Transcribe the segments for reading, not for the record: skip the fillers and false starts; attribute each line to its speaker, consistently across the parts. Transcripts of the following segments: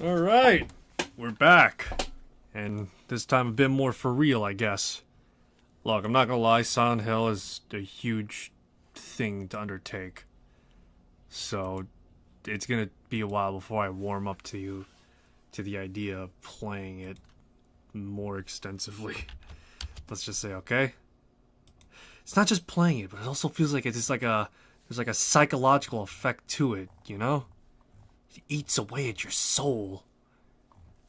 Speaker 1: Alright, we're back. And this time a bit more for real, I guess. Look, I'm not gonna lie, Silent Hill is a huge thing to undertake. So, it's gonna be a while before I warm up to the idea of playing it more extensively. Let's just say, okay? It's not just playing it, but it also feels like there's like a psychological effect to it, you know? It eats away at your soul.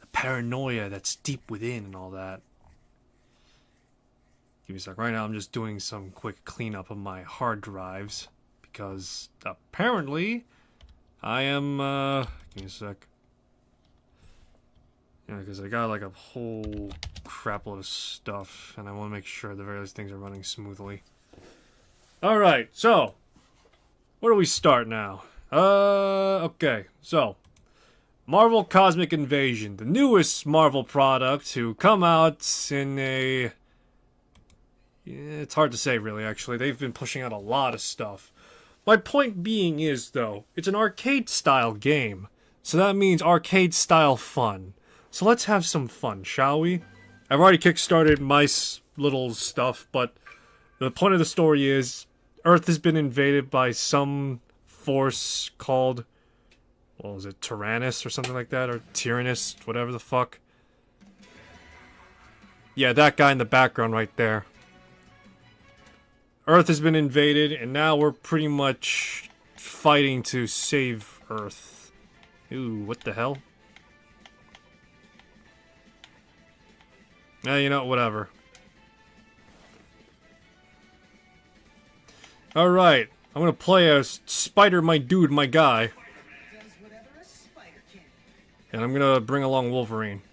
Speaker 1: The paranoia that's deep within and all that. Give me a sec. Right now I'm just doing some quick cleanup of my hard drives. Because apparently I am, give me a sec. Yeah, because I got like a whole crap load of stuff. And I want to make sure the various things are running smoothly. Alright, so. Where do we start now? Okay, so. Marvel Cosmic Invasion, the newest Marvel product to come out in a... Yeah, it's hard to say, really, actually. They've been pushing out a lot of stuff. My point being is, though, it's an arcade-style game. So that means arcade-style fun. So let's have some fun, shall we? I've already kickstarted my little stuff, but the point of the story is Earth has been invaded by some force called... What was it, Tyrannus or something like that? Or Tyrannus, whatever the fuck. Yeah, that guy in the background right there. Earth has been invaded, and now we're pretty much fighting to save Earth. Ooh, what the hell? You know, whatever. Alright, I'm gonna play as Spider, my dude, my guy. And I'm gonna bring along Wolverine.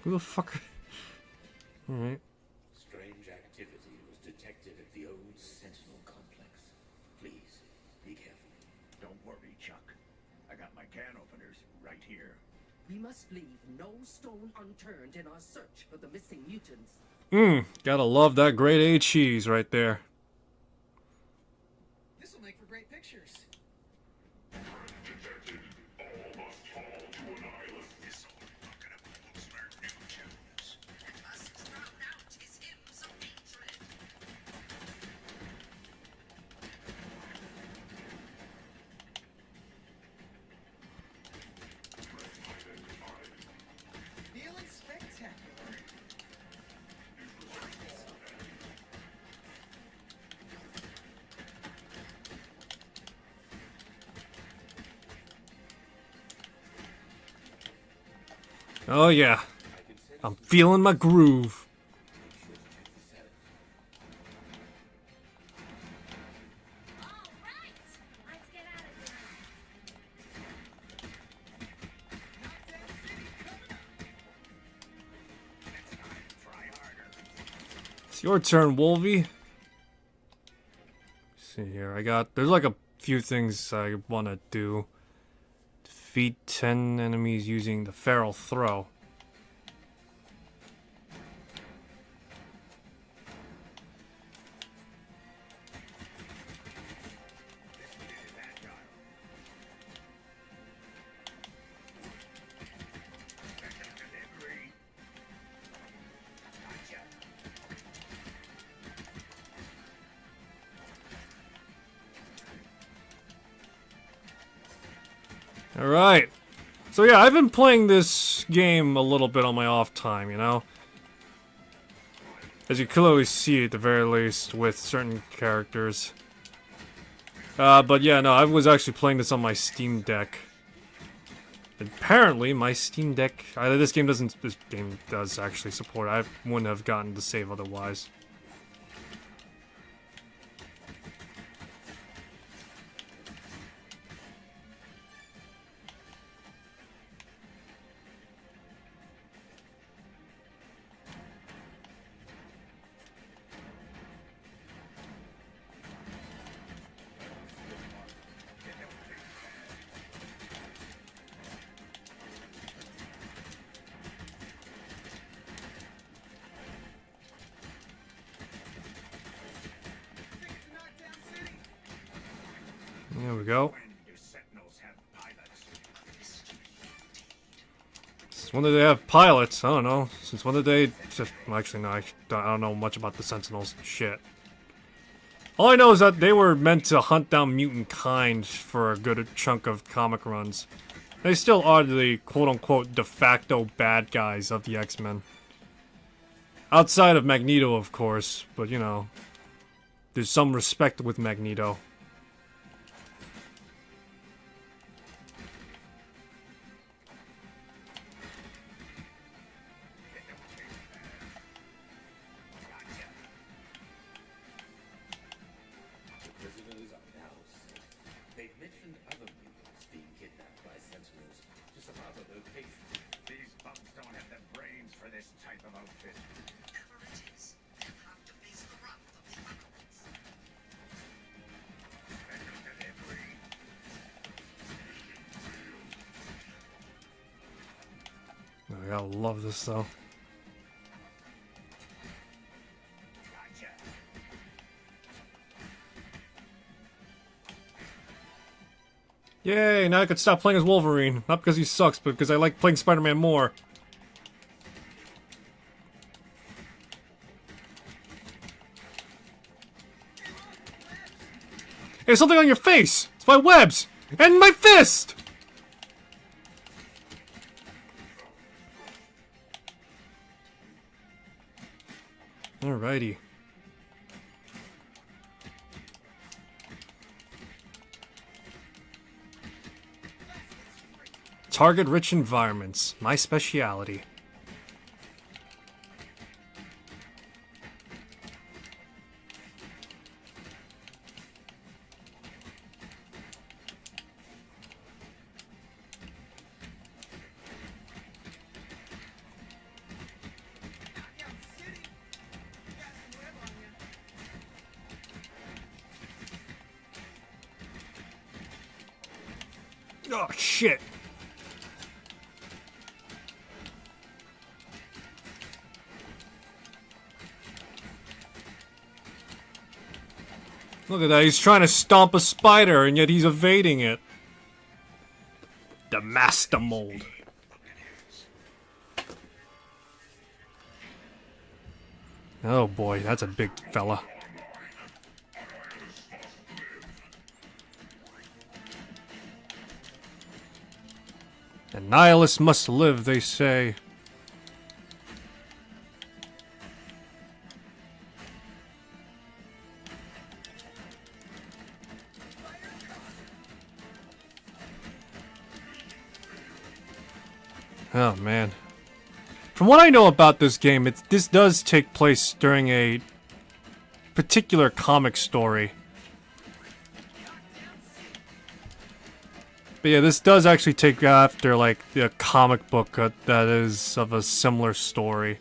Speaker 1: Who the fuck? Alright.
Speaker 2: Strange activity was detected at the old Sentinel complex. Please, be careful.
Speaker 3: Don't worry, Chuck. I got my can openers right here.
Speaker 4: We must leave no stone unturned in our search for the missing mutants.
Speaker 1: Gotta love that grade A cheese right there.
Speaker 5: This'll make for great pictures. Feeling spectacular.
Speaker 1: Oh yeah. I'm feeling my groove. It's your turn, Wolvie. See here, there's like a few things I want to do. Defeat 10 enemies using the Feral Throw. Alright. So yeah, I've been playing this game a little bit on my off time, you know? As you clearly see at the very least with certain characters. But yeah, no, I was actually playing this on my Steam Deck. Apparently, my Steam Deck... this game does actually support it. I wouldn't have gotten the save otherwise. There we go.
Speaker 3: When do Sentinels have pilots?
Speaker 1: Since when did they have pilots? I don't know. Since when did they... Well, actually, no, I don't know much about the Sentinels. Shit. All I know is that they were meant to hunt down mutant kind for a good chunk of comic runs. They still are the quote-unquote de facto bad guys of the X-Men. Outside of Magneto, of course, but you know, there's some respect with Magneto.
Speaker 2: The prisoners are now safe. They've mentioned other mutants being kidnapped by Sentinels to some other location.
Speaker 3: These bums don't have the brains for this type of outfit.
Speaker 4: Whatever it is, they'll have to face the wrath of the Apocalypse.
Speaker 3: Special delivery.
Speaker 1: I gotta love this though.
Speaker 3: Gotcha.
Speaker 1: Yay, now I could stop playing as Wolverine. Not because he sucks, but because I like playing Spider-Man more. Hey, something on your face! It's my webs! And my fist! Alrighty. Target-rich environments. My speciality. Oh, shit. Look at that, he's trying to stomp a spider, and yet he's evading it. The Master Mold. Oh boy, that's a big fella. The nihilists must live, they say. Oh man. From what I know about this game, this does take place during a particular comic story. But yeah, this does actually take after, like, the comic book that is of a similar story.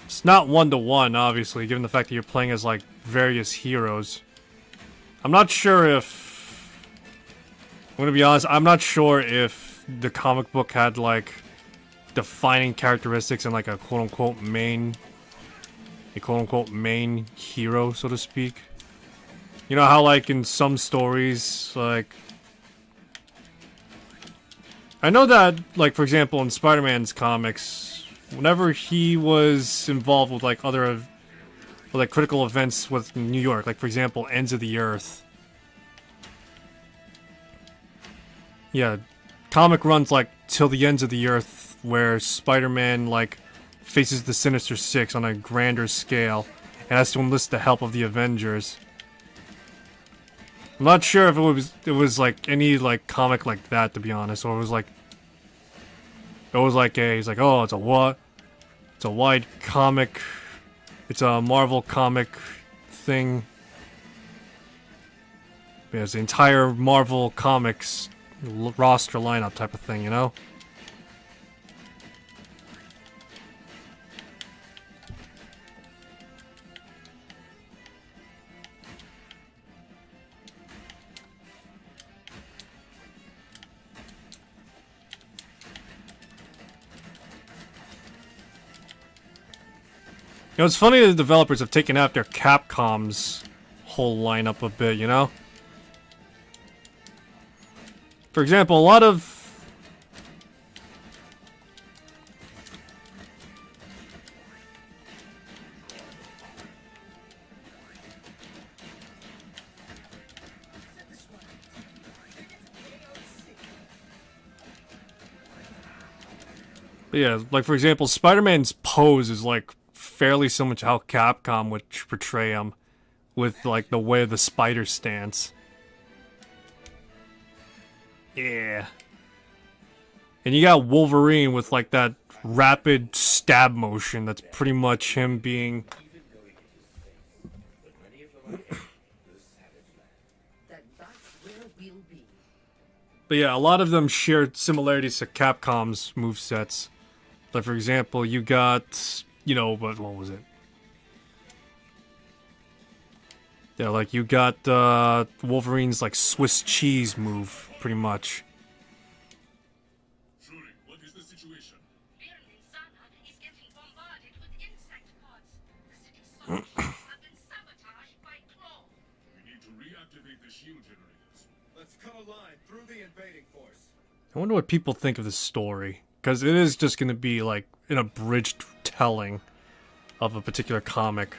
Speaker 1: It's not one-to-one, obviously, given the fact that you're playing as, like, various heroes. I'm not sure if... I'm gonna be honest, I'm not sure if the comic book had, like, defining characteristics and, like, a quote-unquote main hero, so to speak. You know how, like, in some stories, like... I know that, like, for example, in Spider-Man's comics, whenever he was involved with, like, like, critical events with New York, like, for example, Ends of the Earth. Yeah, comic runs, like, till the Ends of the Earth, where Spider-Man, like, faces the Sinister Six on a grander scale, and has to enlist the help of the Avengers. I'm not sure if it was like any like comic like that, to be honest, or it was like he's like, oh, it's a what? It's a wide comic. It's a Marvel comic thing. Yeah, it's the entire Marvel Comics roster lineup type of thing, you know? You know, it's funny that the developers have taken after Capcom's whole lineup a bit, you know? For example, a lot of... Yeah, like for example, Spider-Man's pose is like fairly similar to how Capcom would portray him, with like the way of the spider stance. Yeah. And you got Wolverine with like that rapid stab motion that's pretty much him being...
Speaker 4: Then that's where we'll be.
Speaker 1: But yeah, a lot of them share similarities to Capcom's movesets. Like for example, you got, you know, what was it? Yeah, like you got Wolverine's like Swiss cheese move, pretty much.
Speaker 6: Shuri, what is the situation?
Speaker 7: Berlin Sana is getting bombarded with insect pods. The city's soldiers have been sabotaged by Claw.
Speaker 6: We need to reactivate the shield generators.
Speaker 3: Let's cut a line through the invading force.
Speaker 1: I wonder what people think of this story. Because it is just going to be like an abridged telling of a particular comic.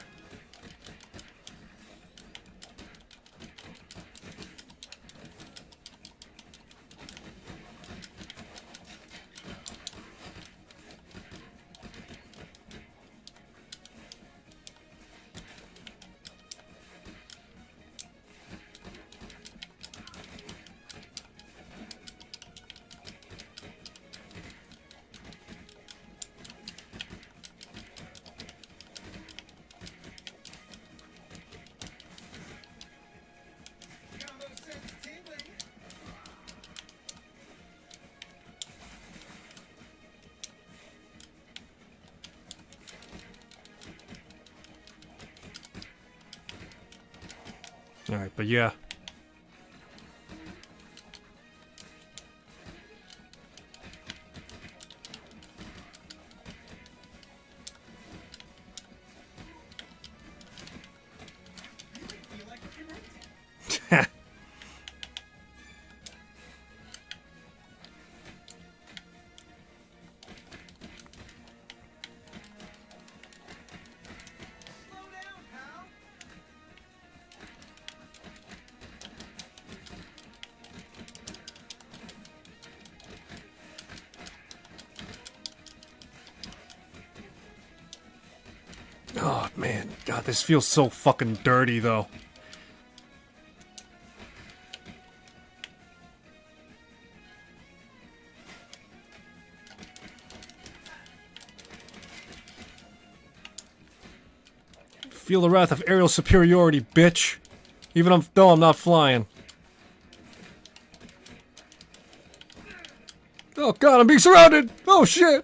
Speaker 5: Combo sense tingling.
Speaker 1: Alright, but yeah.
Speaker 5: Feel like we're connected. Slow down, pal.
Speaker 1: Oh man, God, this feels so fucking dirty though. Feel the wrath of aerial superiority, bitch. Even though I'm not flying. Oh God, I'm being surrounded! Oh shit!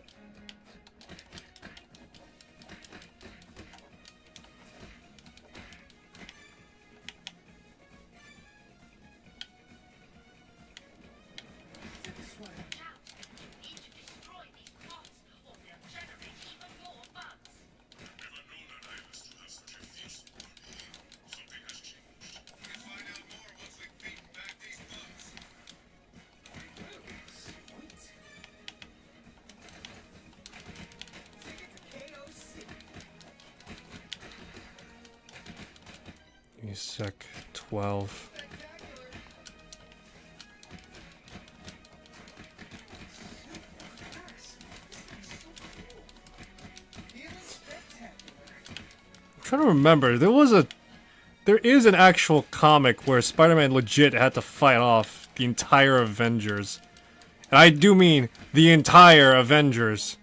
Speaker 7: Need to destroy these pods, or they'll generate even more bugs.
Speaker 6: Never known an Ibis to have such a fierce one. Something has changed. We'll find out more once we've beaten back these bugs.
Speaker 5: Ticket to KOC.
Speaker 1: Give me a sec. 12.
Speaker 5: Spectacular. Feeling spectacular.
Speaker 1: I'm trying to remember. There is an actual comic where Spider-Man legit had to fight off the entire Avengers. And I do mean the entire Avengers.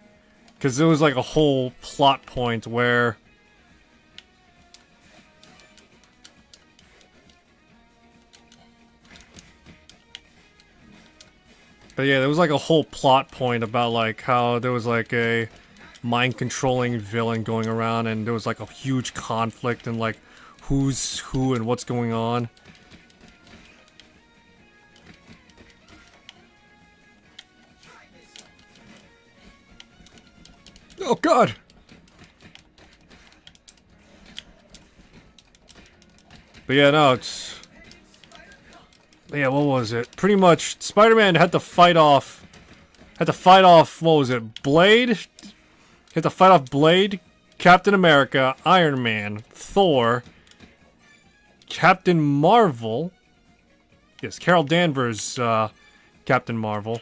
Speaker 1: Because there was like a whole plot point where... But yeah, there was like a whole plot point about like how there was like a mind-controlling villain going around and there was like a huge conflict and like who's who and what's going on. Oh God! But yeah, no, it's... Yeah, what was it? Pretty much, Spider-Man had to fight off. What was it? Blade. Had to fight off Blade, Captain America, Iron Man, Thor, Captain Marvel. Yes, Carol Danvers, Captain Marvel.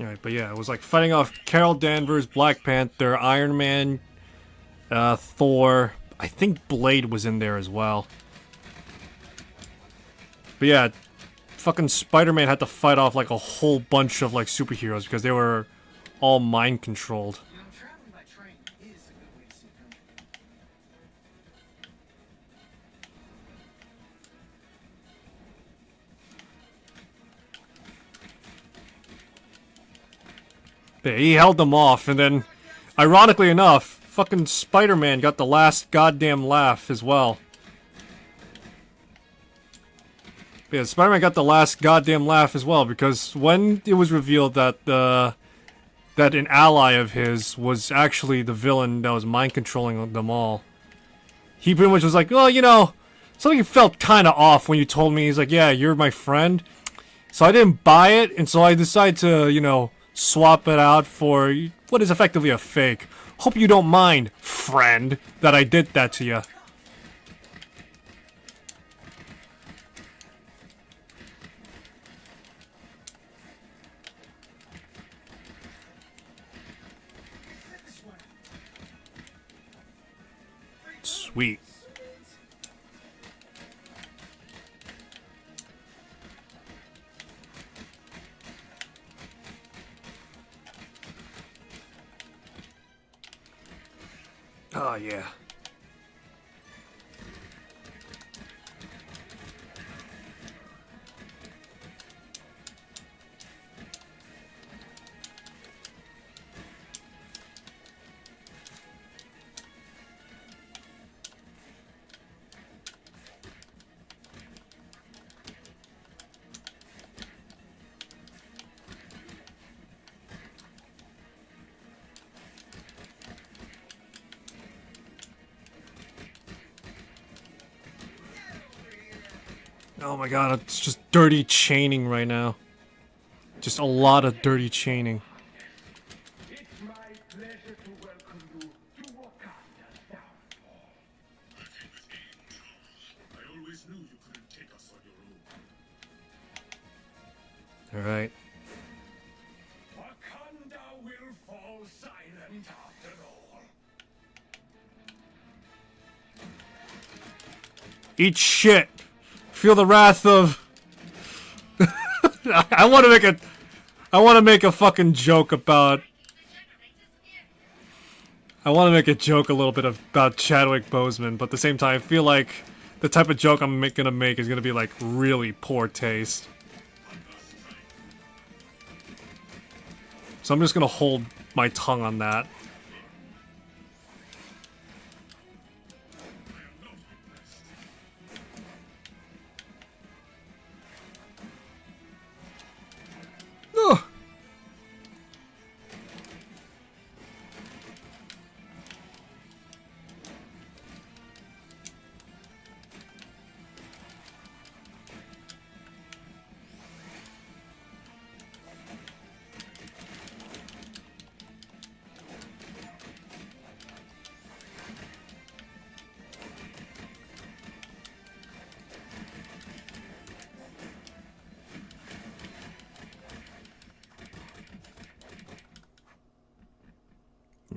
Speaker 1: Alright, but yeah, it was like fighting off Carol Danvers, Black Panther, Iron Man, Thor. I think Blade was in there as well. But yeah, fucking Spider-Man had to fight off like a whole bunch of like superheroes because they were all mind controlled.
Speaker 5: You know, traveling by train is a good way to see a country.
Speaker 1: But he held them off, and then, ironically enough, fucking Spider-Man got the last goddamn laugh as well. Yeah, Spider-Man got the last goddamn laugh as well, because when it was revealed that that an ally of his was actually the villain that was mind controlling them all, he pretty much was like, "Oh, you know, something felt kind of off when you told me." He's like, "Yeah, you're my friend," so I didn't buy it, and so I decided to, you know, swap it out for what is effectively a fake. Hope you don't mind, friend, that I did that to you. Sweet. Oh, yeah. Oh my god, it's just dirty chaining right now. Just a lot of dirty chaining.
Speaker 3: It's my pleasure to welcome you to Wakanda's downfall.
Speaker 6: I came with aim, Charles. I always knew you couldn't take us on your own.
Speaker 1: Alright.
Speaker 3: Wakanda will fall silent after all.
Speaker 1: Eat shit! Feel the wrath of... I want to make a fucking joke about... I want to make a joke a little bit about Chadwick Boseman, but at the same time, I feel like the type of joke I'm gonna make is gonna be like really poor taste. So I'm just gonna hold my tongue on that. Ugh.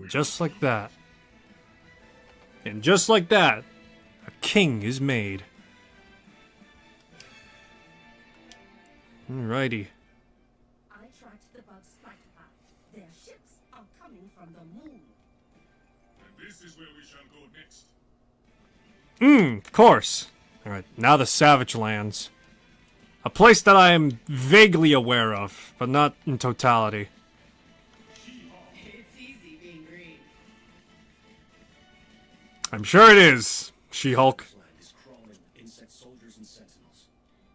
Speaker 1: Just like that. And just like that, a king is made. Alrighty.
Speaker 4: I tracked the bug's flight path. Their ships are coming from the moon.
Speaker 6: And this is where we shall go next.
Speaker 1: Of course. Alright, now the Savage Lands. A place that I am vaguely aware of, but not in totality.
Speaker 5: It's easy being green.
Speaker 1: I'm sure it is, She-Hulk.
Speaker 2: Land is crawling with insect soldiers and sentinels.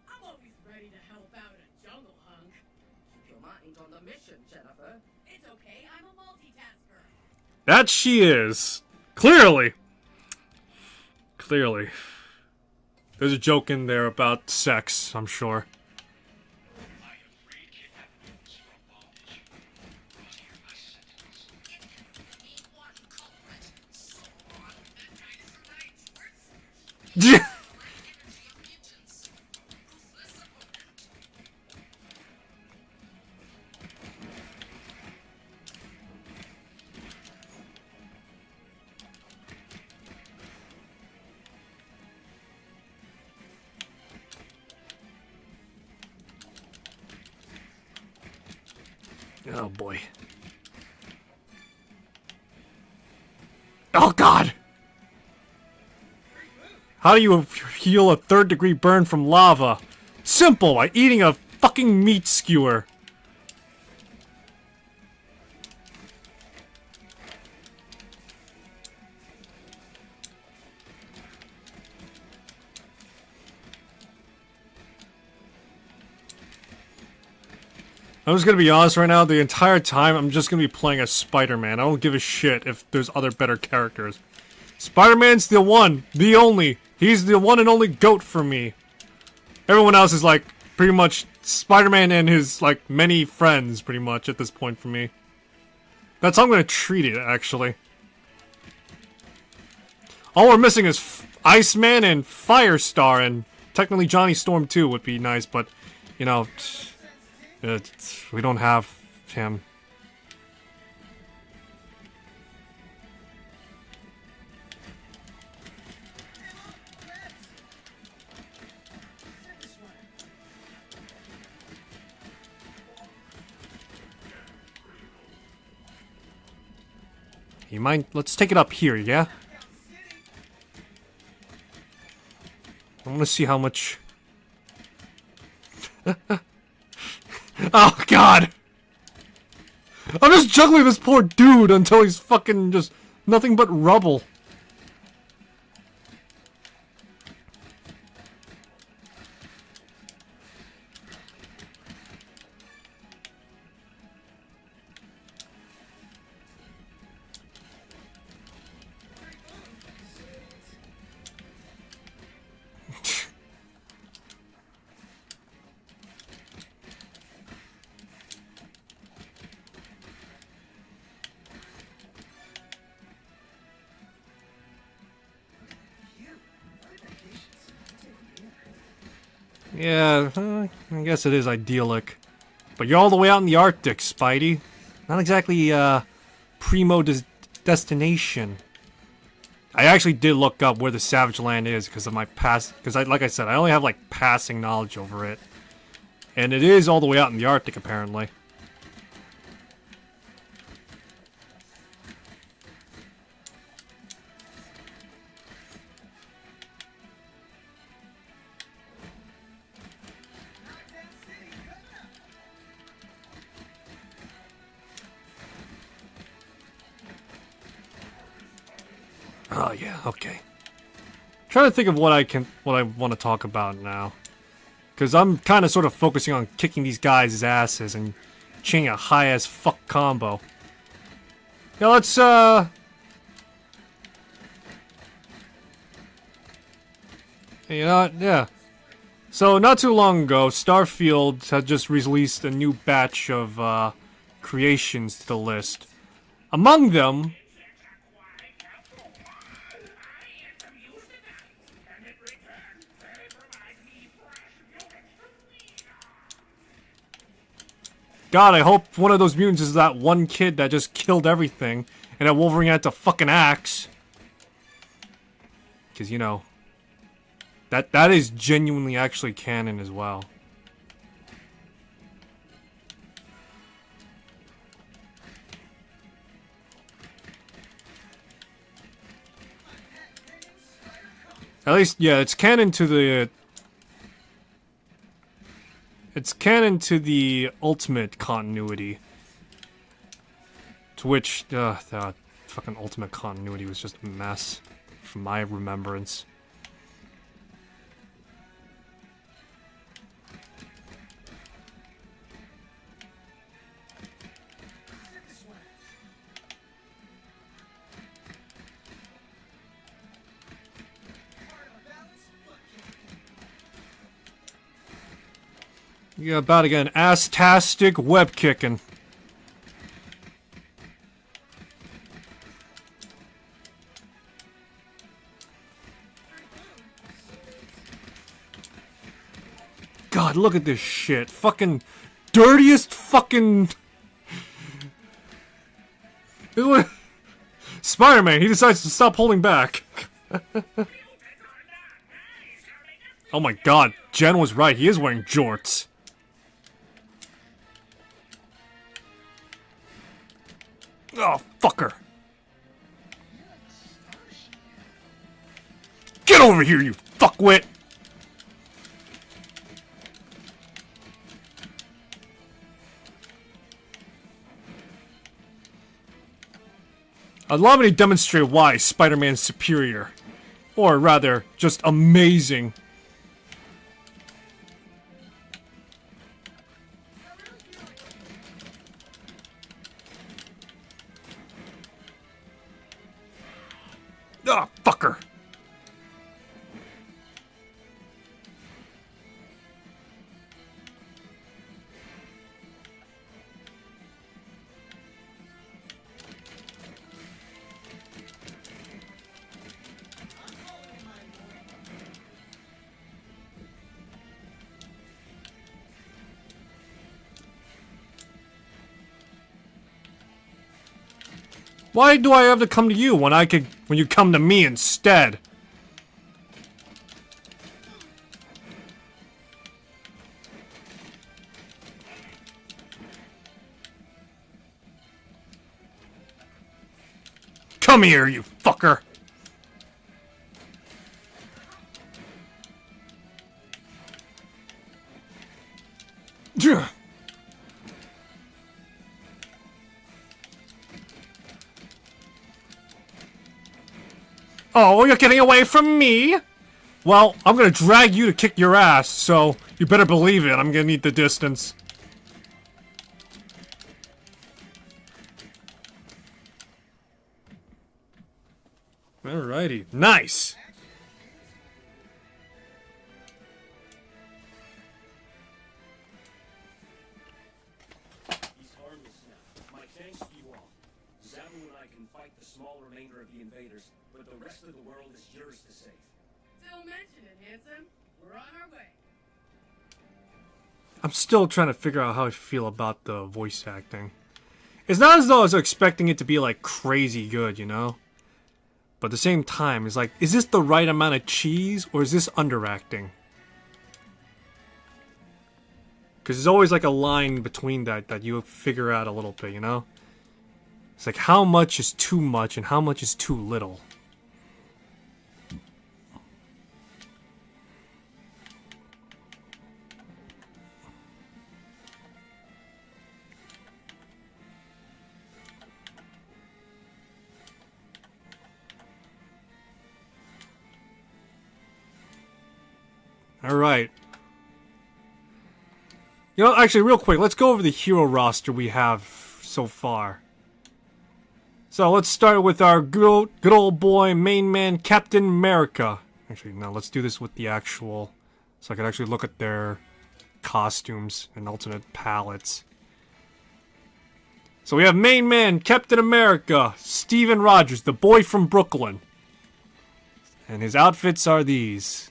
Speaker 8: I'm always ready to help out in a jungle hunk.
Speaker 9: Keep your mind on the mission, Jennifer.
Speaker 8: It's okay, I'm a multitasker.
Speaker 1: That she is. Clearly. Clearly. There's a joke in there about sex, I'm sure.
Speaker 6: I have freed kidnappers from bondage. Brought here by sentinels.
Speaker 7: Need one culprit. So on. That guy is right. Words.
Speaker 1: Yeah.
Speaker 7: Energy of mutants. Ruthless opponent.
Speaker 1: Oh boy. Oh god! How do you heal a third-degree burn from lava? Simple, by eating a fucking meat skewer. I'm just gonna be honest right now, the entire time I'm just gonna be playing as Spider-Man. I don't give a shit if there's other better characters. Spider-Man's the one, the only. He's the one and only GOAT for me. Everyone else is like, pretty much Spider-Man and his, like, many friends, pretty much, at this point for me. That's how I'm gonna treat it, actually. All we're missing is Iceman and Firestar, and technically Johnny Storm too would be nice, but, you know... we don't have him. You mind? Let's take it up here, yeah? I want to see how much... Oh, God! I'm just juggling this poor dude until he's fucking just nothing but rubble. Yeah, I guess it is idyllic. But you're all the way out in the Arctic, Spidey. Not exactly, primo destination. I actually did look up where the Savage Land is because of my past... Because, like I said, I only have, like, passing knowledge over it. And it is all the way out in the Arctic, apparently. Oh yeah, okay. Trying to think of what I want to talk about now, because I'm kind of sort of focusing on kicking these guys' asses and chaining a high as fuck combo. Yeah, let's you know what? Yeah. So not too long ago, Starfield had just released a new batch of creations to the list. Among them. God, I hope one of those mutants is that one kid that just killed everything, and that Wolverine had to fucking axe. Because, you know, that is genuinely actually canon as well. At least, yeah, it's canon to the... It's canon to the Ultimate continuity. To which, that fucking Ultimate continuity was just a mess. from my remembrance. You're about to get an ass-tastic web kicking. God, look at this shit. Fucking dirtiest fucking... Spider-Man, he decides to stop holding back. Oh my god, Jen was right. He is wearing jorts. Oh, fucker. Get over here, you fuckwit! Allow me to demonstrate why Spider-Man's superior. Or rather, just amazing. Ah, fucker. Why do I have to come to you when you come to me instead? Come here, you fucker! Ugh. Oh, you're getting away from me? Well, I'm gonna drag you to kick your ass, so you better believe it, I'm gonna need the distance. Alrighty, nice!
Speaker 10: He's harmless now. My thanks to you all. Zabu and I can fight the small remainder of the invaders, but the rest of the world is yours to save.
Speaker 8: Don't mention it, handsome. We're on our way.
Speaker 1: I'm still trying to figure out how I feel about the voice acting. It's not as though I was expecting it to be like crazy good, you know? But at the same time, it's like, is this the right amount of cheese or is this underacting? Because there's always like a line between that you figure out a little bit, you know? It's like how much is too much and how much is too little. Alright. You know, actually, real quick, let's go over the hero roster we have so far. So, let's start with our good old boy, main man, Captain America. Actually, no, let's do this with the actual... So I can actually look at their costumes and alternate palettes. So we have main man, Captain America, Steven Rogers, the boy from Brooklyn. And his outfits are these.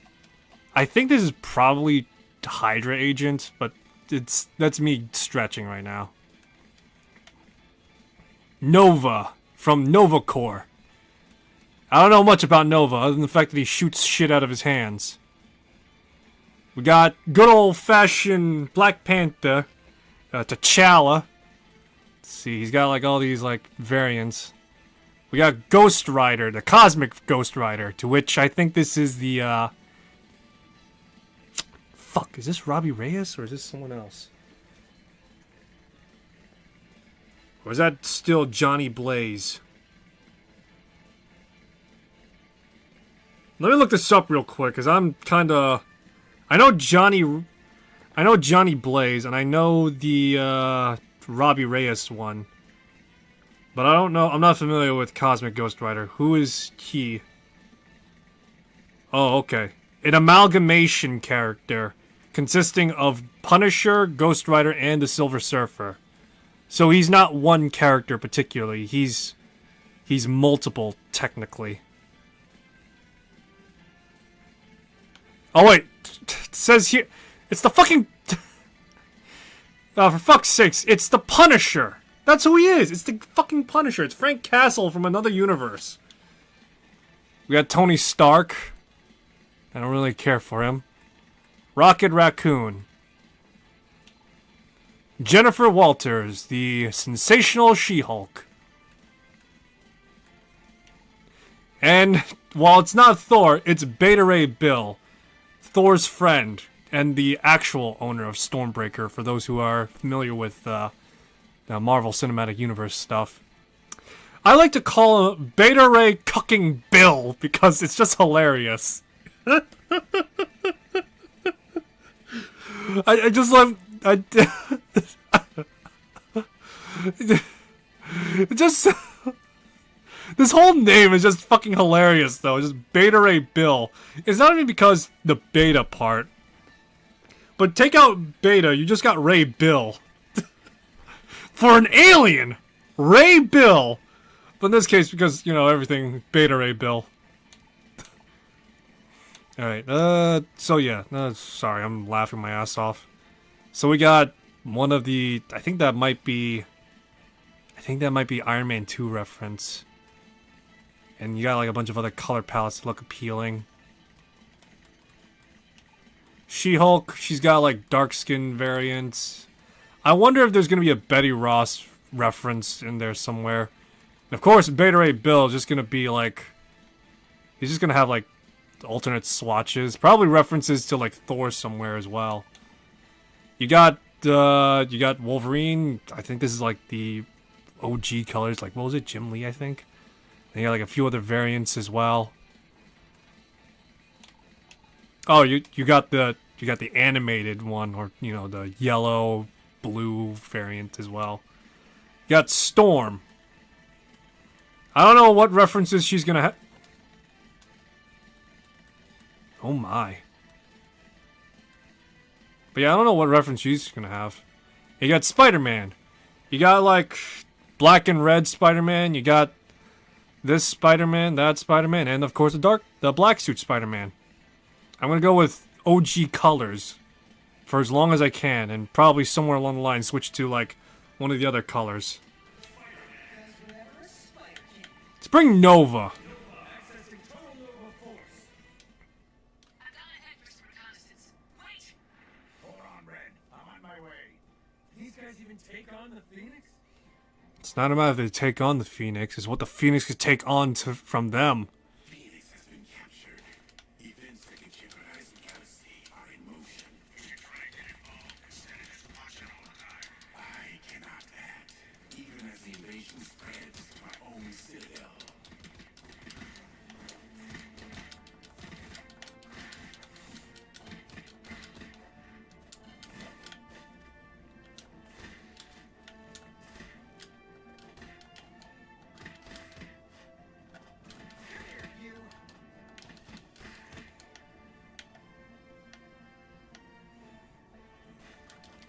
Speaker 1: I think this is probably Hydra agent, but that's me stretching right now. Nova from Nova Corps. I don't know much about Nova other than the fact that he shoots shit out of his hands. We got good old-fashioned Black Panther, T'Challa. Let's see, he's got like all these like variants. We got Ghost Rider, the Cosmic Ghost Rider, to which I think this is the Fuck, is this Robbie Reyes or is this someone else? Or is that still Johnny Blaze? Let me look this up real quick, because I'm kind of... I know Johnny Blaze, and I know the Robbie Reyes one. But I don't know, I'm not familiar with Cosmic Ghost Rider. Who is he? Oh, okay. An amalgamation character consisting of Punisher, Ghost Rider, and the Silver Surfer. So he's not one character particularly. He's multiple, technically. Oh wait, it says here, it's the fucking... for fuck's sakes, it's the Punisher! That's who he is! It's the fucking Punisher! It's Frank Castle from another universe. We got Tony Stark. I don't really care for him. Rocket Raccoon. Jennifer Walters, the sensational She-Hulk. And while it's not Thor, it's Beta Ray Bill, Thor's friend, and the actual owner of Stormbreaker, for those who are familiar with the Marvel Cinematic Universe stuff. I like to call him Beta Ray Cucking Bill, because it's just hilarious. I just love... just... This whole name is just fucking hilarious, though. It's just Beta Ray Bill. It's not even because the beta part. But take out Beta, you just got Ray Bill. For an alien! Ray Bill! But in this case, because, you know, everything Beta Ray Bill. Alright, so yeah. Sorry, I'm laughing my ass off. So we got one of the... I think that might be Iron Man 2 reference. And you got like a bunch of other color palettes that look appealing. She-Hulk, she's got like dark skin variants. I wonder if there's going to be a Betty Ross reference in there somewhere. And of course, Beta Ray Bill is just going to be like... He's just going to have like alternate swatches. Probably references to like Thor somewhere as well. You got Wolverine. I think this is like the OG colors. Like, what was it? Jim Lee, I think. And you got like a few other variants as well. Oh, you got the animated one, or you know, the yellow blue variant as well. You got Storm. I don't know what references she's gonna have. Oh my. But yeah, I don't know what reference she's gonna have. You got Spider-Man. You got like black and red Spider-Man. You got this Spider-Man, that Spider-Man, and of course the black suit Spider-Man. I'm gonna go with OG colors for as long as I can, and probably somewhere along the line switch to like one of the other colors. Let's bring Nova. It's not a matter if they take on the Phoenix, it's what the Phoenix could take on from them.
Speaker 6: Phoenix has been captured. Events that can jeopardize the galaxy are in motion. You should try to get involved instead of just watching all the time.
Speaker 2: I cannot act, even as the invasion spreads to my own citadel.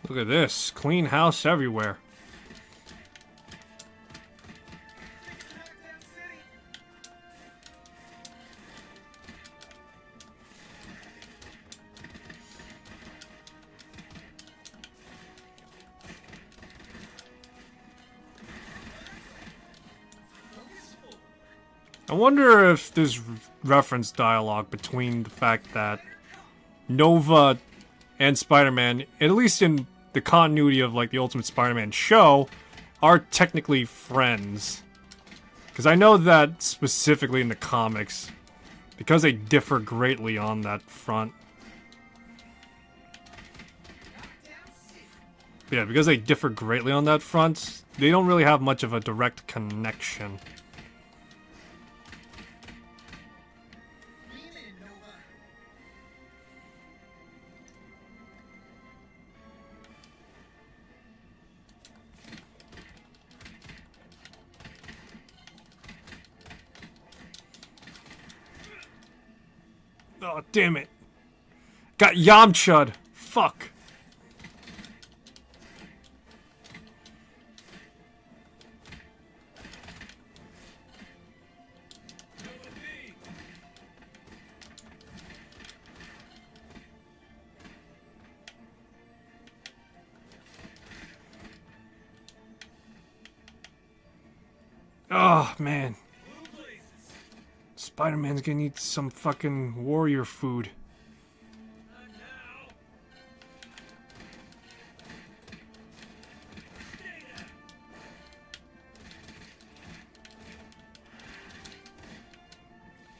Speaker 1: Look at this. Clean house everywhere. I wonder if there's reference dialogue between the fact that Nova and Spider-Man, at least in the continuity of like the Ultimate Spider-Man show, are technically friends. Because I know that specifically in the comics, because they differ greatly on that front. Yeah, because they differ greatly on that front, they don't really have much of a direct connection. Oh, damn it. Got Yamcha'd. Fuck. Oh, man. Spider-Man's gonna need some fucking warrior food.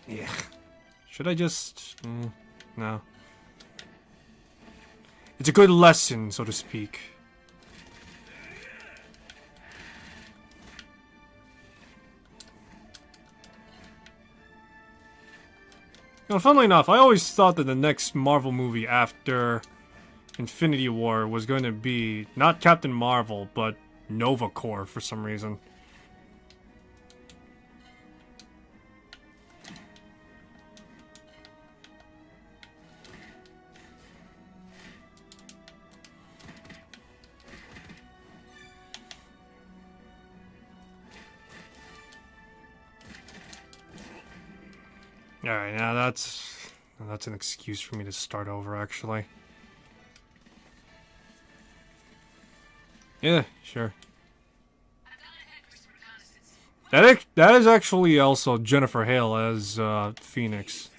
Speaker 1: Yeah. Should I just... no. It's a good lesson, so to speak. You know, funnily enough, I always thought that the next Marvel movie after Infinity War was going to be not Captain Marvel, but Nova Corps for some reason. Alright, now that's an excuse for me to start over, actually. Yeah, sure. That is actually also Jennifer Hale as Phoenix.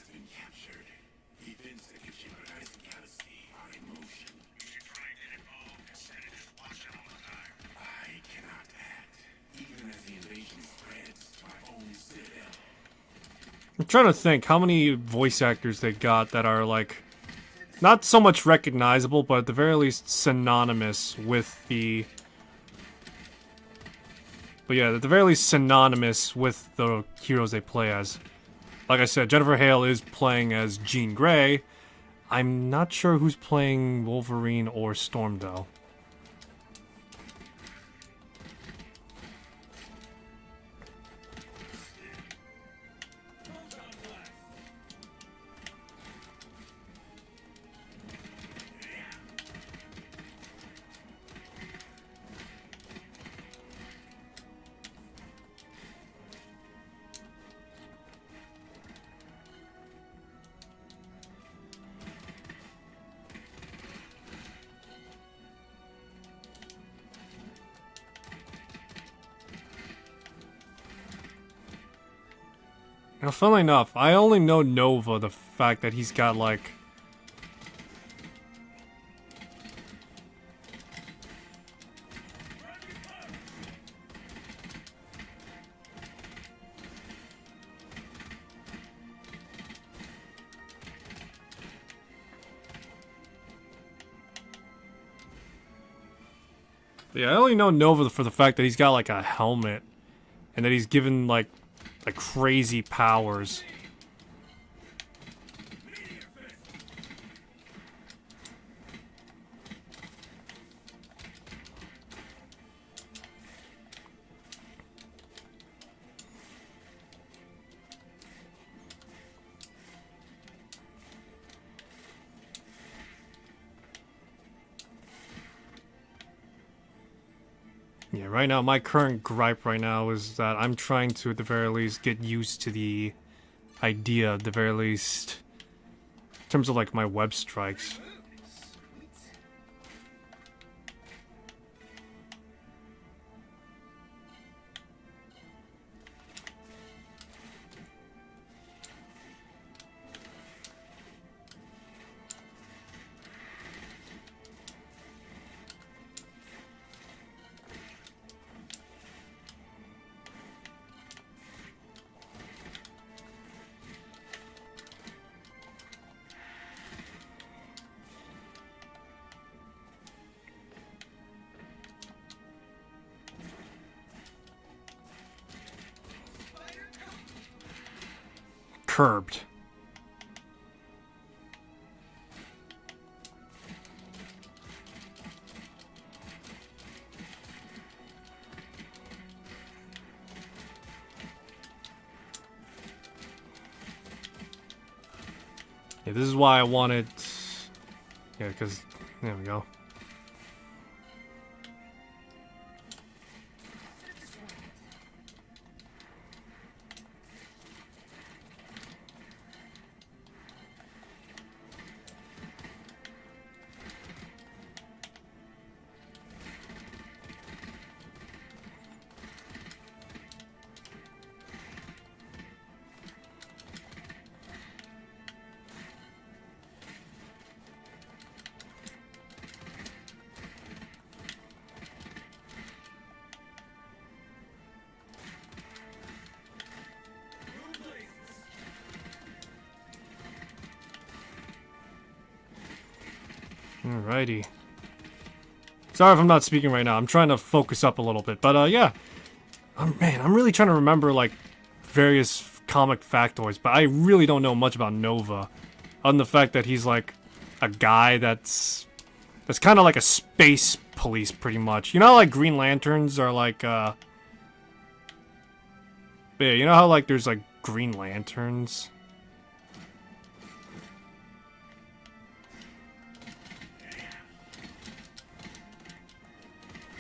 Speaker 1: I'm trying to think how many voice actors they got that are, like, not so much recognizable, but at the very least synonymous with the... But yeah, at the very least synonymous with the heroes they play as. Like I said, Jennifer Hale is playing as Jean Grey. I'm not sure who's playing Wolverine or Storm, though. You know, funnily enough, I only know Nova, the fact that he's got, like... Yeah, I only know Nova for the fact that he's got, like, a helmet. And that he's given, like crazy powers. Yeah, right now, my current gripe right now is that I'm trying to, at the very least, get used to the idea, at the very least, in terms of, like, my web strikes. Curbed. Yeah, this is why I wanted... Yeah, because... There we go. Alrighty. Sorry if I'm not speaking right now. I'm trying to focus up a little bit. But, yeah. Man, I'm really trying to remember, like, various comic factoids. But I really don't know much about Nova. Other than the fact that he's, like, a guy that's kind of like a space police, pretty much. You know how, like, Green Lanterns are, like, Yeah, you know how, like, there's, like, Green Lanterns?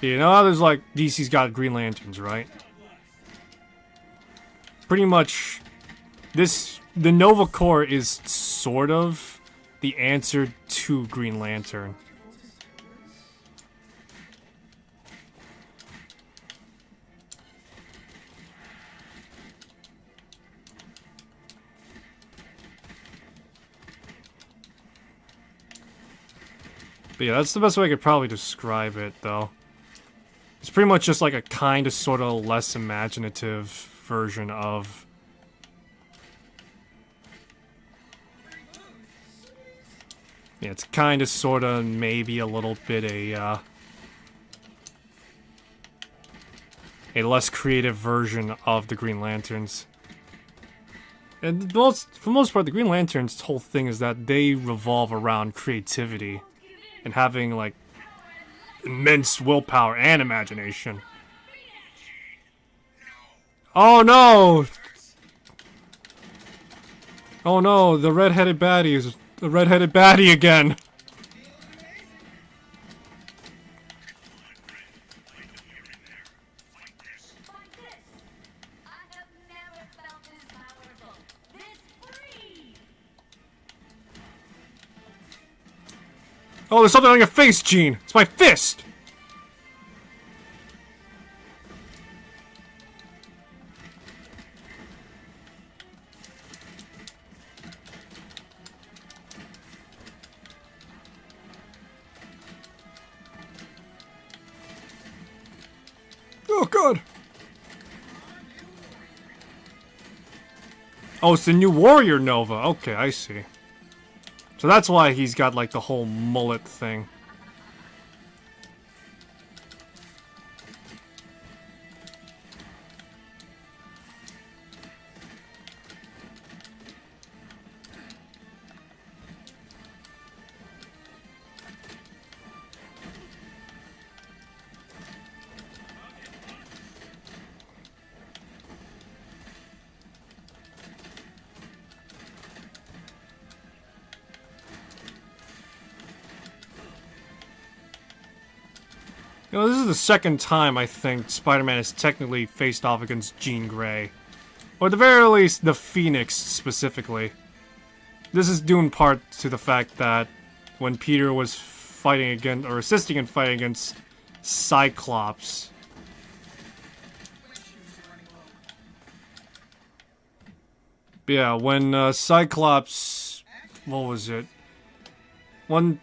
Speaker 1: You know how there's, like, DC's got Green Lanterns, right? Pretty much, the Nova Corps is sort of the answer to Green Lantern. But yeah, that's the best way I could probably describe it, though. It's pretty much just like a kind of sort of less imaginative version of... Yeah, it's kind of sort of maybe a little bit a less creative version of the Green Lanterns. And for the most part, the Green Lanterns' whole thing is that they revolve around creativity and having, like, immense willpower and imagination. Oh no! Oh no, the red-headed baddie is the red-headed baddie again! Oh, there's something on your face, Gene! It's my fist! Oh, God! Oh, it's the new Warrior Nova. Okay, I see. So that's why he's got, like, the whole mullet thing. You know, this is the second time I think Spider-Man has technically faced off against Jean Grey. Or at the very least, the Phoenix, specifically. This is due in part to the fact that when Peter was fighting against, or assisting in fighting against Cyclops... Yeah, when Cyclops... What was it? When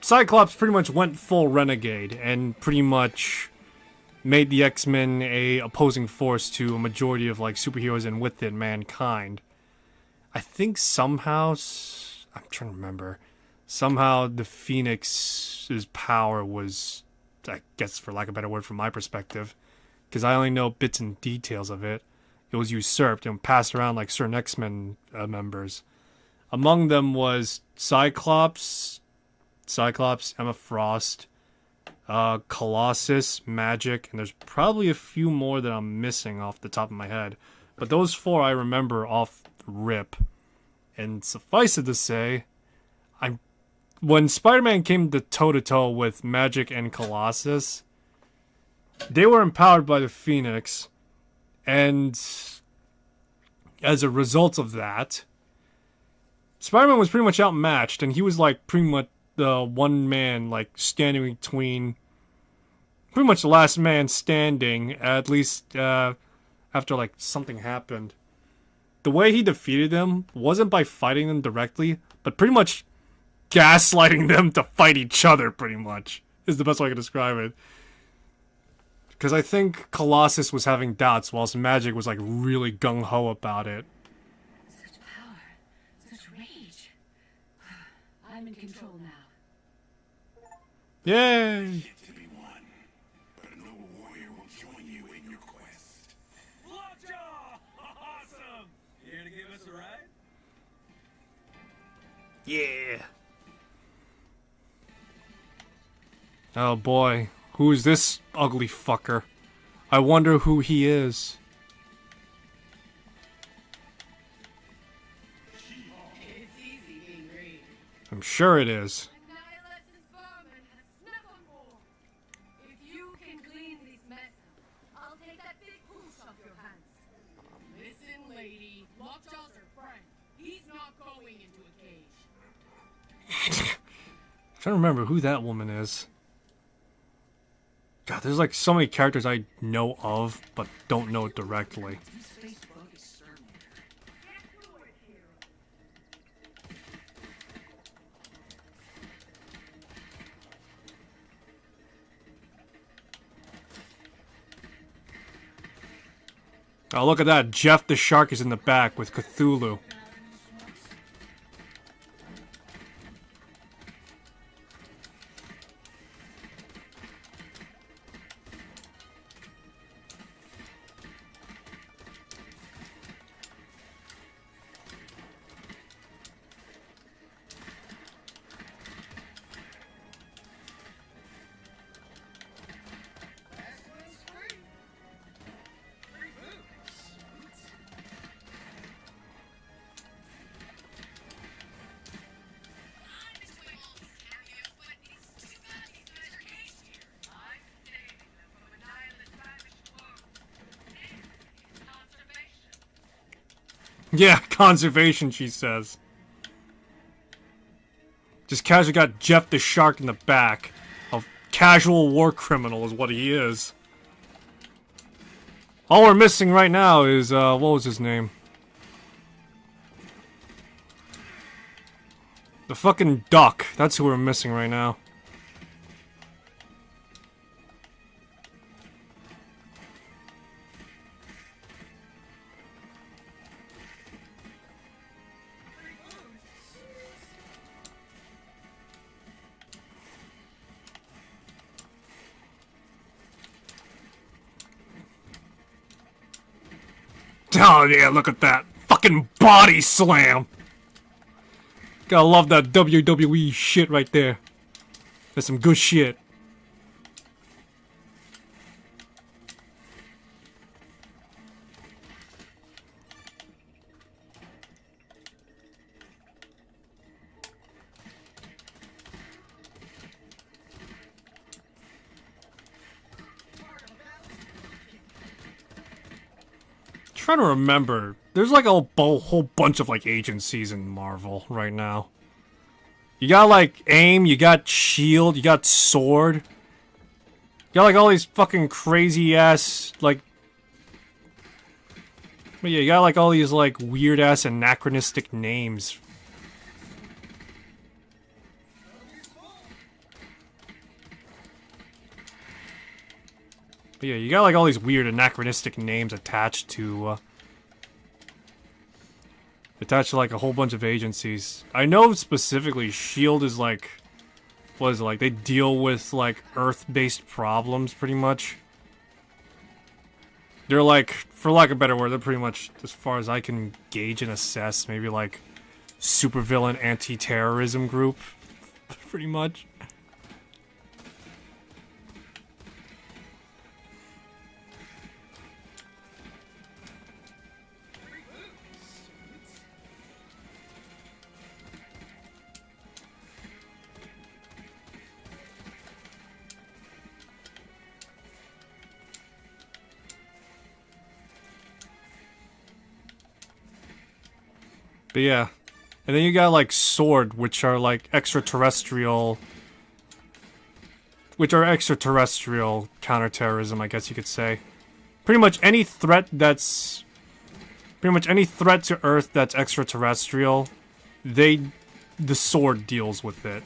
Speaker 1: Cyclops pretty much went full renegade and pretty much made the X-Men a opposing force to a majority of, like, superheroes and with it mankind. I think somehow, I'm trying to remember, somehow the Phoenix's power was, I guess for lack of a better word from my perspective, because I only know bits and details of it, it was usurped and passed around like certain X-Men members. Among them was Cyclops, Emma Frost, Colossus, Magic, and there's probably a few more that I'm missing off the top of my head. But those four I remember off rip. And suffice it to say, when Spider-Man came to toe-to-toe with Magic and Colossus, they were empowered by the Phoenix, and as a result of that, Spider-Man was pretty much outmatched, and he was like pretty much the one man like standing between, pretty much the last man standing, at least after like something happened. The way he defeated them wasn't by fighting them directly, but pretty much gaslighting them to fight each other, pretty much, is the best way I can describe it. Because I think Colossus was having doubts, whilst Magic was like really gung-ho about it.
Speaker 11: Such power, such rage. I'm in control now.
Speaker 1: Yay!
Speaker 6: To be won, but a noble warrior will join you in your quest.
Speaker 10: Lockjaw! Awesome! You here to give us a ride?
Speaker 1: Yeah! Oh boy, who is this ugly fucker? I wonder who he is.
Speaker 8: It's easy being green.
Speaker 1: I'm sure it is.
Speaker 8: Nihilus' vermin has nevermore. If you can clean these messes, I'll take that big pooch off your hands. Listen, lady, Lockjaw's her friend. He's not going into a cage.
Speaker 1: I'm trying to remember who that woman is. God, there's like so many characters I know of, but don't know directly. Oh, look at that. Jeff the Shark is in the back with Cthulhu. Yeah, conservation, she says. Just casually got Jeff the Shark in the back. A casual war criminal is what he is. All we're missing right now is, what was his name? The fucking duck. That's who we're missing right now. Oh yeah, look at that. Fucking body slam. Gotta love that WWE shit right there. That's some good shit. Trying to remember. There's like a whole bunch of like agencies in Marvel right now. You got like AIM, you got SHIELD, you got SWORD. You got like all these fucking crazy ass like. But yeah, you got like all these like weird ass anachronistic names. But yeah, you got like all these weird anachronistic names attached to like a whole bunch of agencies. I know specifically SHIELD is like, what is it, like they deal with like Earth-based problems pretty much. They're like, for lack of a better word, they're pretty much, as far as I can gauge and assess, maybe like supervillain anti-terrorism group, pretty much. But yeah. And then you got like sword, which are like extraterrestrial. Which are extraterrestrial counterterrorism, I guess you could say. Pretty much any threat that's. Pretty much any threat to Earth that's extraterrestrial, the sword deals with it.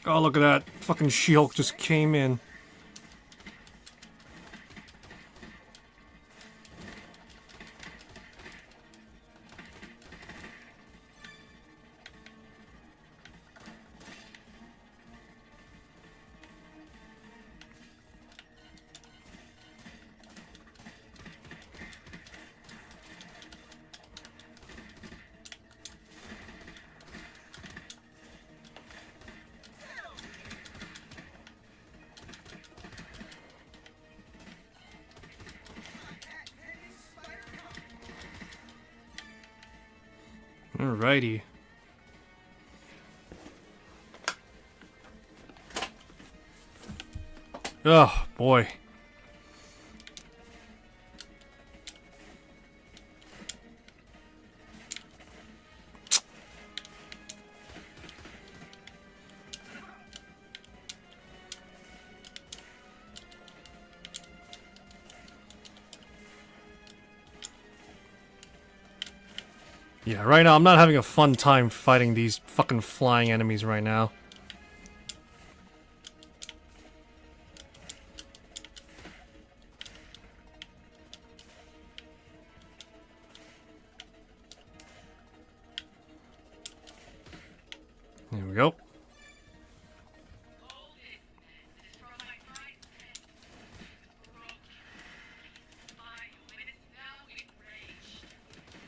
Speaker 1: Oh, look at that. Fucking She-Hulk just came in. Alrighty. Oh, boy. Yeah, right now I'm not having a fun time fighting these fucking flying enemies right now. There we go.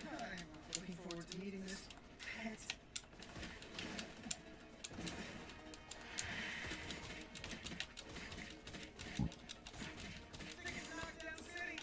Speaker 5: I'm looking forward to meeting this pet. Biggest knockdown city.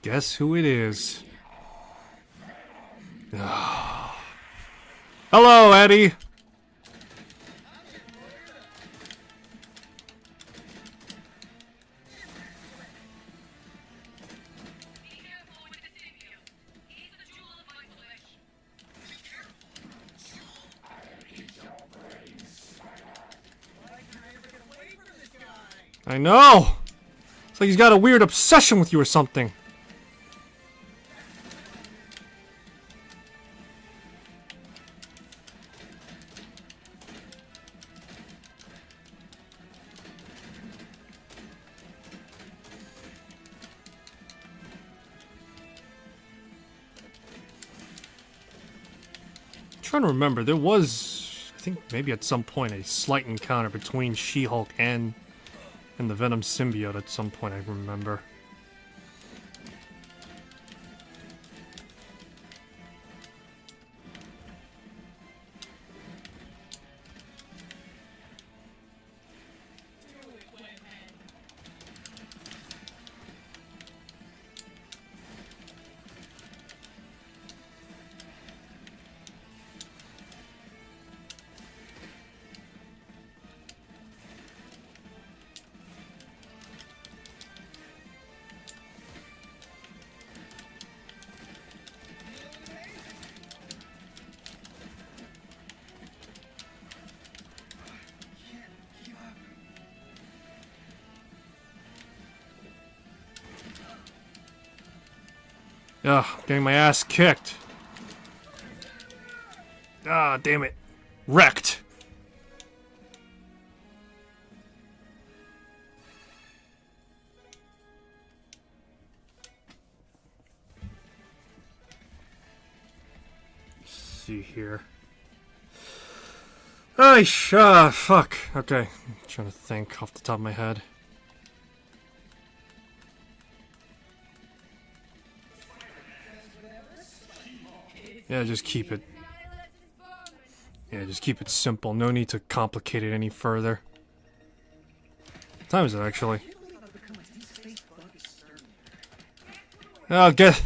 Speaker 1: Guess who it is? Hello, Eddie! I know! It's like he's got a weird obsession with you or something. Trying to remember, there was, I think maybe at some point, a slight encounter between She-Hulk and the Venom symbiote at some point, I remember. Ugh, getting my ass kicked. Ah, damn it. Wrecked. see here. Oh, fuck. Okay, I'm trying to think off the top of my head. Yeah, just keep it. Yeah, just keep it simple. No need to complicate it any further. What time is it, actually? Oh, get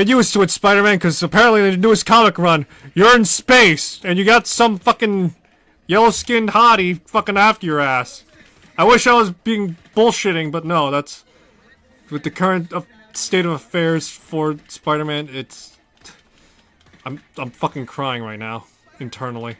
Speaker 1: used to it, Spider-Man, because apparently the newest comic run, you're in space, and you got some fucking yellow-skinned hottie fucking after your ass. I wish I was being bullshitting, but no, that's... With the current state of affairs for Spider-Man, it's... I'm fucking crying right now, internally.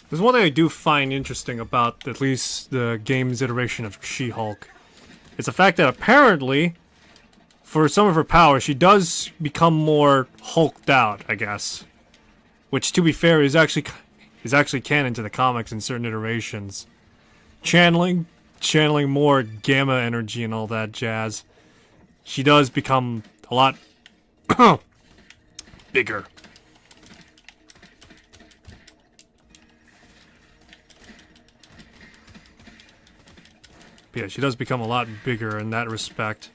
Speaker 1: There's one thing I do find interesting about at least the game's iteration of She-Hulk. It's the fact that apparently, for some of her powers, she does become more hulked out, I guess. Which, to be fair, is actually canon to the comics in certain iterations. Channeling more gamma energy and all that jazz. She does become a lot bigger. Yeah, she does become a lot bigger in that respect.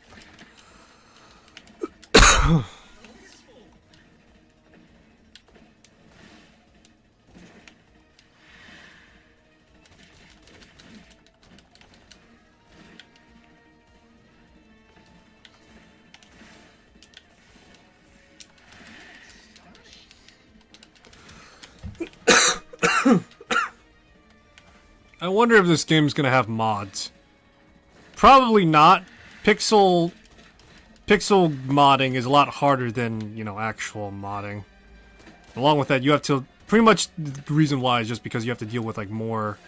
Speaker 1: I wonder if this game's gonna have mods. Probably not. Pixel modding is a lot harder than, you know, actual modding. Along with that, you have to... Pretty much the reason why is just because you have to deal with, like, more...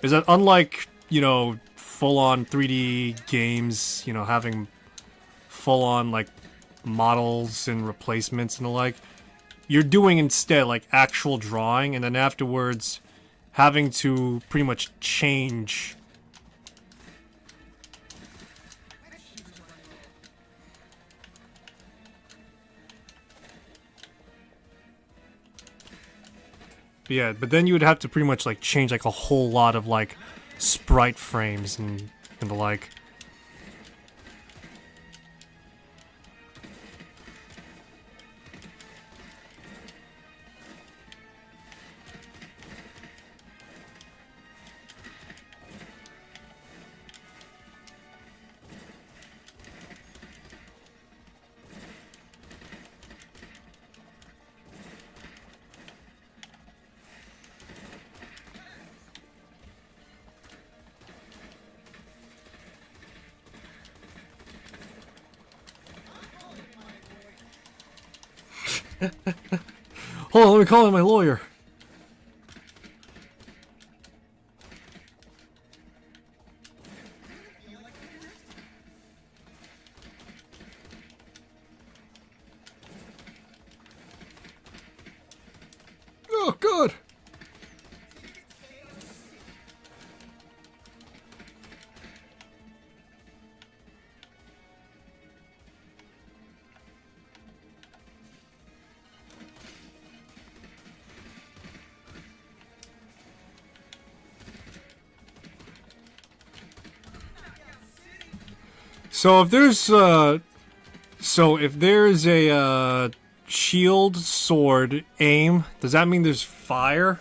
Speaker 1: Is that unlike, you know, full-on 3D games, you know, having full-on, like, models and replacements and the like, you're doing instead, like, actual drawing, and then afterwards having to pretty much change... Yeah, but then you would have to pretty much like change like a whole lot of like sprite frames and the like. Hold on, let me call in my lawyer. Oh, good. So if there's a shield, sword, aim, does that mean there's fire?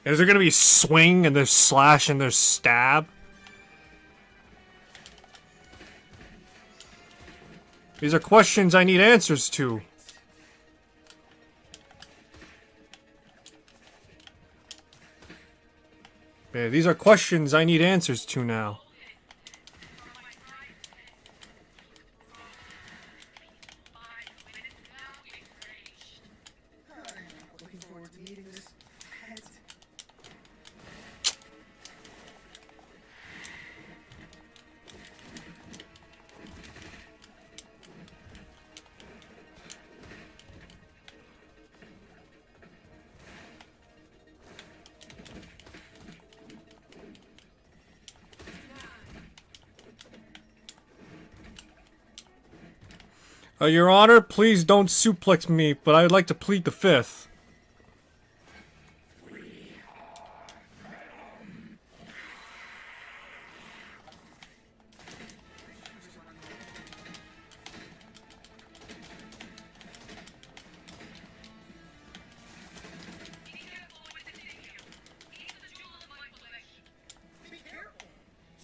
Speaker 1: Is there gonna be swing and there's slash and there's stab? These are questions I need answers to. Yeah, these are questions I need answers to now.
Speaker 5: Looking forward to meeting this pet.
Speaker 1: Your Honor, please don't suplex me, but I'd like to plead the fifth.
Speaker 5: Be careful!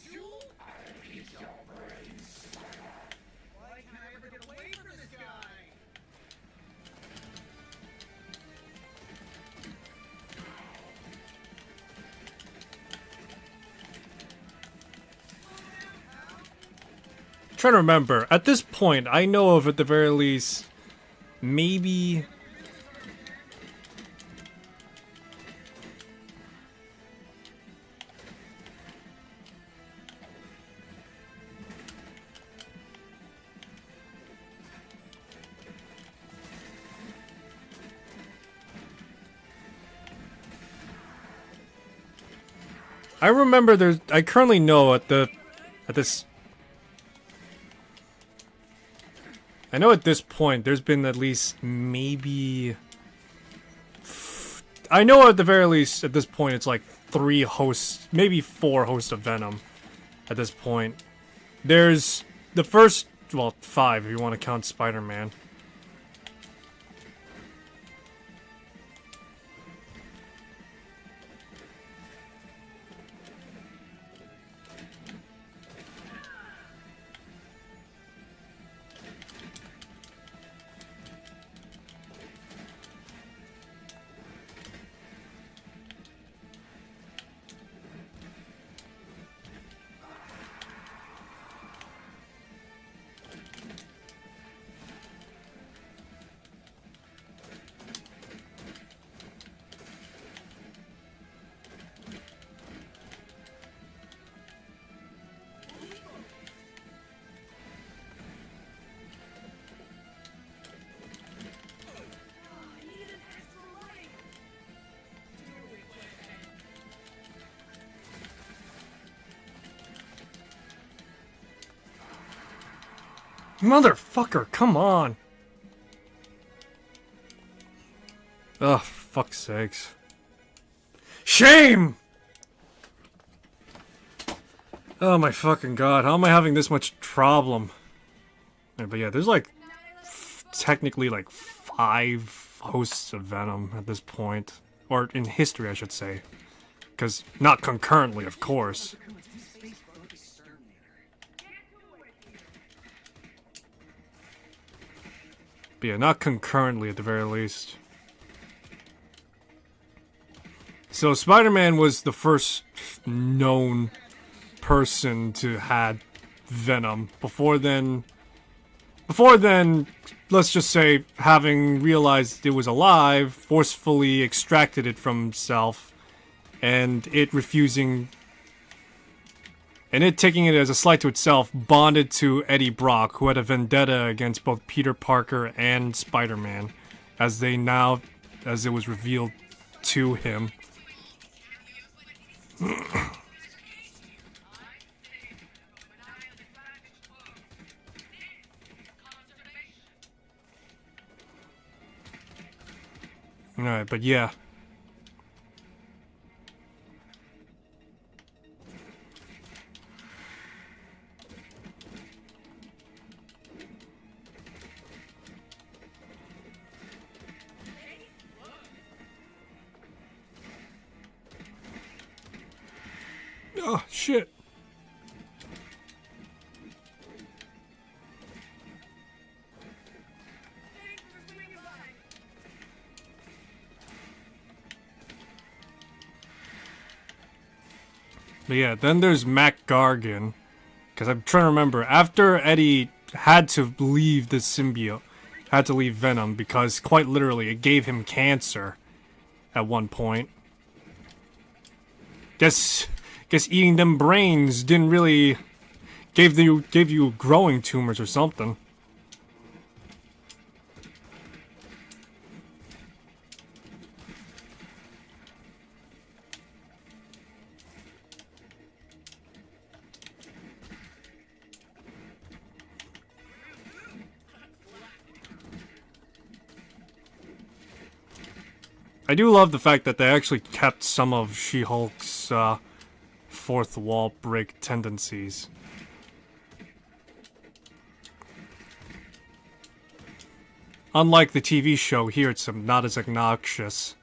Speaker 5: Jewel? I'll eat your brains. Why can't I ever get away from this guy?
Speaker 1: I'm trying to remember. At this point, I know of at the very least, maybe... I remember there's... I currently know at this... I know at this point there's been at least maybe... I know at the very least at this point it's like 3 hosts, maybe 4 hosts of Venom at this point. There's the first, well, 5 if you want to count Spider-Man. Motherfucker, come on! Ugh, fuck's sakes. Shame! Oh my fucking god, how am I having this much problem? Yeah, but yeah, there's like, technically like 5 hosts of Venom at this point. Or in history, I should say. Because, not concurrently, of course. But yeah, not concurrently at the very least. So Spider-Man was the first known person to had Venom. Before then, let's just say, having realized it was alive, forcefully extracted it from himself, and it refusing, and it taking it as a slight to itself, bonded to Eddie Brock, who had a vendetta against both Peter Parker and Spider-Man, as it was revealed to him. Alright, but yeah. Oh, shit. But yeah, then there's Mac Gargan. Because I'm trying to remember, after Eddie had to leave the symbiote, had to leave Venom, because quite literally it gave him cancer at one point. Guess eating them brains didn't really gave you growing tumors or something. I do love the fact that they actually kept some of She-Hulk's fourth wall break tendencies. Unlike the TV show, here it's not as obnoxious.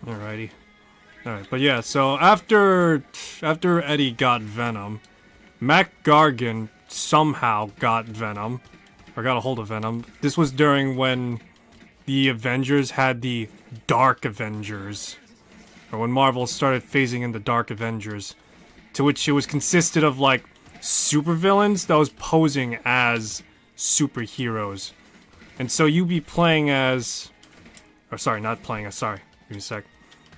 Speaker 1: Alrighty. Alright, but yeah, so after Eddie got Venom, Mac Gargan somehow got Venom, or got a hold of Venom. This was during when the Avengers had the Dark Avengers, or when Marvel started phasing in the Dark Avengers, to which it was consisted of like supervillains that was posing as superheroes. And so you'd be playing as, or sorry, not playing as, sorry, give me a sec.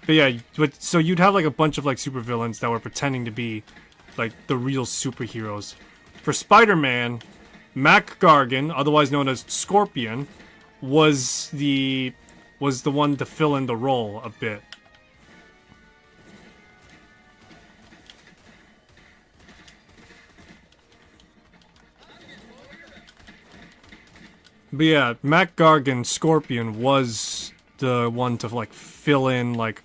Speaker 1: But yeah, so you'd have like a bunch of like supervillains that were pretending to be like the real superheroes. For Spider-Man, Mac Gargan, otherwise known as Scorpion, was the one to fill in the role a bit. But yeah, Mac Gargan, Scorpion, was the one to like fill in like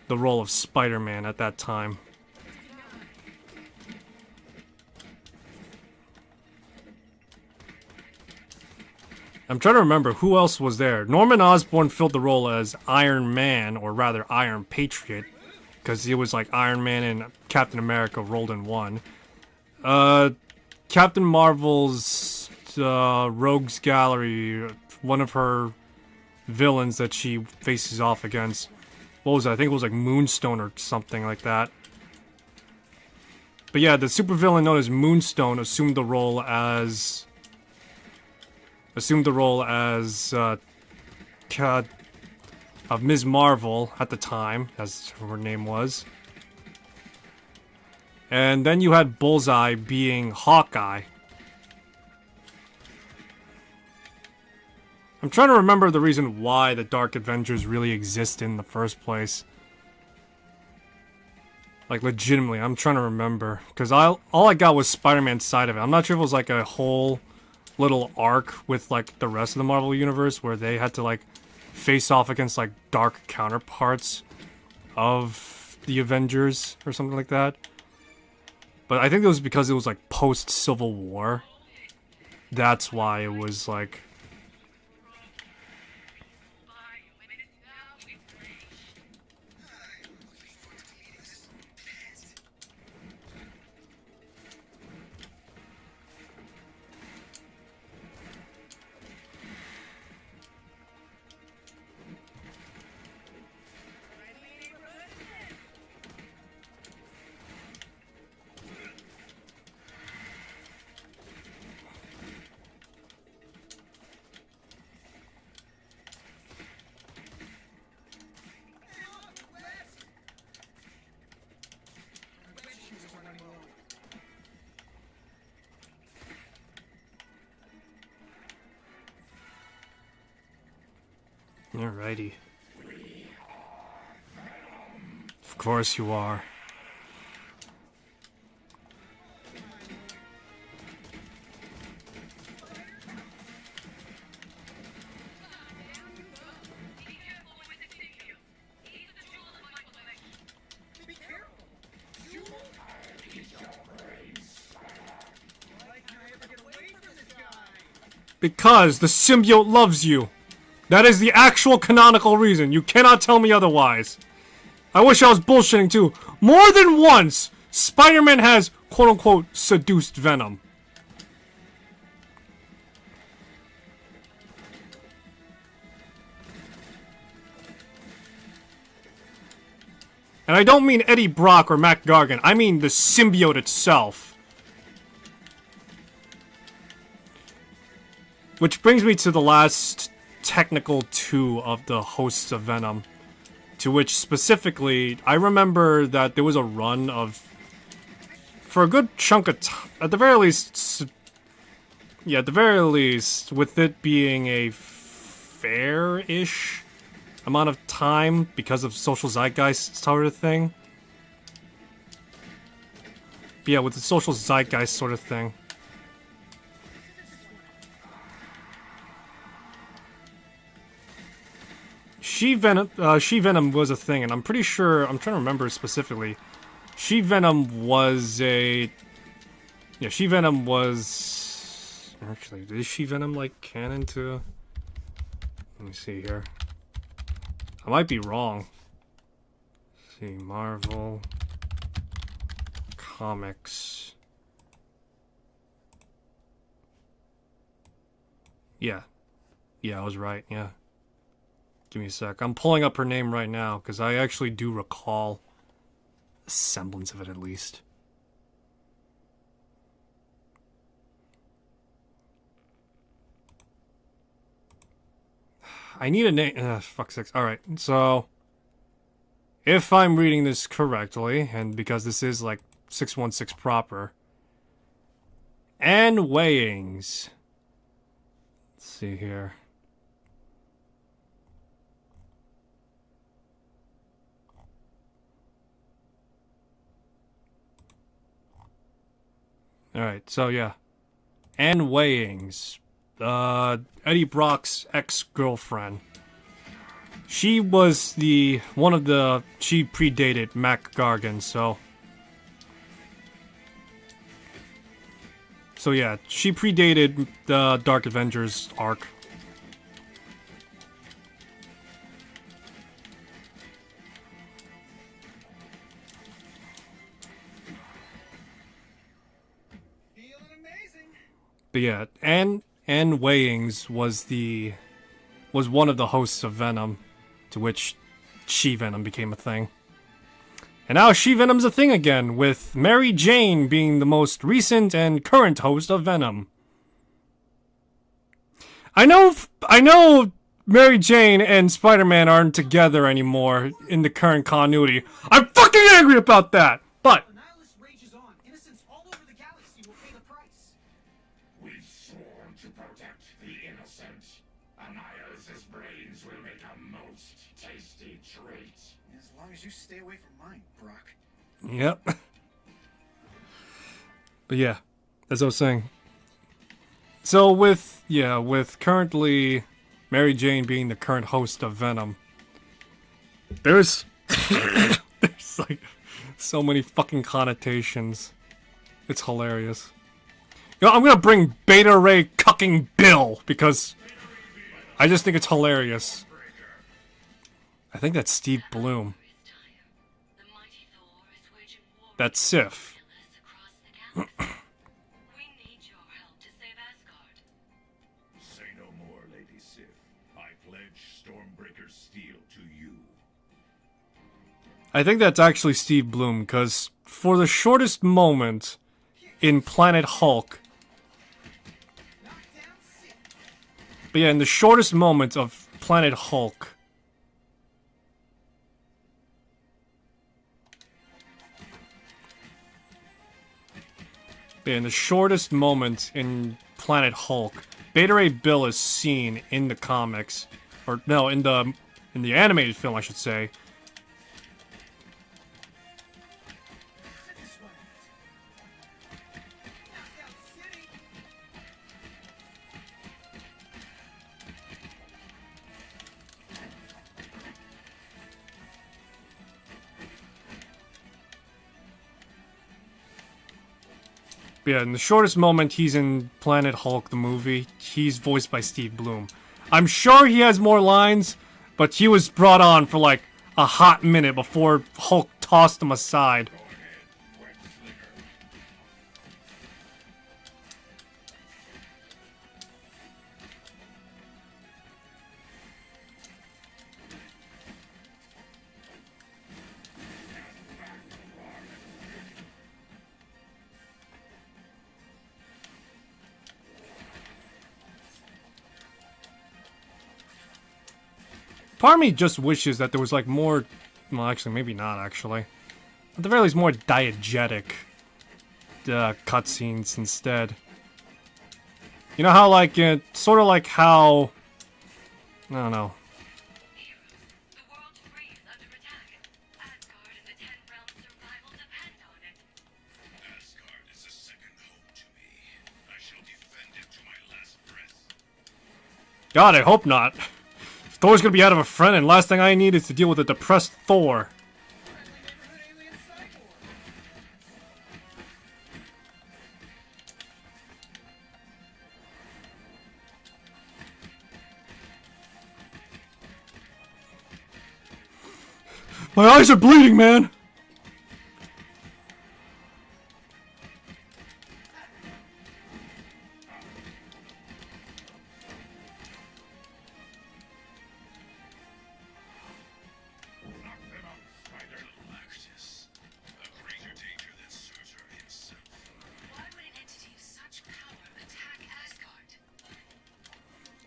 Speaker 1: the role of Spider-Man at that time. I'm trying to remember who else was there. Norman Osborn filled the role as Iron Man, or rather Iron Patriot, because he was like Iron Man and Captain America rolled in one. Captain Marvel's Rogues Gallery, one of her villains that she faces off against. What was it? I think it was like Moonstone or something like that. But yeah, the supervillain known as Moonstone assumed the role as of Ms. Marvel at the time, as her name was. And then you had Bullseye being Hawkeye. I'm trying to remember the reason why the Dark Avengers really exist in the first place. Like, legitimately, I'm trying to remember. Because all I got was Spider-Man's side of it. I'm not sure if it was like a whole little arc with like the rest of the Marvel Universe where they had to like face off against like dark counterparts of the Avengers or something like that. But I think it was because it was like post-Civil War. That's why it was like... Alrighty. Of course you are. Because the symbiote loves you. That is the actual canonical reason. You cannot tell me otherwise. I wish I was bullshitting too. More than once, Spider-Man has quote-unquote seduced Venom. And I don't mean Eddie Brock or Mac Gargan. I mean the symbiote itself. Which brings me to the last technical two of the hosts of Venom. To which specifically, I remember that there was a run of... For a good chunk of time, at the very least... Yeah, at the very least, with it being a fair-ish amount of time because of social zeitgeist sort of thing. But yeah, with the social zeitgeist sort of thing. She-Venom was a thing, and I'm pretty sure, I'm trying to remember specifically. She-Venom was a... Yeah, She-Venom was... Actually, is She-Venom, like, canon to... Let me see here. I might be wrong. Let's see, Marvel... Comics... Yeah. Yeah, I was right, yeah. Give me a sec. I'm pulling up her name right now, because I actually do recall a semblance of it, at least. I need a name. Fuck sakes. Alright, so... If I'm reading this correctly, and because this is, like, 616 proper... Anne Weyings. Let's see here. Alright, so yeah. Anne Weyings. Eddie Brock's ex-girlfriend. She was she predated Mac Gargan, so... So yeah, she predated the Dark Avengers arc. But yeah, Anne Weyings was one of the hosts of Venom, to which She-Venom became a thing. And now She-Venom's a thing again, with Mary Jane being the most recent and current host of Venom. I know Mary Jane and Spider-Man aren't together anymore in the current continuity. I'm fucking angry about that! But
Speaker 6: stay away from mine, Brock.
Speaker 1: Yep. But yeah, as I was saying. So with currently Mary Jane being the current host of Venom, there's like so many fucking connotations. It's hilarious. You know, I'm gonna bring Beta Ray cucking Bill because I just think it's hilarious. I think that's Steve Bloom. That's Sif.
Speaker 6: Say no more, Lady Sif. I pledge Stormbreaker's steel to you.
Speaker 1: I think that's actually Steve Bloom, because for the shortest moment in Planet Hulk... But yeah, in the shortest moment of Planet Hulk... In the shortest moment in Planet Hulk, Beta Ray Bill is seen in the comics Or no, in the animated film, I should say. Yeah, in the shortest moment he's in Planet Hulk, the movie, he's voiced by Steve Bloom. I'm sure he has more lines, but he was brought on for like a hot minute before Hulk tossed him aside. Part of me just wishes that there was like more, well actually maybe not actually, at the very least more diegetic cutscenes instead. You know how like, sort of like how, I don't know.
Speaker 7: The world frees under attack. Asgard and the 10 realms' survival depend on it.
Speaker 6: Asgard is a second home to me. I shall defend it to my last breath.
Speaker 1: God, I hope not. Thor's gonna be out of a friend, and last thing I need is to deal with a depressed Thor. My eyes are bleeding, man!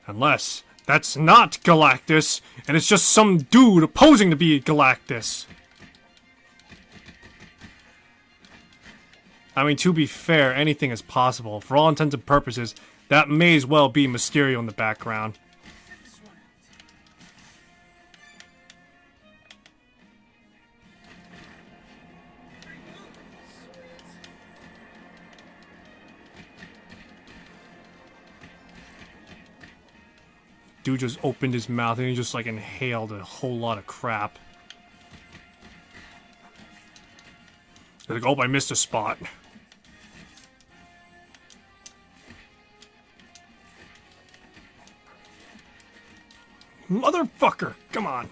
Speaker 1: Unless that's not Galactus, and it's just some dude posing to be Galactus. I mean, to be fair, anything is possible. For all intents and purposes, that may as well be Mysterio in the background. Dude just opened his mouth and he just like inhaled a whole lot of crap. He's like, oh, I missed a spot. Motherfucker, come on.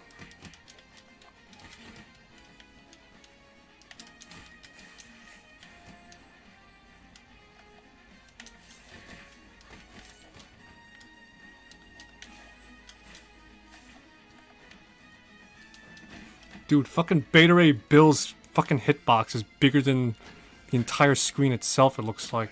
Speaker 1: Dude, fucking Beta Ray Bill's fucking hitbox is bigger than the entire screen itself, it looks like.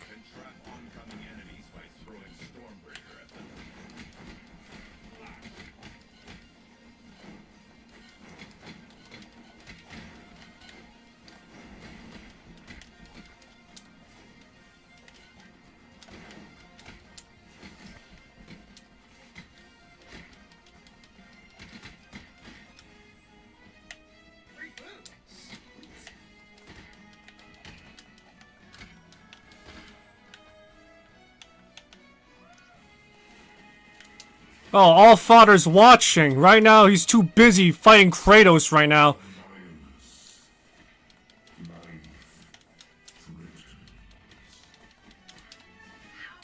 Speaker 1: Oh, All Father's watching. Right now, he's too busy fighting Kratos right now.
Speaker 7: How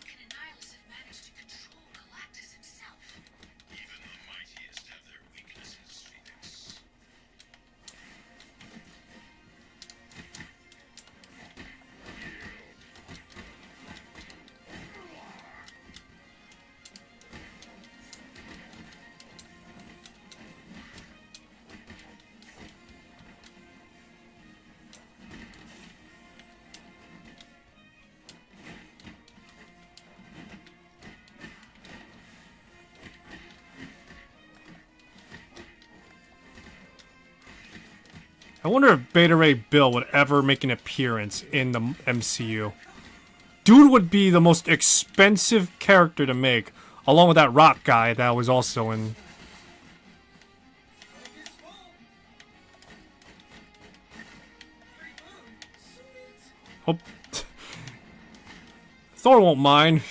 Speaker 7: can Annihilus have managed to control Galactus himself?
Speaker 6: Even the mightiest have their weaknesses, Phoenix.
Speaker 1: I wonder if Beta Ray Bill would ever make an appearance in the MCU. Dude would be the most expensive character to make, along with that rock guy that was also in Hope Thor won't mind.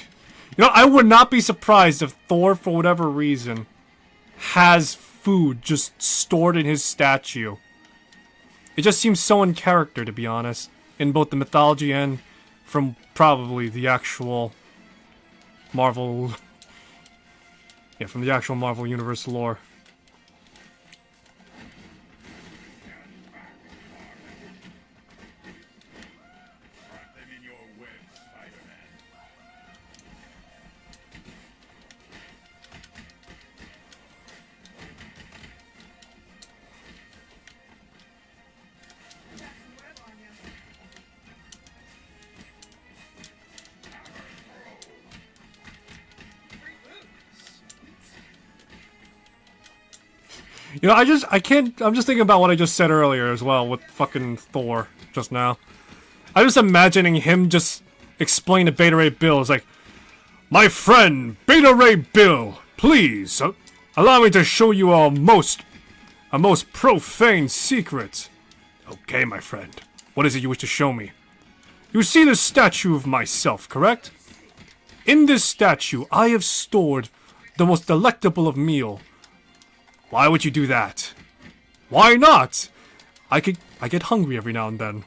Speaker 1: You know, I would not be surprised if Thor, for whatever reason, has food just stored in his statue. It just seems so in character, to be honest, in both the mythology and from probably the actual Marvel... Yeah, from the actual Marvel Universe lore.
Speaker 6: Wrap them in your web, Spider-Man.
Speaker 1: You know, I'm just thinking about what I just said earlier as well with fucking Thor just now. I'm just imagining him just explain to Beta Ray Bill. It's like, my friend, Beta Ray Bill, please, allow me to show you a most profane secret. Okay, my friend, what is it you wish to show me? You see this statue of myself, correct? In this statue, I have stored the most delectable of meal. Why would you do that? Why not? I get hungry every now and then.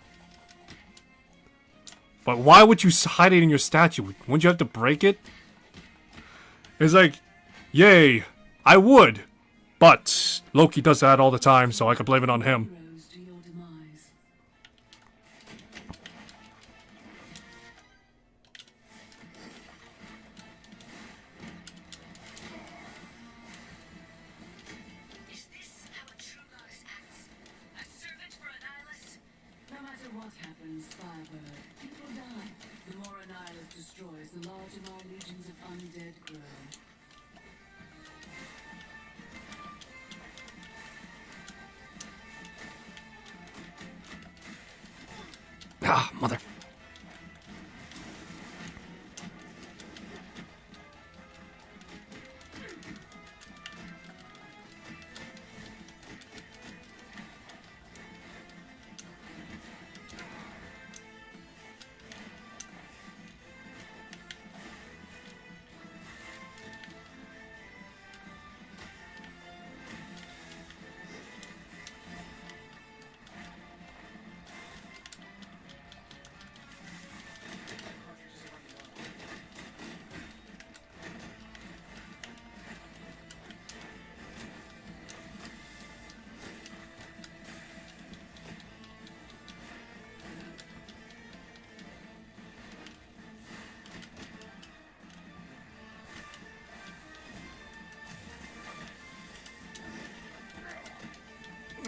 Speaker 1: But why would you hide it in your statue? Wouldn't you have to break it? It's like, yay, I would. But Loki does that all the time, so I can blame it on him.
Speaker 11: Rose to your demise.
Speaker 7: Is this how a true goddess acts? A servant for Annihilus?
Speaker 11: No matter what happens, Firebird, people die. The more Annihilus destroys, the larger my legions of undead grow.
Speaker 1: Ah, mother.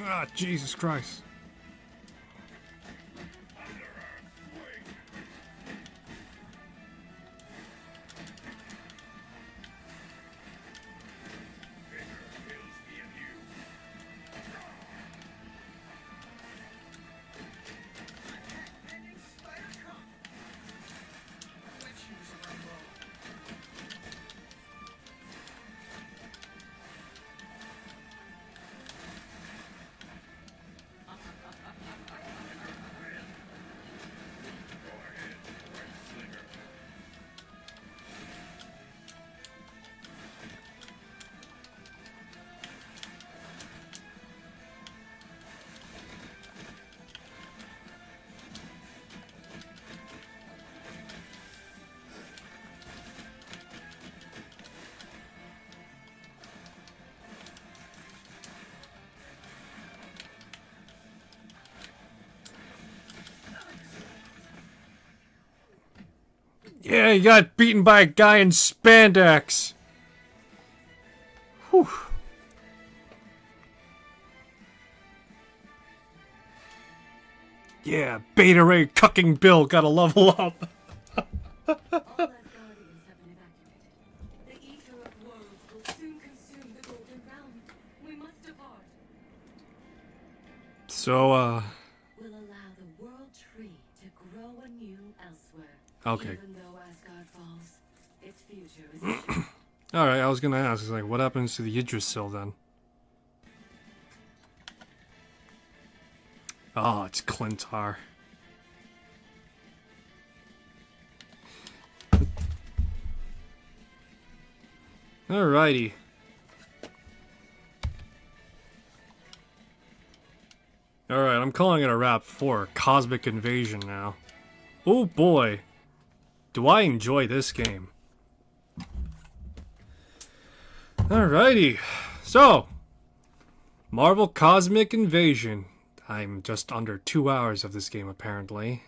Speaker 1: Ah, Jesus Christ. Yeah, you got beaten by a guy in spandex. Whew. Yeah, Beta Ray cucking Bill got a level up.
Speaker 8: All Asgardians have been evacuated. The Eater of Worlds will soon consume the Golden Realm. We must depart.
Speaker 1: So,
Speaker 11: Will allow the world tree to grow anew elsewhere.
Speaker 1: okay.
Speaker 11: Even though Asgard falls, its future is
Speaker 1: Alright, I was gonna ask, it's like, what happens to the Yggdrasil then? Oh, it's Clintar. Alrighty. Alright, I'm calling it a wrap for Cosmic Invasion now. Oh boy, do I enjoy this game. Alrighty, so Marvel Cosmic Invasion. I'm just under 2 hours of this game apparently.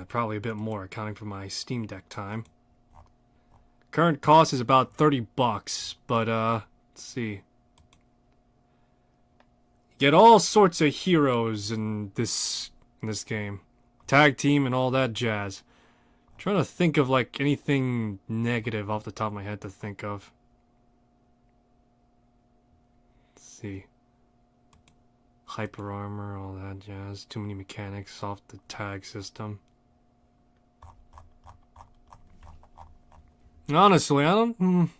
Speaker 1: Probably a bit more accounting for my Steam Deck time. Current cost is about $30, but let's see. Get all sorts of heroes in this game. Tag team and all that jazz. I'm trying to think of like anything negative off the top of my head to think of. Let's see. Hyper armor, all that jazz. Too many mechanics off the tag system. Honestly, I don't...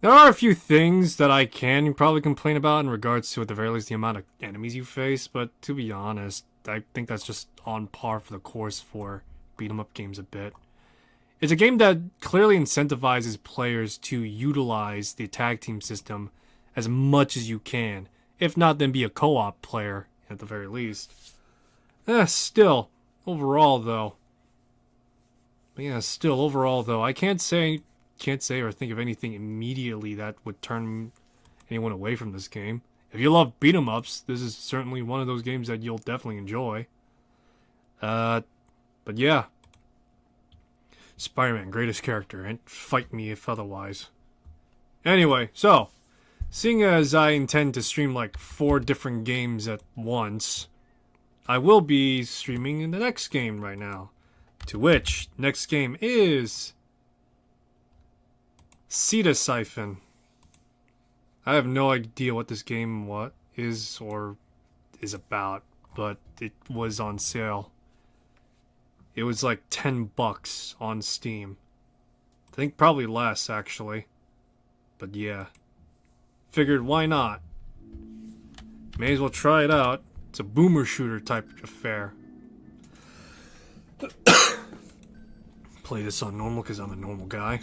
Speaker 1: There are a few things that I can probably complain about in regards to, at the very least, the amount of enemies you face, but to be honest, I think that's just on par for the course for beat-em-up games a bit. It's a game that clearly incentivizes players to utilize the tag team system as much as you can. If not, then be a co-op player, at the very least. Still, overall though, I can't say or think of anything immediately that would turn anyone away from this game. If you love beat 'em ups, this is certainly one of those games that you'll definitely enjoy. But yeah. Spider-Man, greatest character, and fight me if otherwise. Anyway, so, seeing as I intend to stream like 4 different games at once, I will be streaming in the next game right now. To which, next game is Ctesiphon. I have no idea what this game is or is about, but it was on sale. It was like $10 on Steam. I think probably less, actually. But yeah. Figured, why not? May as well try it out. It's a boomer shooter type affair. Play this on normal because I'm a normal guy.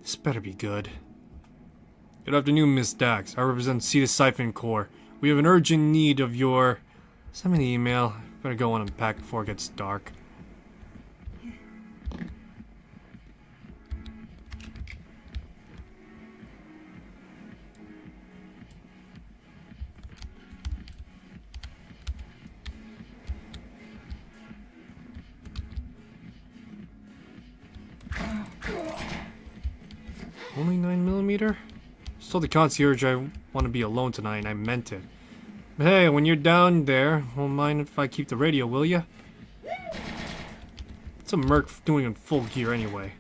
Speaker 1: This better be good. Good afternoon, Miss Dax. I represent Ctesiphon Corps. We have an urgent need of your... Send me an email. Better go and unpack before it gets dark. Only 9mm? Just told the concierge I want to be alone tonight, and I meant it. But hey, when you're down there, won't mind if I keep the radio, will ya? What's a merc doing in full gear anyway?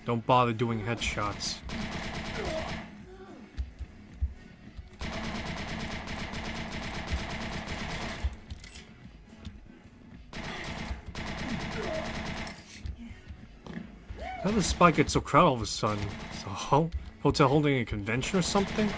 Speaker 1: Don't bother doing headshots. How did the spot get so crowded all of a sudden? Is the hotel holding a convention or something?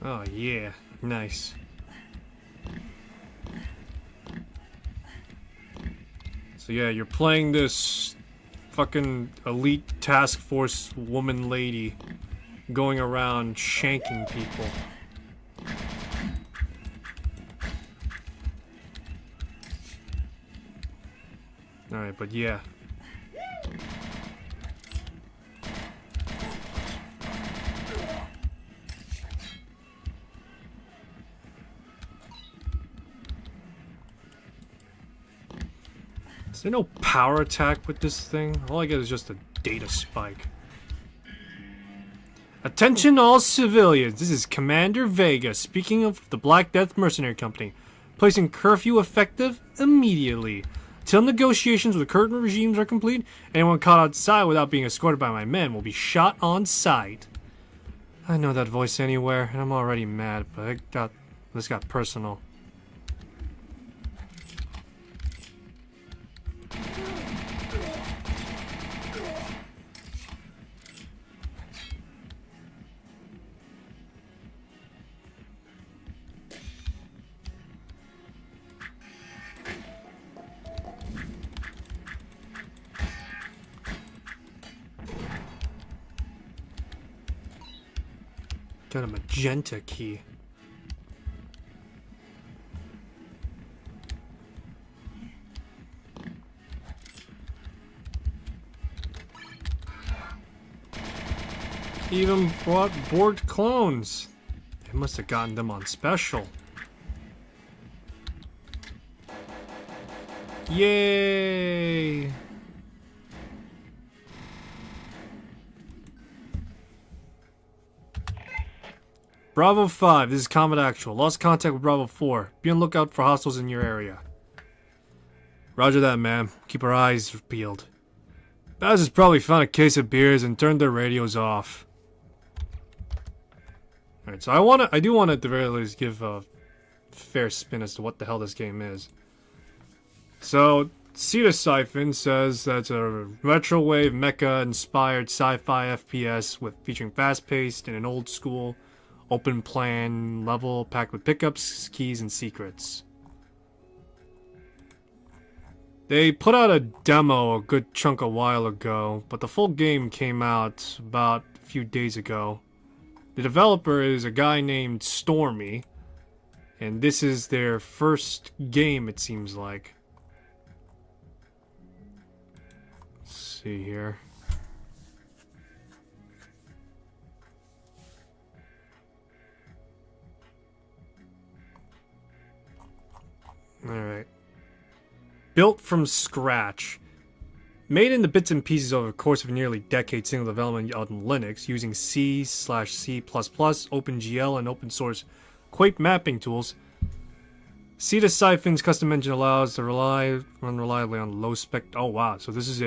Speaker 1: Oh yeah, nice. So yeah, you're playing this fucking elite task force woman lady going around shanking people. Alright, but yeah. Is there no power attack with this thing? All I get is just a data spike. Attention all civilians, this is Commander Vega speaking of the Black Death Mercenary Company. Placing curfew effective immediately. Till negotiations with the current regimes are complete, anyone caught outside without being escorted by my men will be shot on sight. I know that voice anywhere, and I'm already mad, but this got personal. Got a magenta key. Even brought bored clones. They must have gotten them on special. Yay! Bravo 5, this is Combat Actual. Lost contact with Bravo 4. Be on lookout for hostiles in your area. Roger that, ma'am. Keep our eyes peeled. Baz has probably found a case of beers and turned their radios off. Alright, so I do want to at the very least give a fair spin as to what the hell this game is. So, Ctesiphon says that's a retrowave mecha-inspired sci-fi FPS featuring fast-paced and an old-school open plan level packed with pickups, keys, and secrets. They put out a demo a good chunk a while ago, but the full game came out about a few days ago. The developer is a guy named Stormy, and this is their first game, it seems like. Let's see here. Alright. Built from scratch. Made into bits and pieces over the course of nearly a decade single development on Linux using C/C++, OpenGL, and open source Quake mapping tools. Ctesiphon's custom engine allows to run reliably on low spec. Oh wow! So this is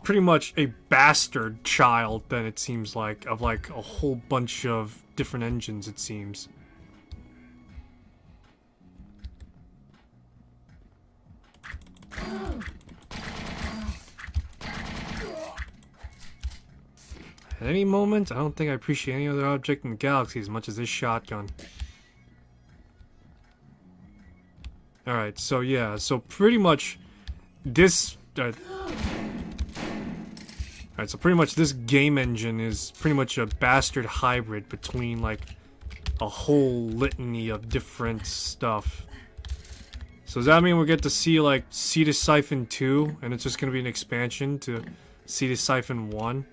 Speaker 1: pretty much a bastard child. Then it seems like of like a whole bunch of different engines. It seems. At any moment, I don't think I appreciate any other object in the galaxy as much as this shotgun. Alright, so yeah, so pretty much this... Alright, so pretty much this game engine is pretty much a bastard hybrid between like a whole litany of different stuff. So does that mean we get to see like Ctesiphon 2 and it's just going to be an expansion to Ctesiphon 1?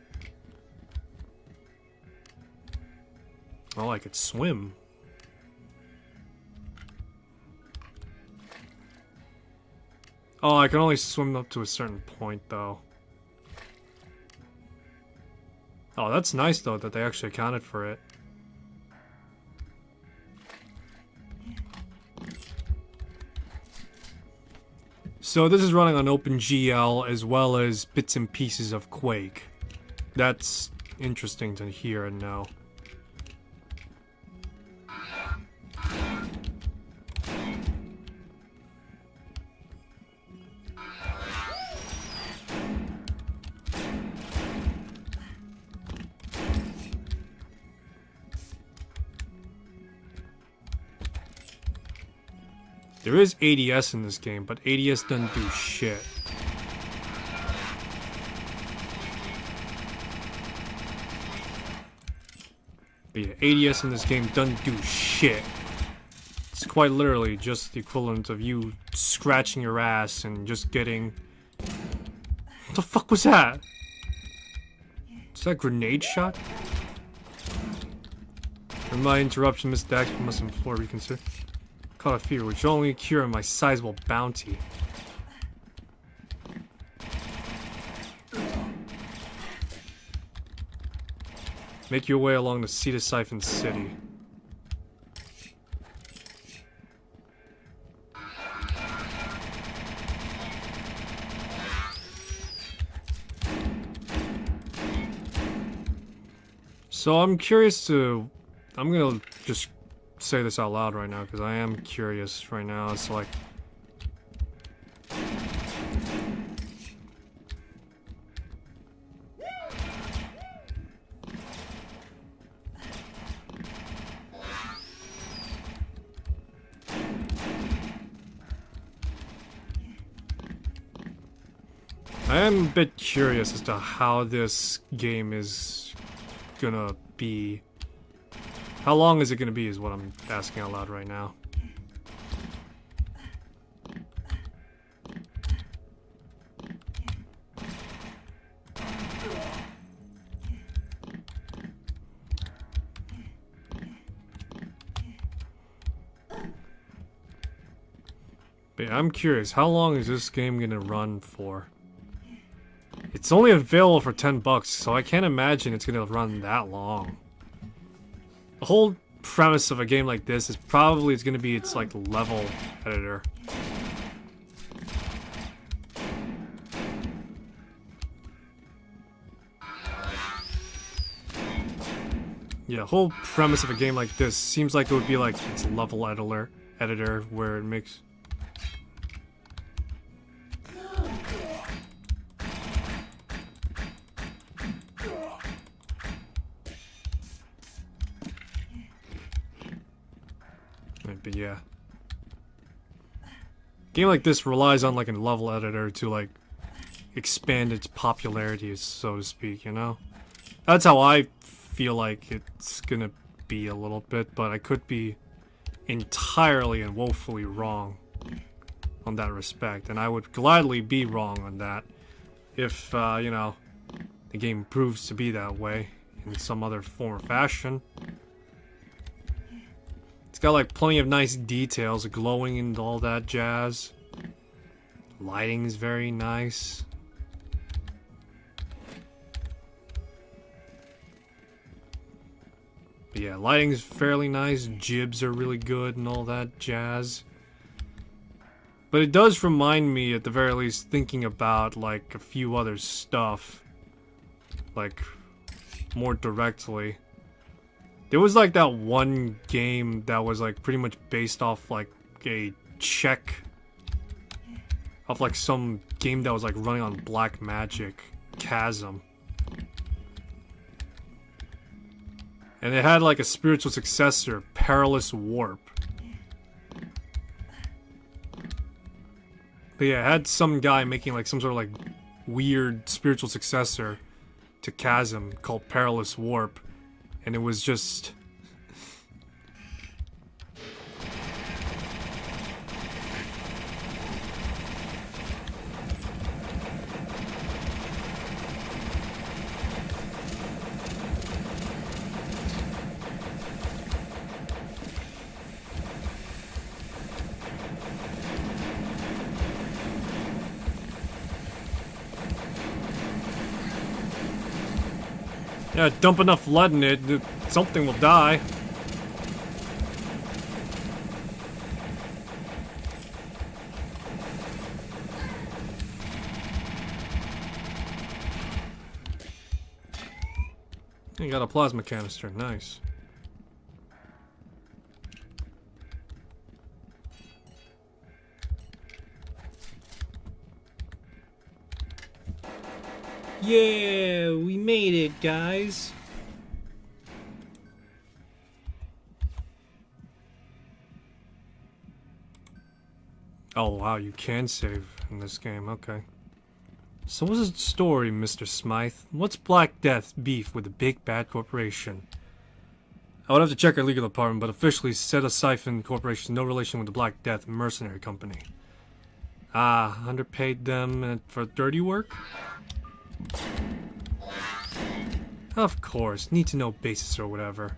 Speaker 1: Oh, I could swim. Oh, I can only swim up to a certain point, though. Oh, that's nice, though, that they actually accounted for it. So this is running on OpenGL as well as bits and pieces of Quake. That's interesting to hear and know. There is ADS in this game, but ADS doesn't do shit. But yeah, ADS in this game doesn't do shit. It's quite literally just the equivalent of you scratching your ass and just getting... What the fuck was that? Is that a grenade shot? For my interruption, Miss Dax must implore reconsider. Caught a fever, which will only cure my sizable bounty. Make your way along the Ctesiphon City. So I'm curious to... I'm gonna just say this out loud right now, because I am curious right now. It's like... I am a bit curious as to how this game is gonna be. How long is it gonna be is what I'm asking out loud right now. But yeah, I'm curious, how long is this game gonna run for? It's only available for $10, so I can't imagine it's gonna run that long. The whole premise of a game like this is probably it's gonna be its like level editor. Yeah, whole premise of a game like this seems like it would be like its level editor where it makes... But yeah. Game like this relies on like a level editor to like expand its popularity, so to speak, you know? That's how I feel like it's gonna be a little bit, but I could be entirely and woefully wrong on that respect, and I would gladly be wrong on that if, you know, the game proves to be that way in some other form or fashion. It's got like plenty of nice details, glowing and all that jazz. Lighting is very nice. But yeah, lighting's fairly nice, jibs are really good and all that jazz. But it does remind me, at the very least, thinking about like a few other stuff. Like, more directly. There was like that one game that was like pretty much based off like a check. Of like some game that was like running on Black Magic, Chasm. And it had like a spiritual successor, Perilous Warp. But yeah, it had some guy making like some sort of like weird spiritual successor to Chasm called Perilous Warp. And it was just... Yeah, dump enough lead in it, something will die. You got a plasma canister, nice. Yeah, we made it, guys. Oh, wow, you can save in this game, okay. So what's the story, Mr. Smythe? What's Black Death's beef with the big bad corporation? I would have to check our legal department, but officially Ctesiphon Corporation is no relation with the Black Death mercenary company. Ah, underpaid them for dirty work? Of course, need to know basis or whatever.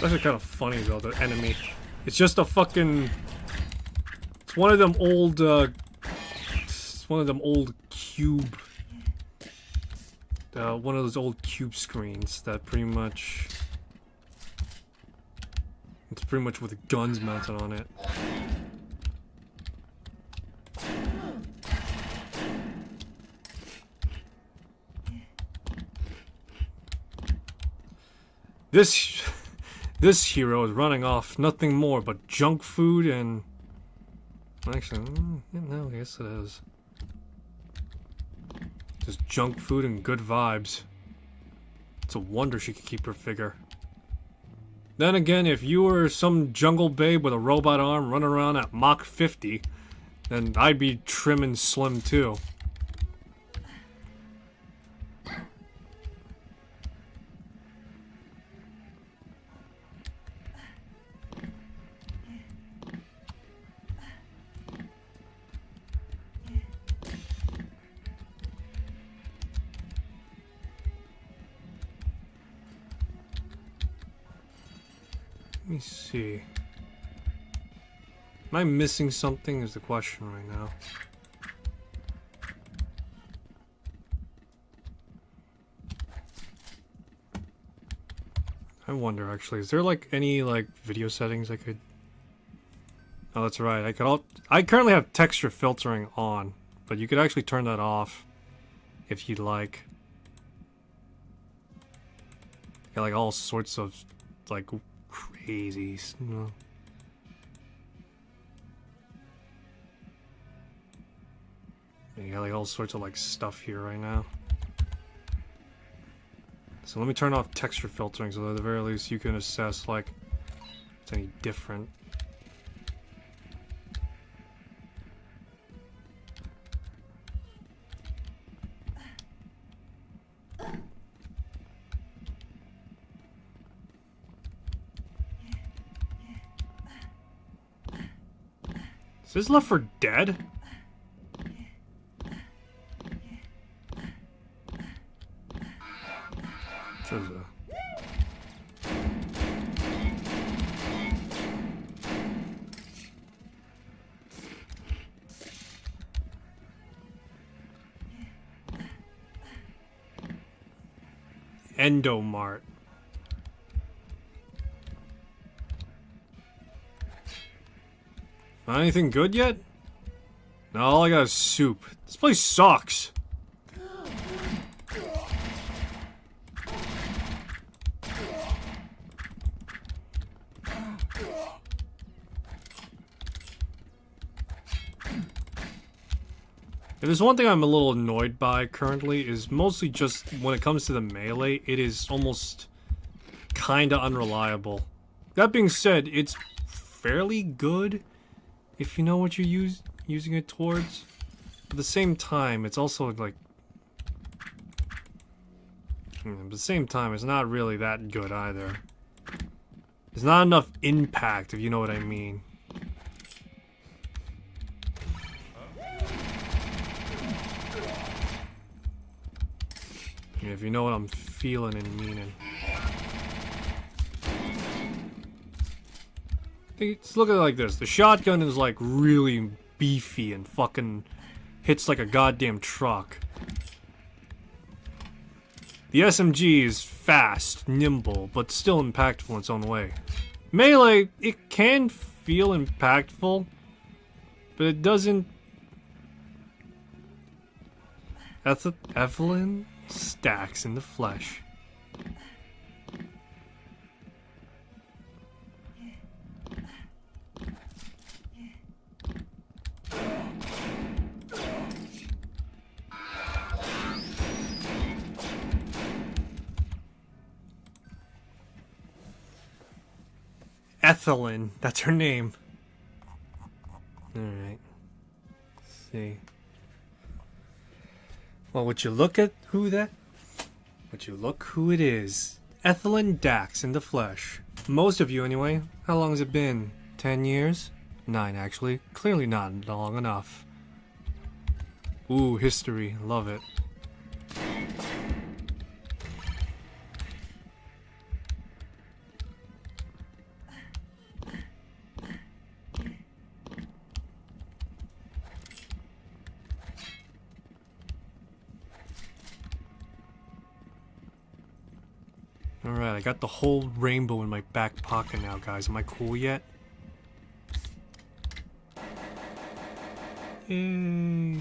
Speaker 1: actually kind of funny though, the enemy. It's just a fucking... It's one of them old, it's one of them old cube... one of those old cube screens that pretty much... It's pretty much with guns mounted on it. This hero is running off nothing more but junk food and... Actually, no, I guess it is. Just junk food and good vibes. It's a wonder she could keep her figure. Then again, if you were some jungle babe with a robot arm running around at Mach 50, then I'd be trim and slim too. Let me see. Am I missing something is the question right now. I wonder actually, is there like any like video settings I could... Oh, that's right. I currently have texture filtering on, but you could actually turn that off if you'd like. Yeah, like all sorts of like crazy, you know. You got like all sorts of like stuff here right now. So let me turn off texture filtering so that at the very least you can assess like if it's any different. Is this Left 4 Dead? Endomart. Not anything good yet? No, all I got is soup. This place sucks. If there's one thing I'm a little annoyed by currently is mostly just when it comes to the melee, it is almost kinda unreliable. That being said, it's fairly good if you know what you're using it towards. At the same time, it's also like... At the same time, it's not really that good either. There's not enough impact, if you know what I mean. If you know what I'm feeling and meaning. Let's look at it like this. The shotgun is like really beefy and fucking hits like a goddamn truck. The SMG is fast, nimble, but still impactful in its own way. Melee, it can feel impactful, but it doesn't... Evelyn stacks in the flesh. Ethelyn, that's her name. Alright. Let's see. Well, would you look at who that... Would you look who it is? Ethelyn Dax in the flesh. Most of you, anyway. How long has it been? 10 years? 9, actually. Clearly not long enough. Ooh, history. Love it. Alright, I got the whole rainbow in my back pocket now, guys. Am I cool yet? Yay.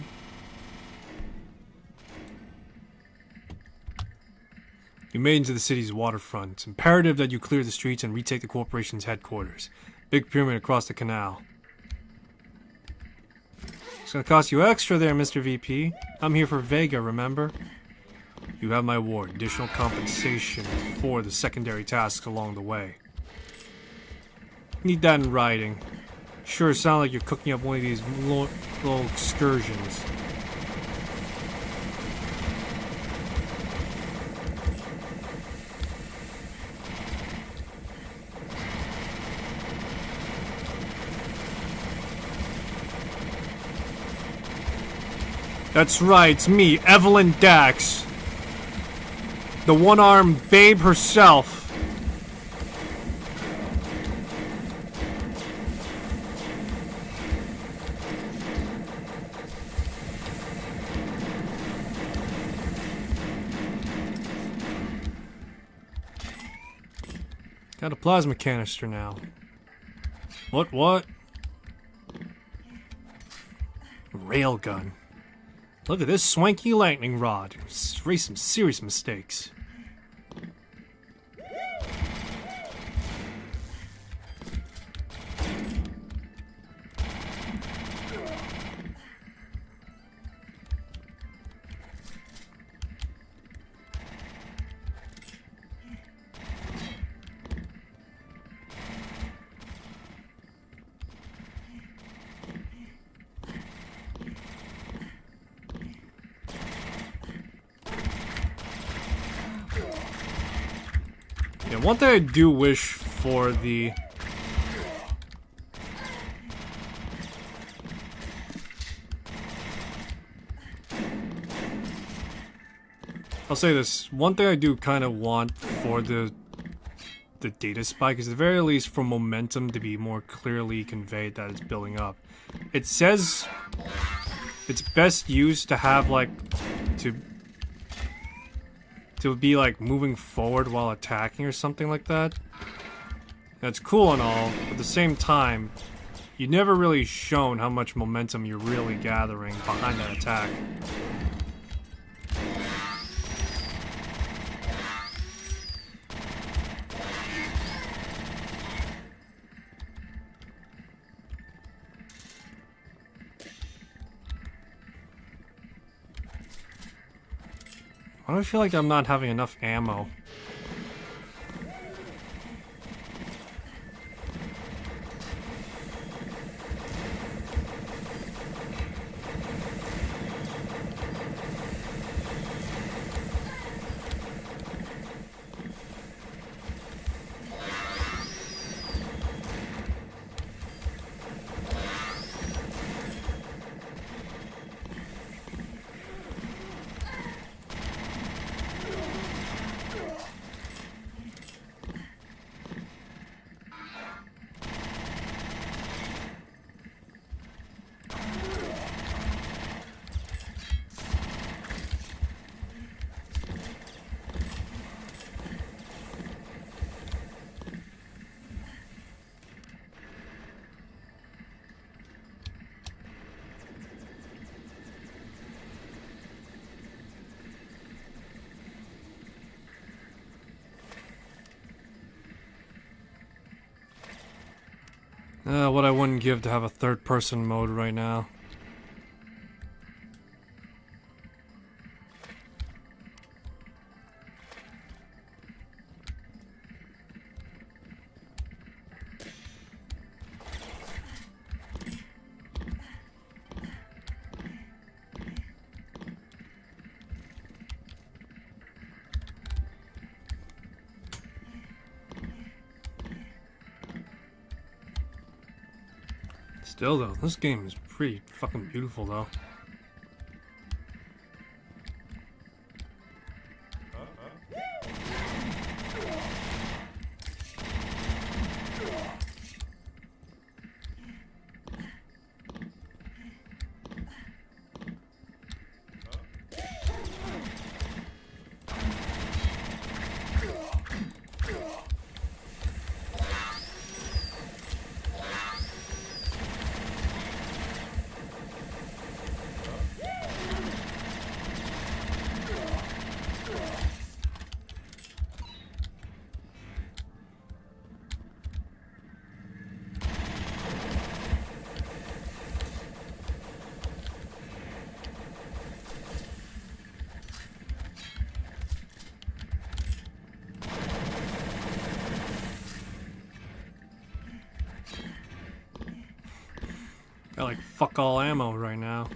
Speaker 1: You made it into the city's waterfront. It's imperative that you clear the streets and retake the corporation's headquarters. Big pyramid across the canal. It's gonna cost you extra there, Mr. VP. I'm here for Vega, remember? You have my award. Additional compensation for the secondary tasks along the way. Need that in writing. Sure sound like you're cooking up one of these little excursions. That's right, it's me, Evelyn Dax. The one-armed babe herself. Got a plasma canister now. What? Railgun. Look at this swanky lightning rod. It's raised some serious mistakes. Yeah, one thing I do wish for the... I'll say this, one thing I do kind of want for the data spike is at the very least for momentum to be more clearly conveyed that it's building up. It says it's best used to have like to be like moving forward while attacking or something like that. That's cool and all, but at the same time, you never really shown how much momentum you're really gathering behind that attack. Why do I feel like I'm not having enough ammo? What I wouldn't give to have a third-person mode right now. Still though, this game is pretty fucking beautiful though. Got like fuck all ammo right now.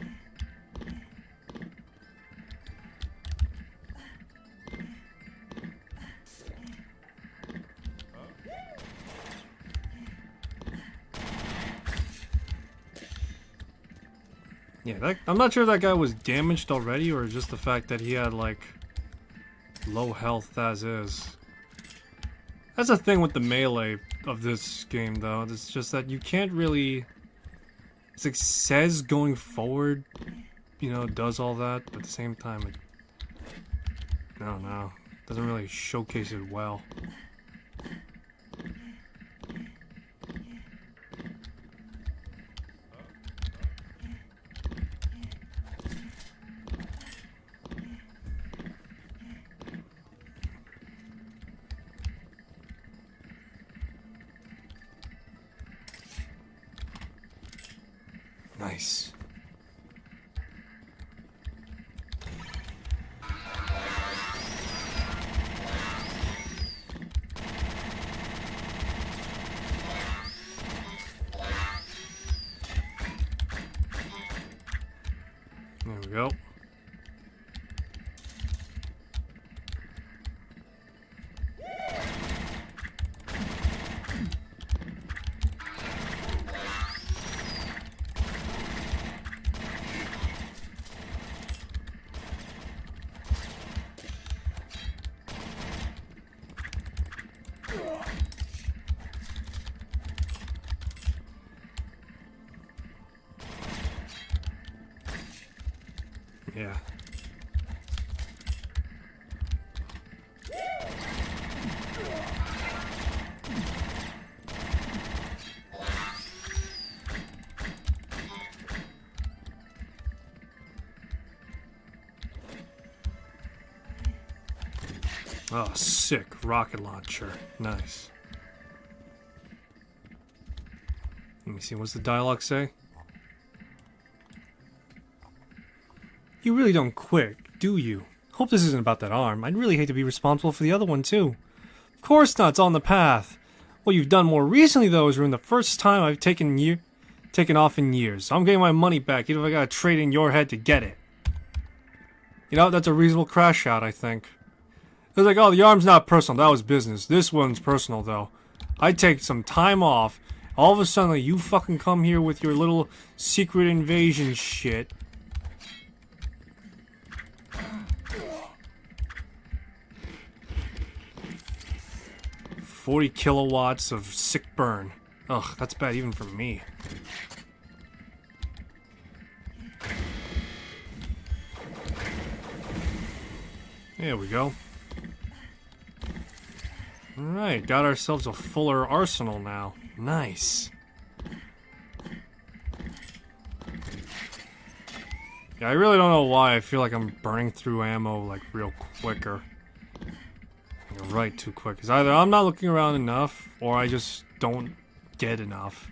Speaker 1: Yeah, I'm not sure if that guy was damaged already or just the fact that he had like low health as is. That's the thing with the melee of this game though. It's just that you can't really... It's like says going forward, you know, does all that, but at the same time it... I don't know. Doesn't really showcase it well. Nice. There we go. Yeah. Oh, sick. Rocket launcher. Nice. Let me see. What's the dialogue say? You really don't quit, do you? Hope this isn't about that arm. I'd really hate to be responsible for the other one, too. Of course not, it's on the path. What you've done more recently, though, is ruin the first time I've taken off in years. I'm getting my money back, even if I gotta trade in your head to get it. You know, that's a reasonable crash out, I think. It was like, oh, the arm's not personal, that was business. This one's personal, though. I take some time off. All of a sudden, like, you fucking come here with your little secret invasion shit. 40 kilowatts of sick burn. Ugh, that's bad even for me. There we go. Alright, got ourselves a fuller arsenal now. Nice. Yeah, I really don't know why I feel like I'm burning through ammo like real quicker. Right too quick. It's either I'm not looking around enough or I just don't get enough.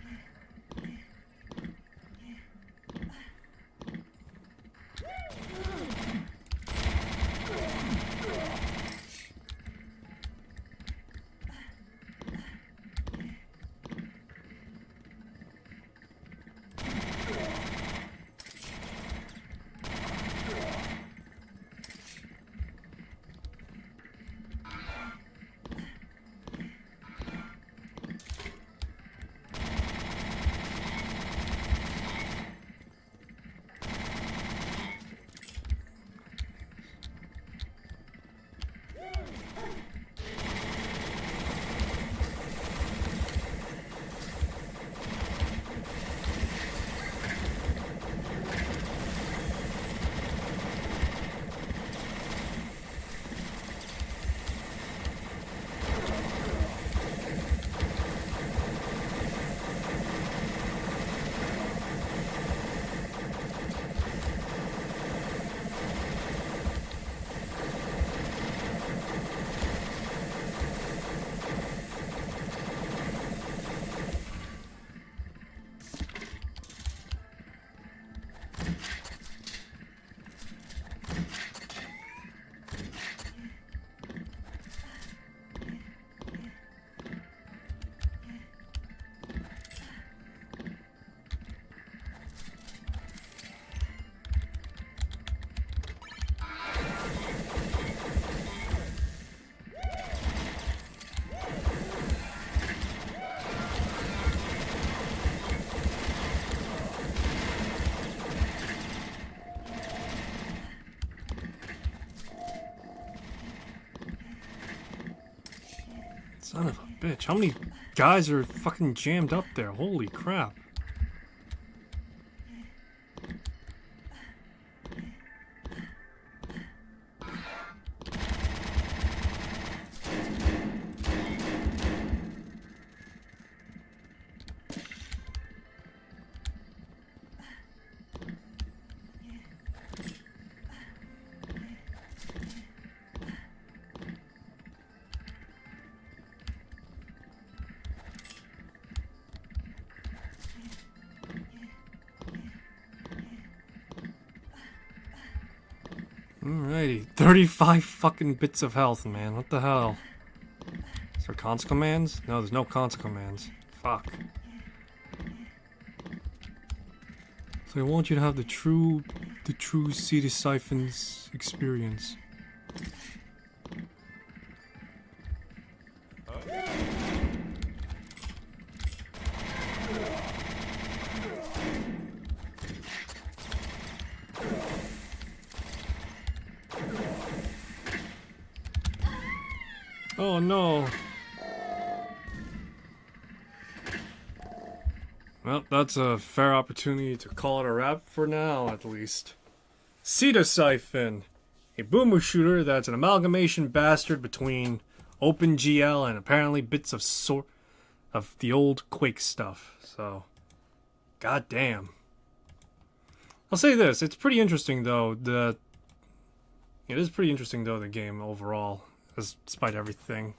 Speaker 1: Son of a bitch. How many guys are fucking jammed up there? Holy crap. Alrighty, 35 fucking bits of health, man. What the hell? Is there cons commands? No, there's no cons commands. Fuck. So I want you to have the true Ctesiphon's experience. Oh no. Well, that's a fair opportunity to call it a wrap for now, at least. Ctesiphon, a boomer shooter that's an amalgamation bastard between OpenGL and apparently bits of the old Quake stuff. So, goddamn. I'll say this: it's pretty interesting, though. It is pretty interesting, though, the game overall, despite everything.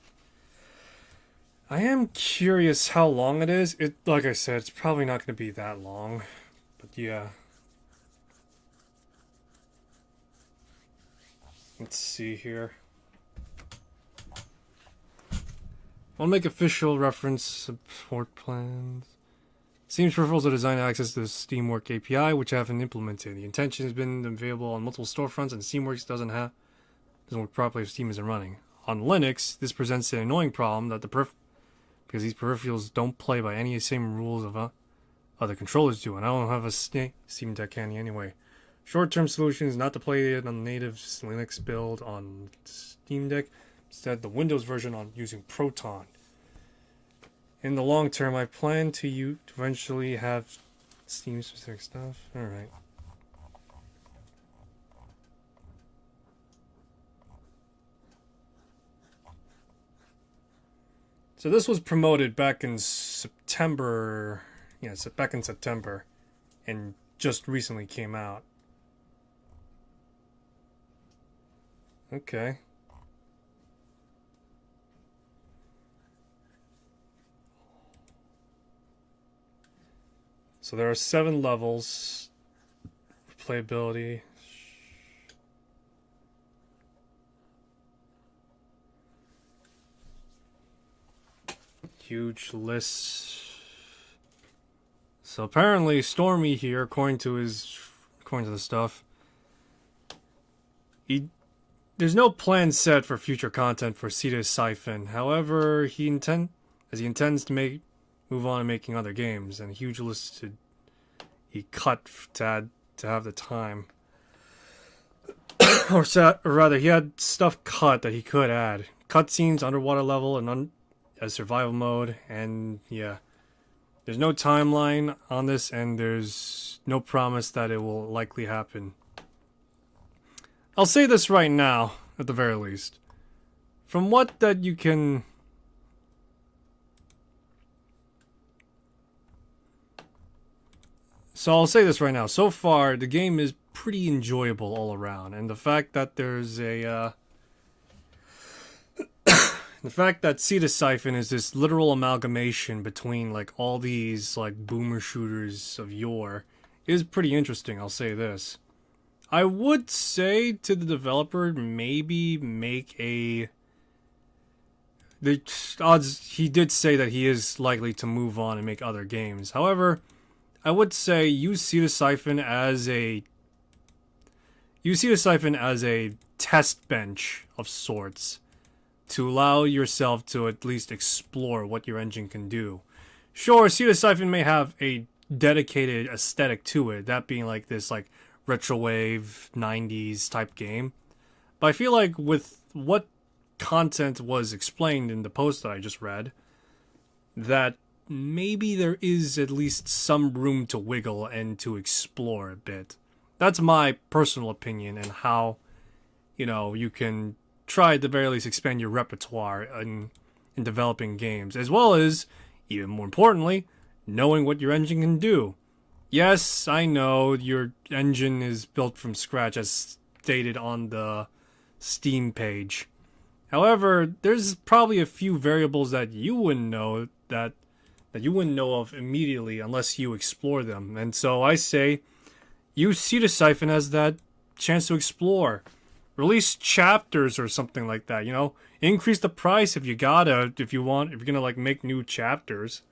Speaker 1: I am curious how long it is. Like I said, it's probably not going to be that long. But yeah. Let's see here. I'll make official reference support plans. Steam's peripherals are designed to access the Steamworks API, which I haven't implemented. The intention has been available on multiple storefronts, and Steamworks doesn't work properly if Steam isn't running. On Linux, this presents an annoying problem that because these peripherals don't play by any same rules of other controllers do, and I don't have a Steam Deck handy anyway. Short-term solution is not to play it on the native Linux build on Steam Deck, instead the Windows version on using Proton. In the long term, I plan to eventually have Steam-specific stuff. Alright. So this was promoted back in September. Yeah, back in September. And just recently came out. Okay. So there are 7 levels. Playability. Huge list. So apparently Stormy here, according to the stuff, there's no plan set for future content for Ctesiphon. However, he intends to move on and making other games, and a huge list he cut to have the time. or rather, he had stuff cut that he could add. Cutscenes, underwater level, and a survival mode, and yeah. There's no timeline on this, and there's no promise that it will likely happen. I'll say this right now, at the very least. From what that you can... So I'll say this right now. So far, the game is pretty enjoyable all around. And the fact that there's a... the fact that Ctesiphon is this literal amalgamation between like all these like boomer shooters of yore is pretty interesting, I'll say this. I would say to the developer, maybe make the odds, he did say that he is likely to move on and make other games. However, I would say use Ctesiphon as a test bench of sorts to allow yourself to at least explore what your engine can do. Sure, Ctesiphon may have a dedicated aesthetic to it, that being like this like retrowave 90s type game. But I feel like with what content was explained in the post that I just read, that maybe there is at least some room to wiggle and to explore a bit. That's my personal opinion, and how, you can try at the very least expand your repertoire in developing games, as well as, even more importantly, knowing what your engine can do. Yes, I know your engine is built from scratch, as stated on the Steam page. However, there's probably a few variables that you wouldn't know that you wouldn't know of immediately unless you explore them. And so I say, use Ctesiphon as that chance to explore. Release chapters or something like that, Increase the price if you're gonna like make new chapters.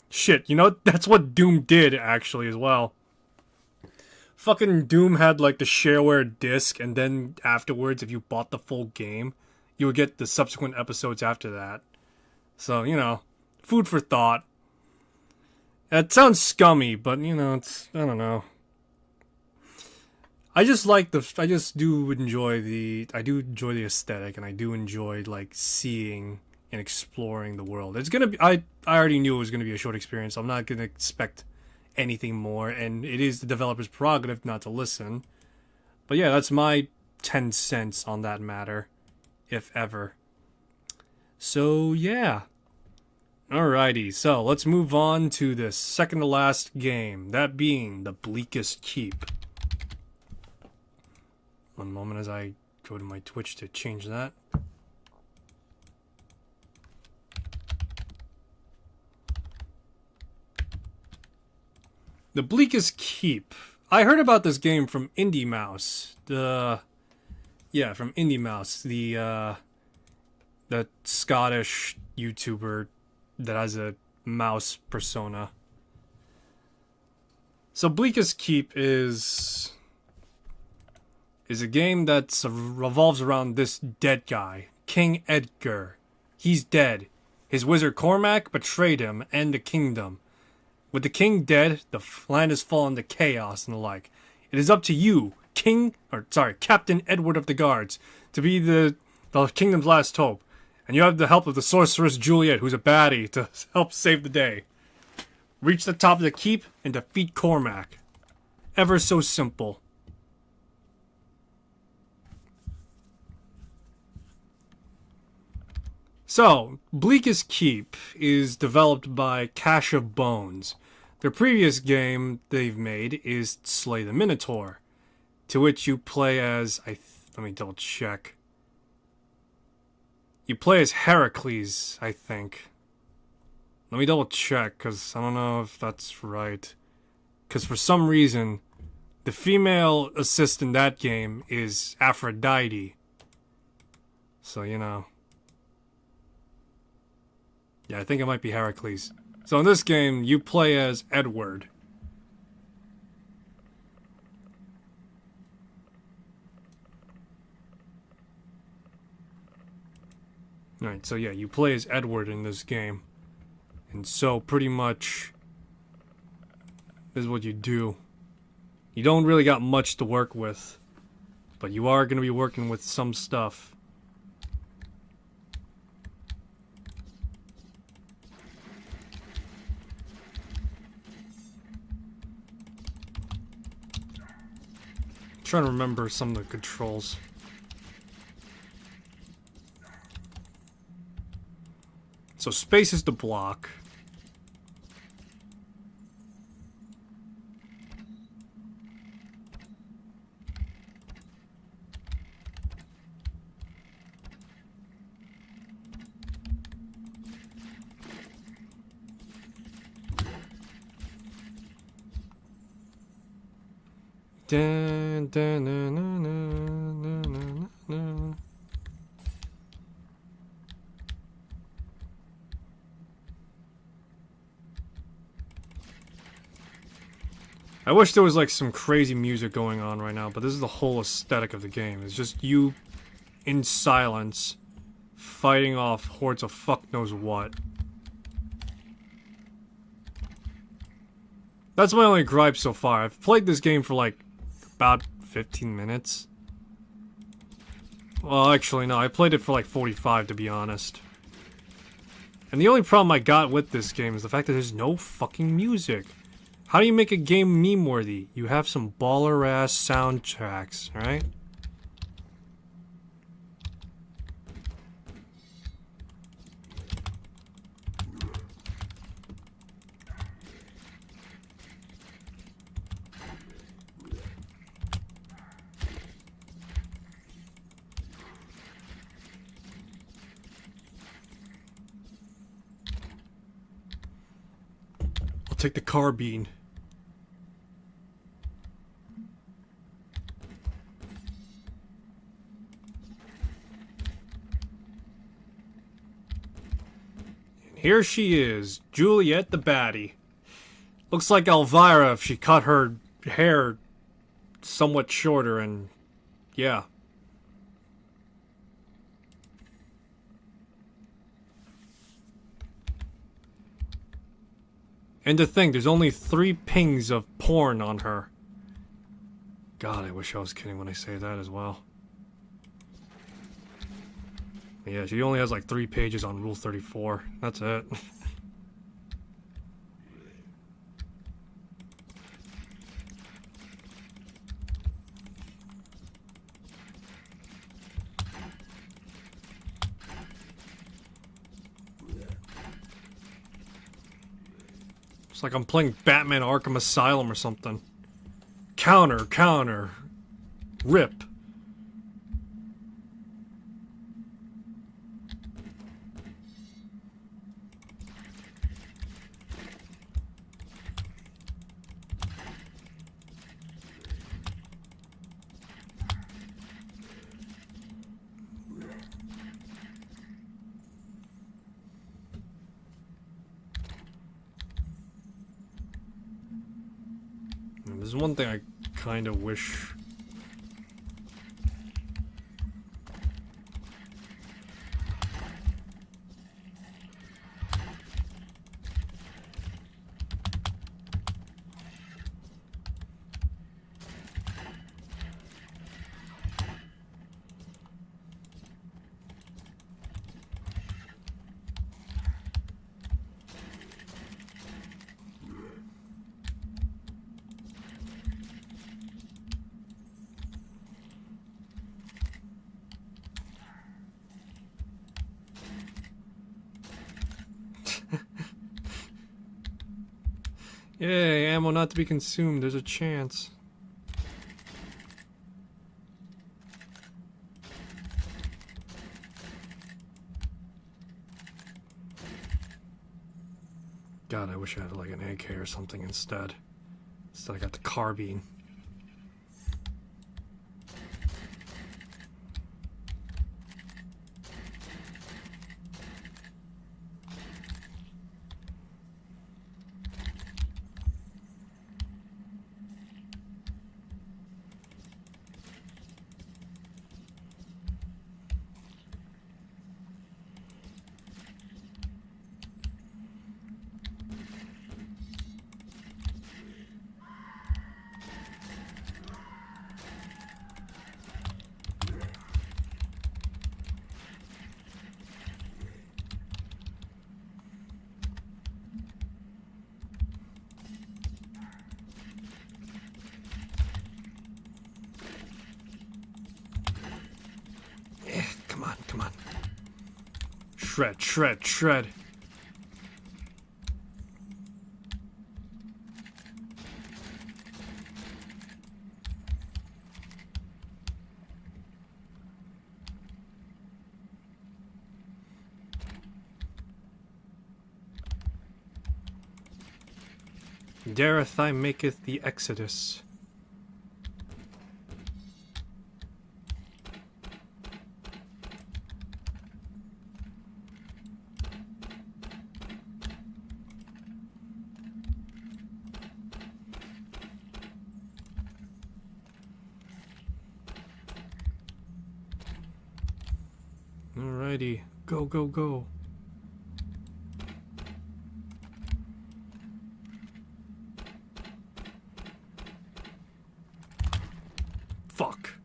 Speaker 1: Shit, that's what Doom did actually as well. Fucking Doom had like the shareware disc, and then afterwards, if you bought the full game, you would get the subsequent episodes after that. So, food for thought. It sounds scummy, but it's, I don't know. I do enjoy the aesthetic, and I do enjoy like seeing and exploring the world. It's gonna be, I already knew it was gonna be a short experience. So I'm not gonna expect anything more, and it is the developer's prerogative not to listen. But yeah, that's my 10 cents on that matter, if ever. So yeah. Alrighty, so let's move on to the second to last game, that being the Bleakest Keep. One moment as I go to my Twitch to change that. The Bleakest Keep. I heard about this game from Indie Mouse. From Indie Mouse, the Scottish YouTuber that has a mouse persona. So Bleakest Keep is a game that revolves around this dead guy, King Edgar. He's dead. His wizard Cormac betrayed him and the kingdom. With the king dead, the land has fallen to chaos and the like. It is up to you, Captain Edward of the Guards, to be the kingdom's last hope. And you have the help of the sorceress Juliet, who's a baddie, to help save the day. Reach the top of the keep and defeat Cormac. Ever so simple. So, Bleakest Keep is developed by Cache of Bones. Their previous game they've made is Slay the Minotaur, to which you play as, let me double check. You play as Heracles, I think. Let me double check, because I don't know if that's right. Because for some reason, the female assist in that game is Aphrodite. So, Yeah, I think it might be Heracles. So in this game, you play as Edward. Alright, so yeah, you play as Edward in this game. And so, pretty much, this is what you do. You don't really got much to work with, but you are going to be working with some stuff. I'm trying to remember some of the controls. So space is the block. Dun, dun, dun, dun, dun, dun, dun. I wish there was like some crazy music going on right now, but this is the whole aesthetic of the game. It's just you in silence fighting off hordes of fuck knows what. That's my only gripe so far. I've played this game for like about 15 minutes. Well, actually, no. I played it for like 45, to be honest. And the only problem I got with this game is the fact that there's no fucking music. How do you make a game meme-worthy? You have some baller-ass soundtracks, right? I'll take the carbine. Here she is, Juliet the baddie. Looks like Elvira if she cut her hair somewhat shorter and... yeah. And to think, there's only 3 pings of porn on her. God, I wish I was kidding when I say that as well. Yeah, she only has like 3 pages on Rule 34. That's it. It's like I'm playing Batman Arkham Asylum or something. Counter, counter. Rip. There's one thing I kind of wish... Yay, ammo not to be consumed. There's a chance. God, I wish I had like an AK or something instead. Instead I got the carbine. Come on. Shred, shred, shred. Dareth I maketh the exodus. Alrighty, go, go, go. Fuck.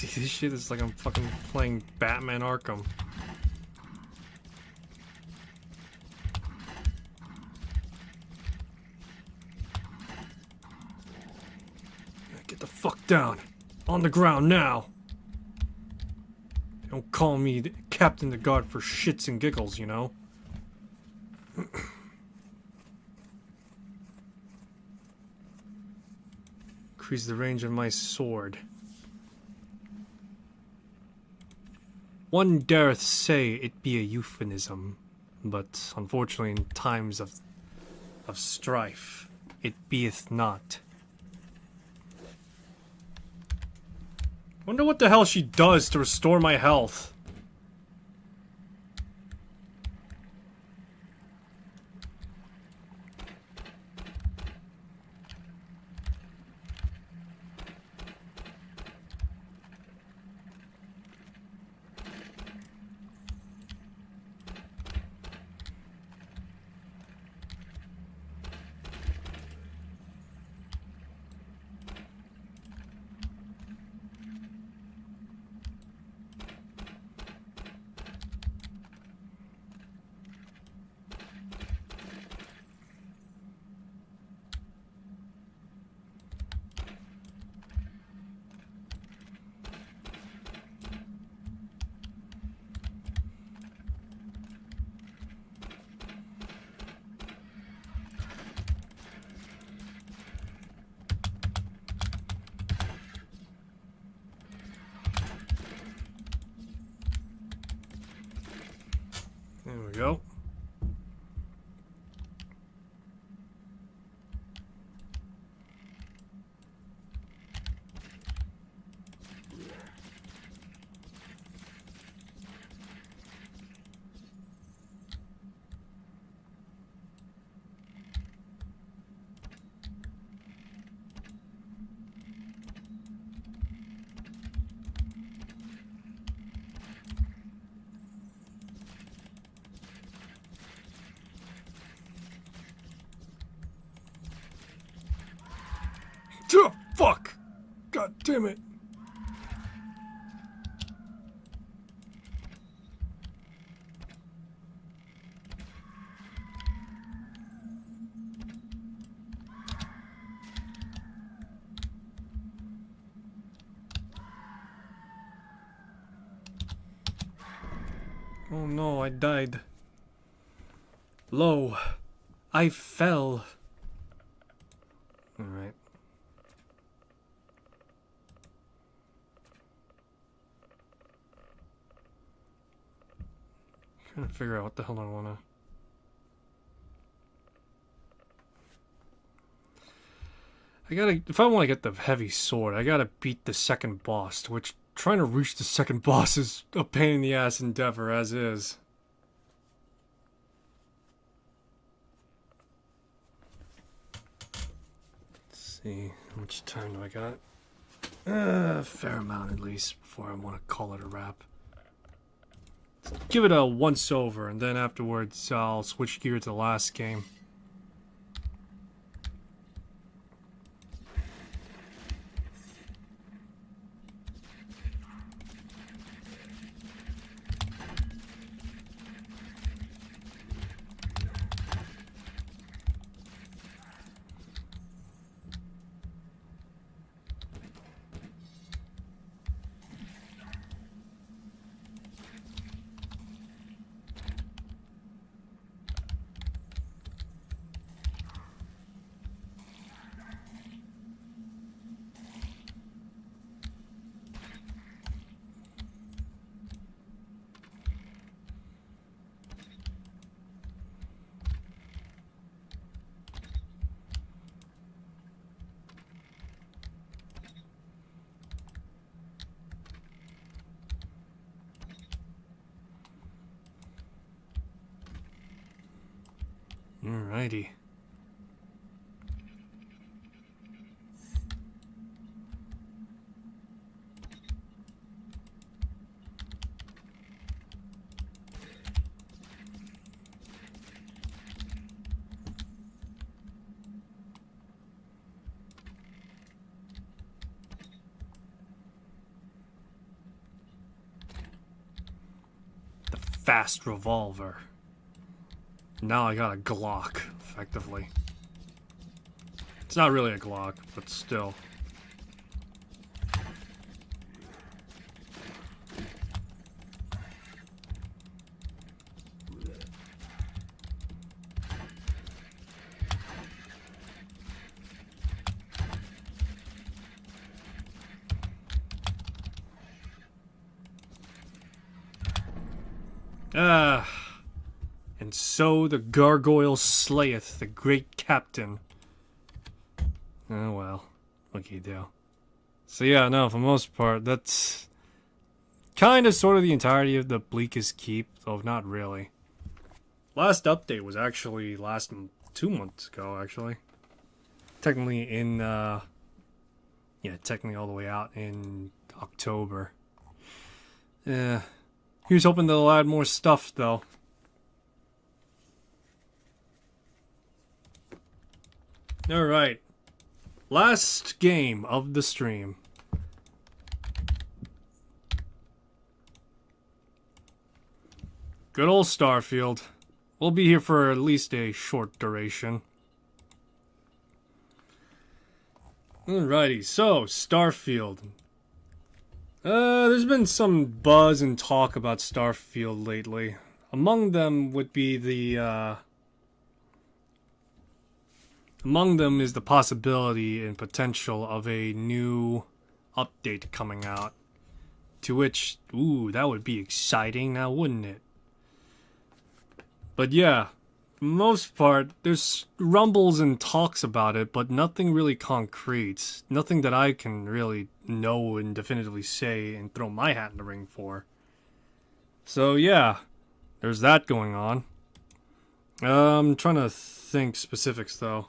Speaker 1: See, this shit is like I'm fucking playing Batman Arkham. Get the fuck down. On the ground now. Don't call me the Captain the Guard for shits and giggles, you know? Increase the range of my sword. One dareth say it be a euphemism, but unfortunately in times of strife, it beeth not. Wonder what the hell she does to restore my health. There we go. Oh, fuck! God damn it. Oh no, I died. Lo, I fell. Alright. Trying to figure out what the hell I wanna. If I want to get the heavy sword, I gotta beat the second boss, which trying to reach the second boss is a pain in the ass endeavor as is. Let's see, how much time do I got? A fair amount at least before I want to call it a wrap. Give it a once over, and then afterwards I'll switch gear to the last game. Alrighty. fast revolver. Now I got a Glock, effectively. It's not really a Glock, but still. And so the gargoyle slayeth the great captain. Oh well, what can you do? So yeah, no, for the most part, that's kind of sort of the entirety of the Bleakest keep, though not really. Last update was actually 2 months ago, actually. Technically in, yeah, technically all the way out in October. Yeah. Here's hoping they'll add more stuff, though. Alright. Last game of the stream. Good old Starfield. We'll be here for at least a short duration. Alrighty, so, Starfield. There's been some buzz and talk about Starfield lately. Among them would be the, among them is the possibility and potential of a new update coming out. To which, ooh, that would be exciting now, wouldn't it? But yeah, for the most part, there's rumbles and talks about it, but nothing really concrete. Nothing that I can really know and definitively say and throw my hat in the ring for. So yeah, there's that going on. I'm trying to think specifics though.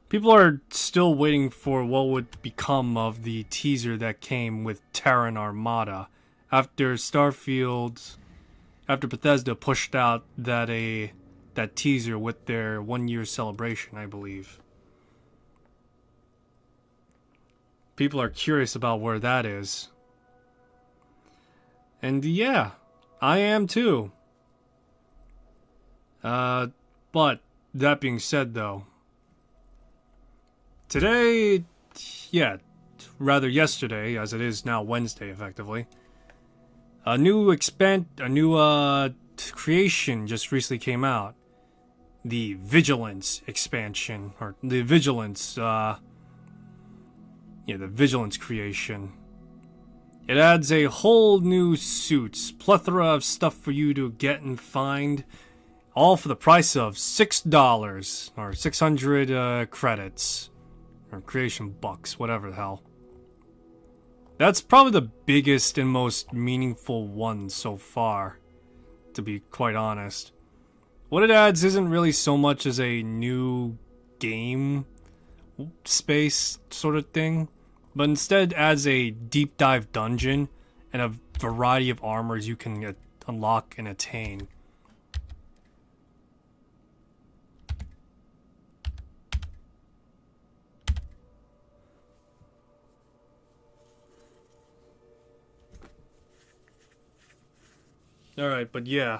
Speaker 1: People are still waiting for what would become of the teaser that came with Terran Armada after Starfield, after Bethesda pushed out that teaser with their 1-year celebration, I believe. People are curious about where that is. And yeah, I am too. But that being said though, today, yeah, rather yesterday, as it is now Wednesday effectively, a new creation just recently came out. The Vigilance expansion, or the Vigilance, the Vigilance creation. It adds a whole new suit, plethora of stuff for you to get and find, all for the price of $6, or 600 credits, or creation bucks, whatever the hell. That's probably the biggest and most meaningful one so far, to be quite honest. What it adds isn't really so much as a new game space sort of thing, but instead adds a deep dive dungeon and a variety of armors you can unlock and attain. Alright, but yeah.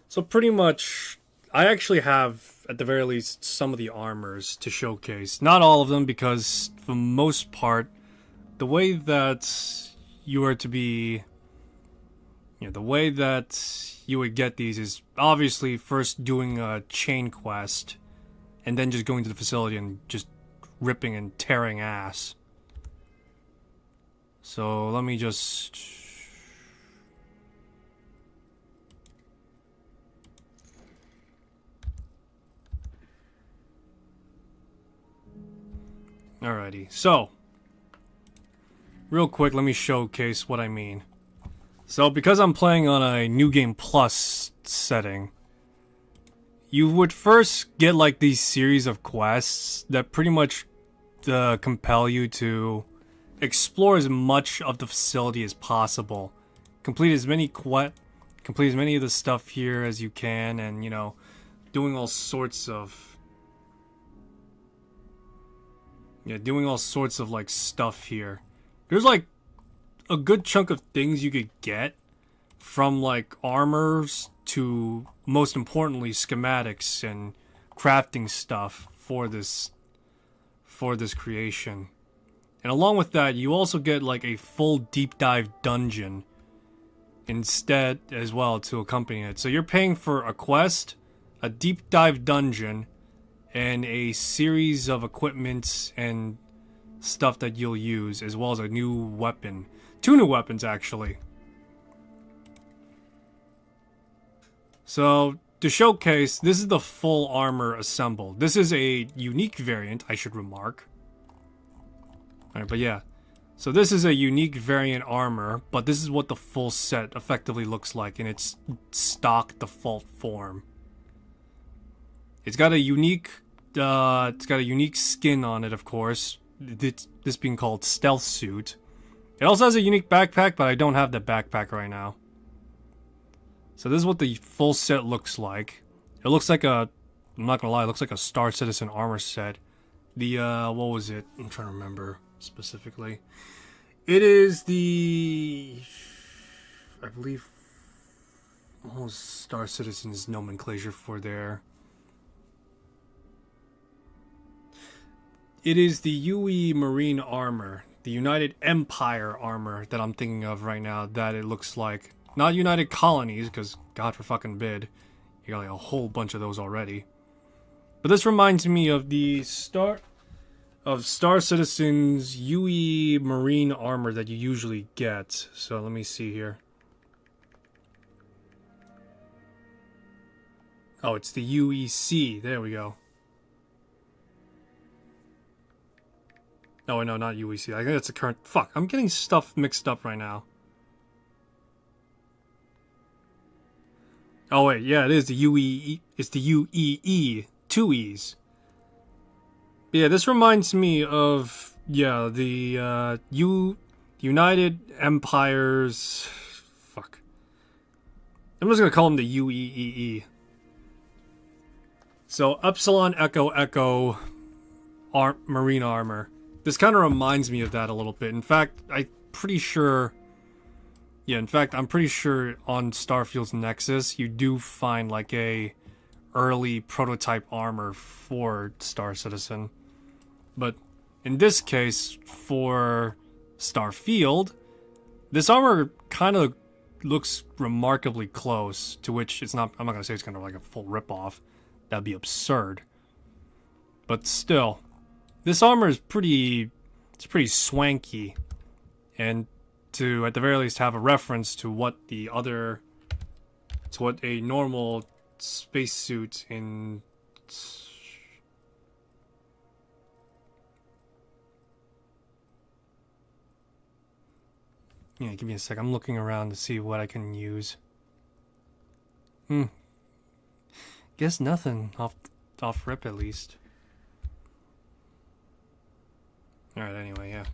Speaker 1: So pretty much, I actually have, at the very least, some of the armors to showcase. Not all of them, because for the most part, the way that you are to be... the way that you would get these is obviously first doing a chain quest, and then just going to the facility and just ripping and tearing ass. So let me just... Alrighty, so real quick, let me showcase what I mean. So because I'm playing on a New Game Plus setting, you would first get like these series of quests that pretty much compel you to explore as much of the facility as possible. Complete as many of the stuff here as you can, and doing all sorts of like stuff here. There's like a good chunk of things you could get, from like armors to, most importantly, schematics and crafting stuff for this creation. And along with that, you also get like a full deep dive dungeon instead as well to accompany it. So you're paying for a quest, a deep dive dungeon, and a series of equipments and stuff that you'll use, as well as a new weapon. 2 new weapons, actually. So, to showcase, this is the full armor assembled. This is a unique variant, I should remark. Alright, but yeah. So this is a unique variant armor, but this is what the full set effectively looks like in its stock default form. It's got a unique skin on it, of course. This being called Stealth Suit. It also has a unique backpack, but I don't have the backpack right now. So this is what the full set looks like. It looks like a, I'm not gonna lie, it looks like a Star Citizen armor set. The, what was it? I'm trying to remember specifically. It is the, I believe, what was Star Citizen's nomenclature for their... It is the UE Marine armor, the United Empire armor that I'm thinking of right now, that it looks like. Not United Colonies, because God for fucking bid. You got like a whole bunch of those already. But this reminds me of the Star Citizen's UE Marine armor that you usually get. So let me see here. Oh, it's the UEC. There we go. Oh, no, not UEC. I think that's the current... Fuck, I'm getting stuff mixed up right now. Oh, wait, yeah, it is the UE... It's the UEE. 2 E's. But yeah, this reminds me of... Yeah, the, United Empires... Fuck. I'm just gonna call them the UEEE. So, Epsilon Echo Echo... Marine armor. This kind of reminds me of that a little bit. In fact, I'm pretty sure... Yeah, in fact, I'm pretty sure on Starfield's Nexus, you do find like a early prototype armor for Star Citizen. But in this case, for Starfield, this armor kind of looks remarkably close, to which it's not... I'm not going to say it's kind of like a full ripoff. That'd be absurd. But still, this armor is pretty... It's pretty swanky. And to, at the very least, have a reference to what the other... to what a normal spacesuit in... Yeah, give me a sec. I'm looking around to see what I can use. Guess nothing. Off rip, at least. Alright, anyway, yeah.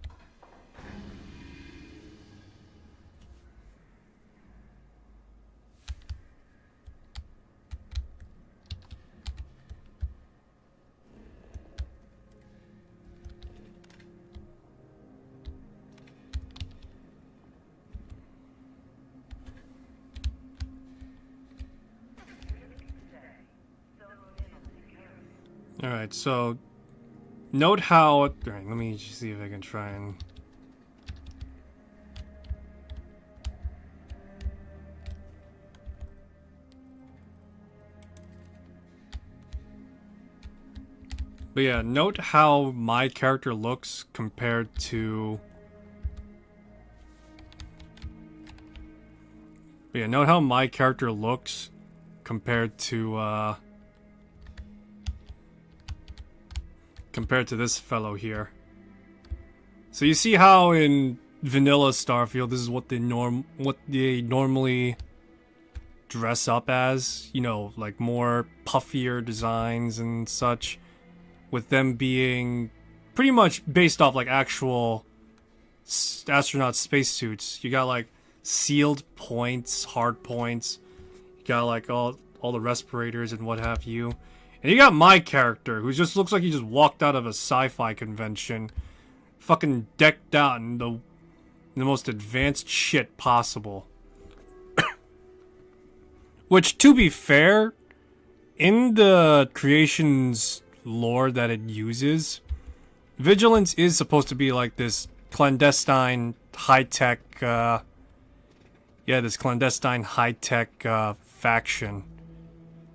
Speaker 1: Alright, so note how... Alright, let me just see if I can try and... But yeah, note how my character looks compared to... But yeah, note how my character looks compared to, compared to this fellow here. So you see how in vanilla Starfield, this is what they normally dress up as, you know, like more puffier designs and such, with them being pretty much based off like actual astronaut spacesuits. You got like sealed points, hard points. You got like all the respirators and what have you. And you got my character, who just looks like he just walked out of a sci-fi convention. Fucking decked out in the the most advanced shit possible. Which, to be fair, in the creation's lore that it uses, Vigilance is supposed to be like this clandestine high-tech, this clandestine high-tech, faction.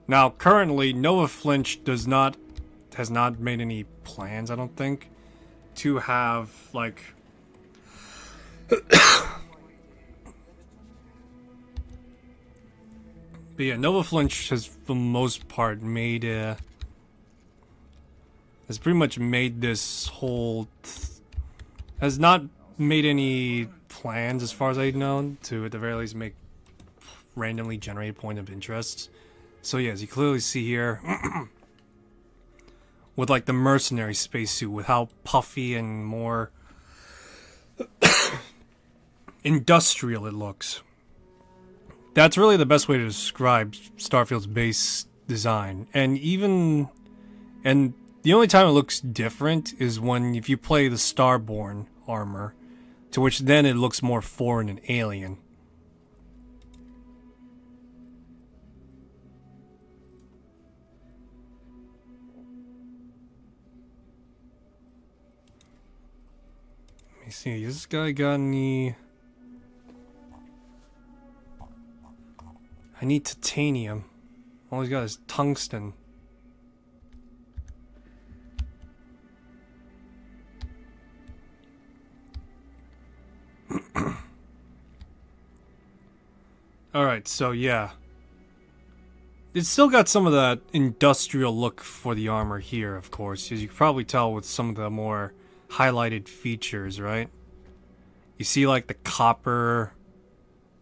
Speaker 1: Now, currently, Nova Flinch has not made any plans, I don't think, to have, like... But yeah, Nova Flinch has, for the most part, made, has pretty much made this whole... has not made any plans, as far as I know, to, at the very least, make randomly generated point of interest. So yeah, as you clearly see here, with like the mercenary spacesuit, with how puffy and more industrial it looks. That's really the best way to describe Starfield's base design. And the only time it looks different is when if you play the Starborn armor, to which then it looks more foreign and alien. Let me see, has this guy got any... I need titanium. All he's got is tungsten. Alright, so yeah. It's still got some of that industrial look for the armor here, of course, as you can probably tell with some of the more highlighted features, right? You see like the copper...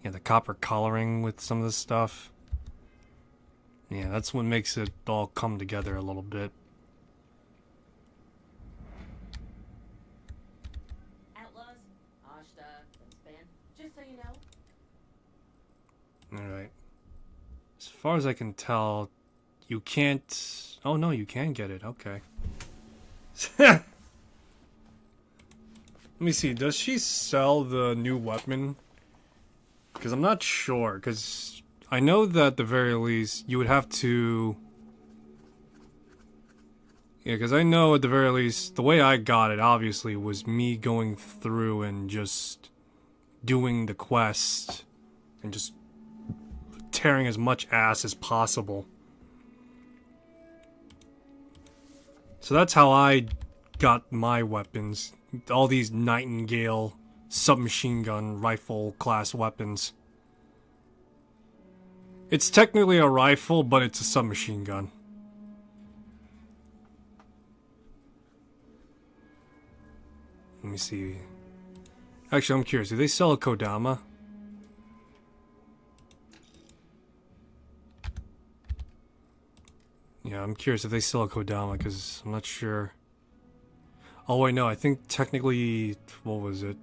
Speaker 1: yeah, the copper coloring with some of this stuff. Yeah, that's what makes it all come together a little bit.
Speaker 9: Outlaws, Ashta, Span, just so you know.
Speaker 1: Alright. As far as I can tell, you can't... oh no, you can get it, okay. Let me see, does she sell the new weapon? Because I'm not sure, because I know that at the very least you would have to... yeah, because I know at the very least, the way I got it, obviously, was me going through and just doing the quest and just tearing as much ass as possible. So that's how I got my weapons. All these Nightingale submachine gun rifle class weapons. It's technically a rifle, but it's a submachine gun. Let me see. Actually, I'm curious. Do they sell a Kodama? Yeah, I'm curious if they sell a Kodama, because I'm not sure. Oh wait, no, I think technically, what was it?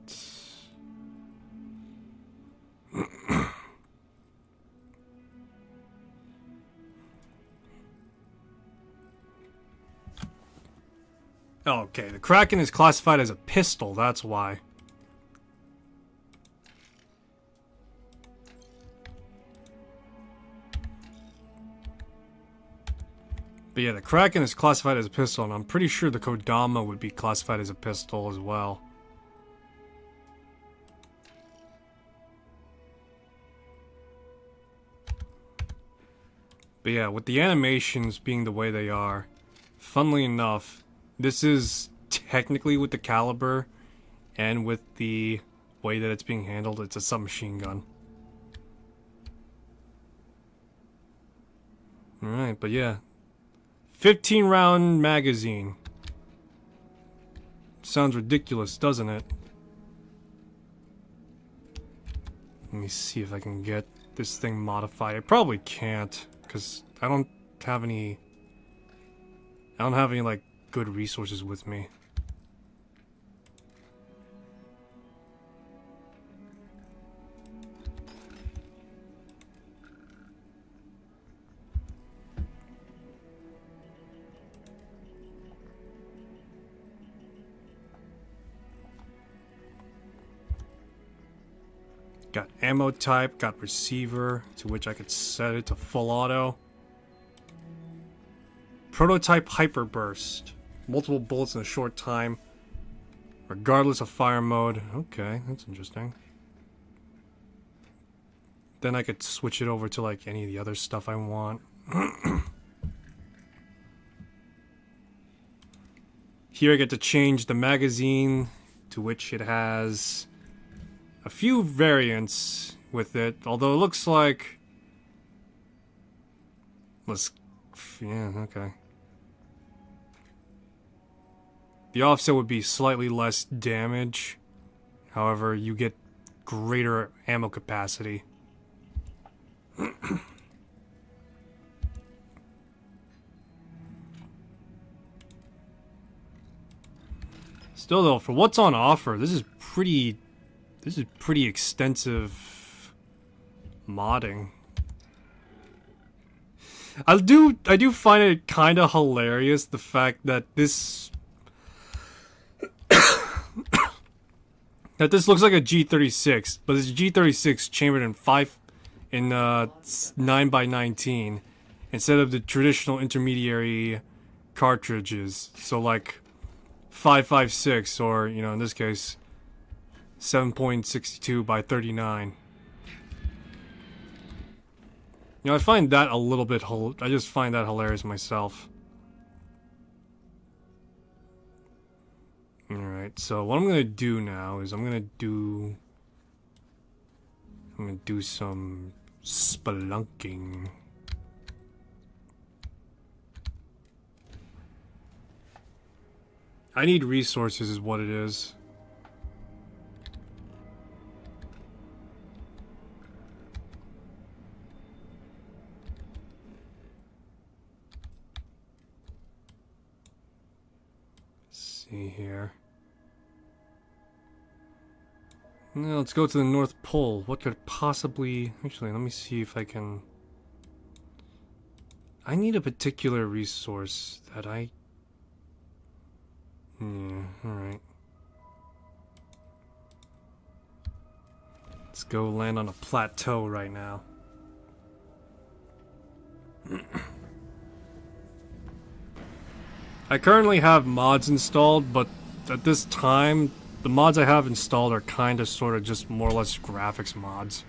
Speaker 1: Oh, okay, the Kraken is classified as a pistol, that's why. But yeah, the Kraken is classified as a pistol, and I'm pretty sure the Kodama would be classified as a pistol as well. But yeah, with the animations being the way they are, funnily enough, this is technically with the caliber and with the way that it's being handled, it's a submachine gun. Alright, but yeah. 15 round magazine. Sounds ridiculous, doesn't it? Let me see if I can get this thing modified. I probably can't, because I don't have any like good resources with me. Got ammo type, got receiver, to which I could set it to full auto. Prototype hyper burst. Multiple bullets in a short time, regardless of fire mode. Okay, that's interesting. Then I could switch it over to like any of the other stuff I want. Here I get to change the magazine, to which it has a few variants with it, although it looks like... yeah, okay. The offset would be slightly less damage. However, you get greater ammo capacity. Still though, for what's on offer, this is pretty extensive modding. I do find it kind of hilarious, the fact that this this looks like a G36, but it's a G36 chambered in 9x19 instead of the traditional intermediary cartridges. So like 5.56, or you know, in this case 7.62 by 39. You know, I find that a little bit I just find that hilarious myself. Alright, so what I'm gonna do now is I'm gonna do some spelunking. I need resources is what it is. Let's see here. Now let's go to the North Pole. What could possibly... Actually, let me see if I can... I need a particular resource that I... Yeah, alright. Let's go land on a plateau right now. I currently have mods installed, but at this time, the mods I have installed are kind of sort of just more or less graphics mods.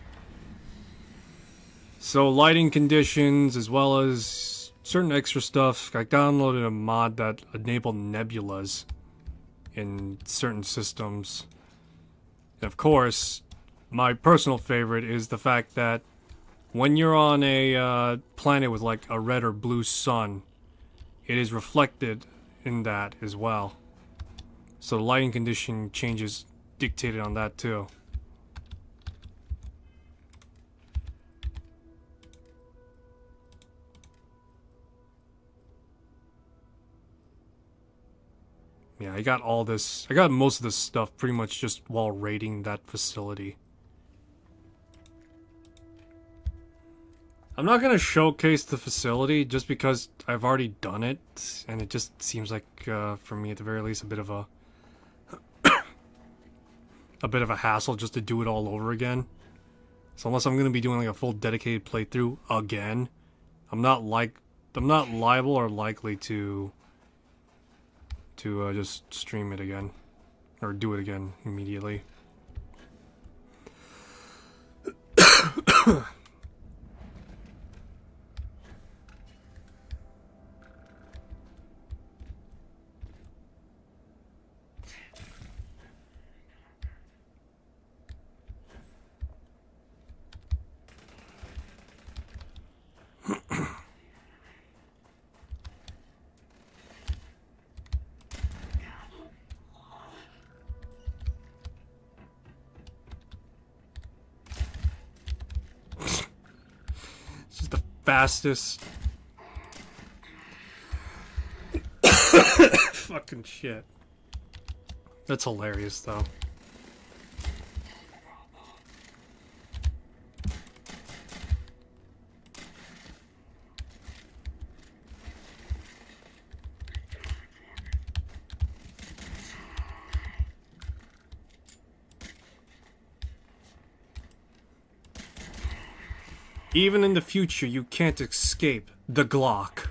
Speaker 1: So lighting conditions as well as certain extra stuff. I downloaded a mod that enabled nebulas in certain systems. And of course, my personal favorite is the fact that when you're on a planet with like a red or blue sun, it is reflected in that as well. So the lighting condition changes dictated on that too. Yeah, I got all this. I got most of this stuff pretty much just while raiding that facility. I'm not gonna showcase the facility just because I've already done it, and it just seems like, for me at the very least, a bit of a hassle just to do it all over again. So unless I'm gonna be doing like a full dedicated playthrough again, I'm not liable or likely to just stream it again or do it again immediately. Fastest. Fucking shit. That's hilarious, though. Even in the future, you can't escape the Glock.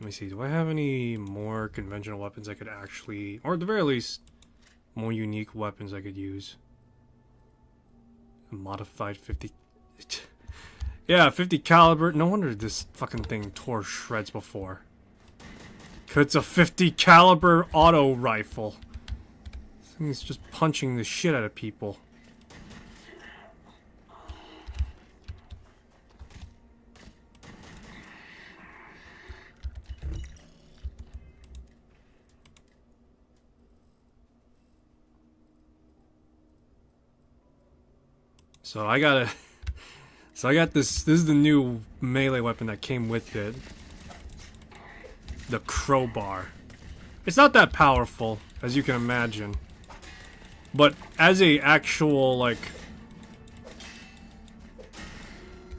Speaker 1: Let me see, do I have any more conventional weapons I could actually... Or at the very least, more unique weapons I could use? A modified 50... Yeah, 50 caliber. No wonder this fucking thing tore shreds before. 'Cause it's a 50 caliber auto rifle. This thing's just punching the shit out of people. So I got this. This is the new melee weapon that came with it. The crowbar. It's not that powerful, as you can imagine. But as a actual, like...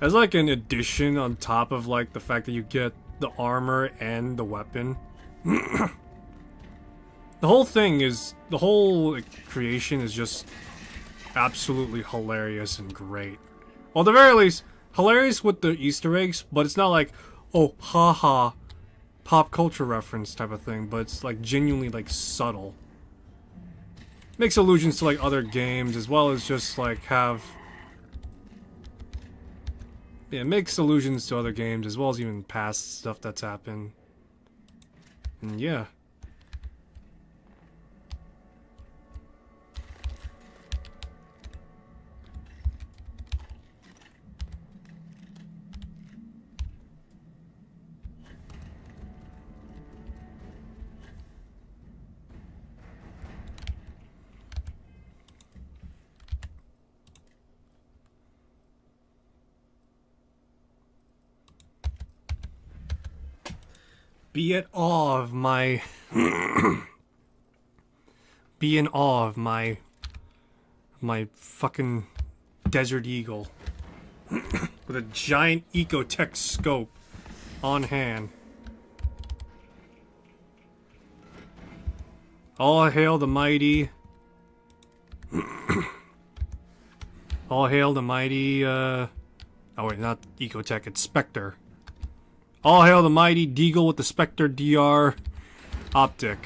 Speaker 1: As like an addition on top of like the fact that you get the armor and the weapon. The whole thing is... The whole like, creation is just absolutely hilarious and great. Well, at the very least, hilarious with the Easter eggs, but it's not like, oh, haha, pop culture reference type of thing, but it's like genuinely like subtle. Makes allusions to like other games as well as just like have... Yeah, it makes allusions to other games as well as even past stuff that's happened. And yeah. Be in awe of my... Be in awe of my fucking Desert Eagle. With a giant Ecotech scope on hand. All hail the mighty... All hail the mighty, Oh wait, not Ecotech, it's Spectre. All hail the mighty Deagle with the Spectre DR optic.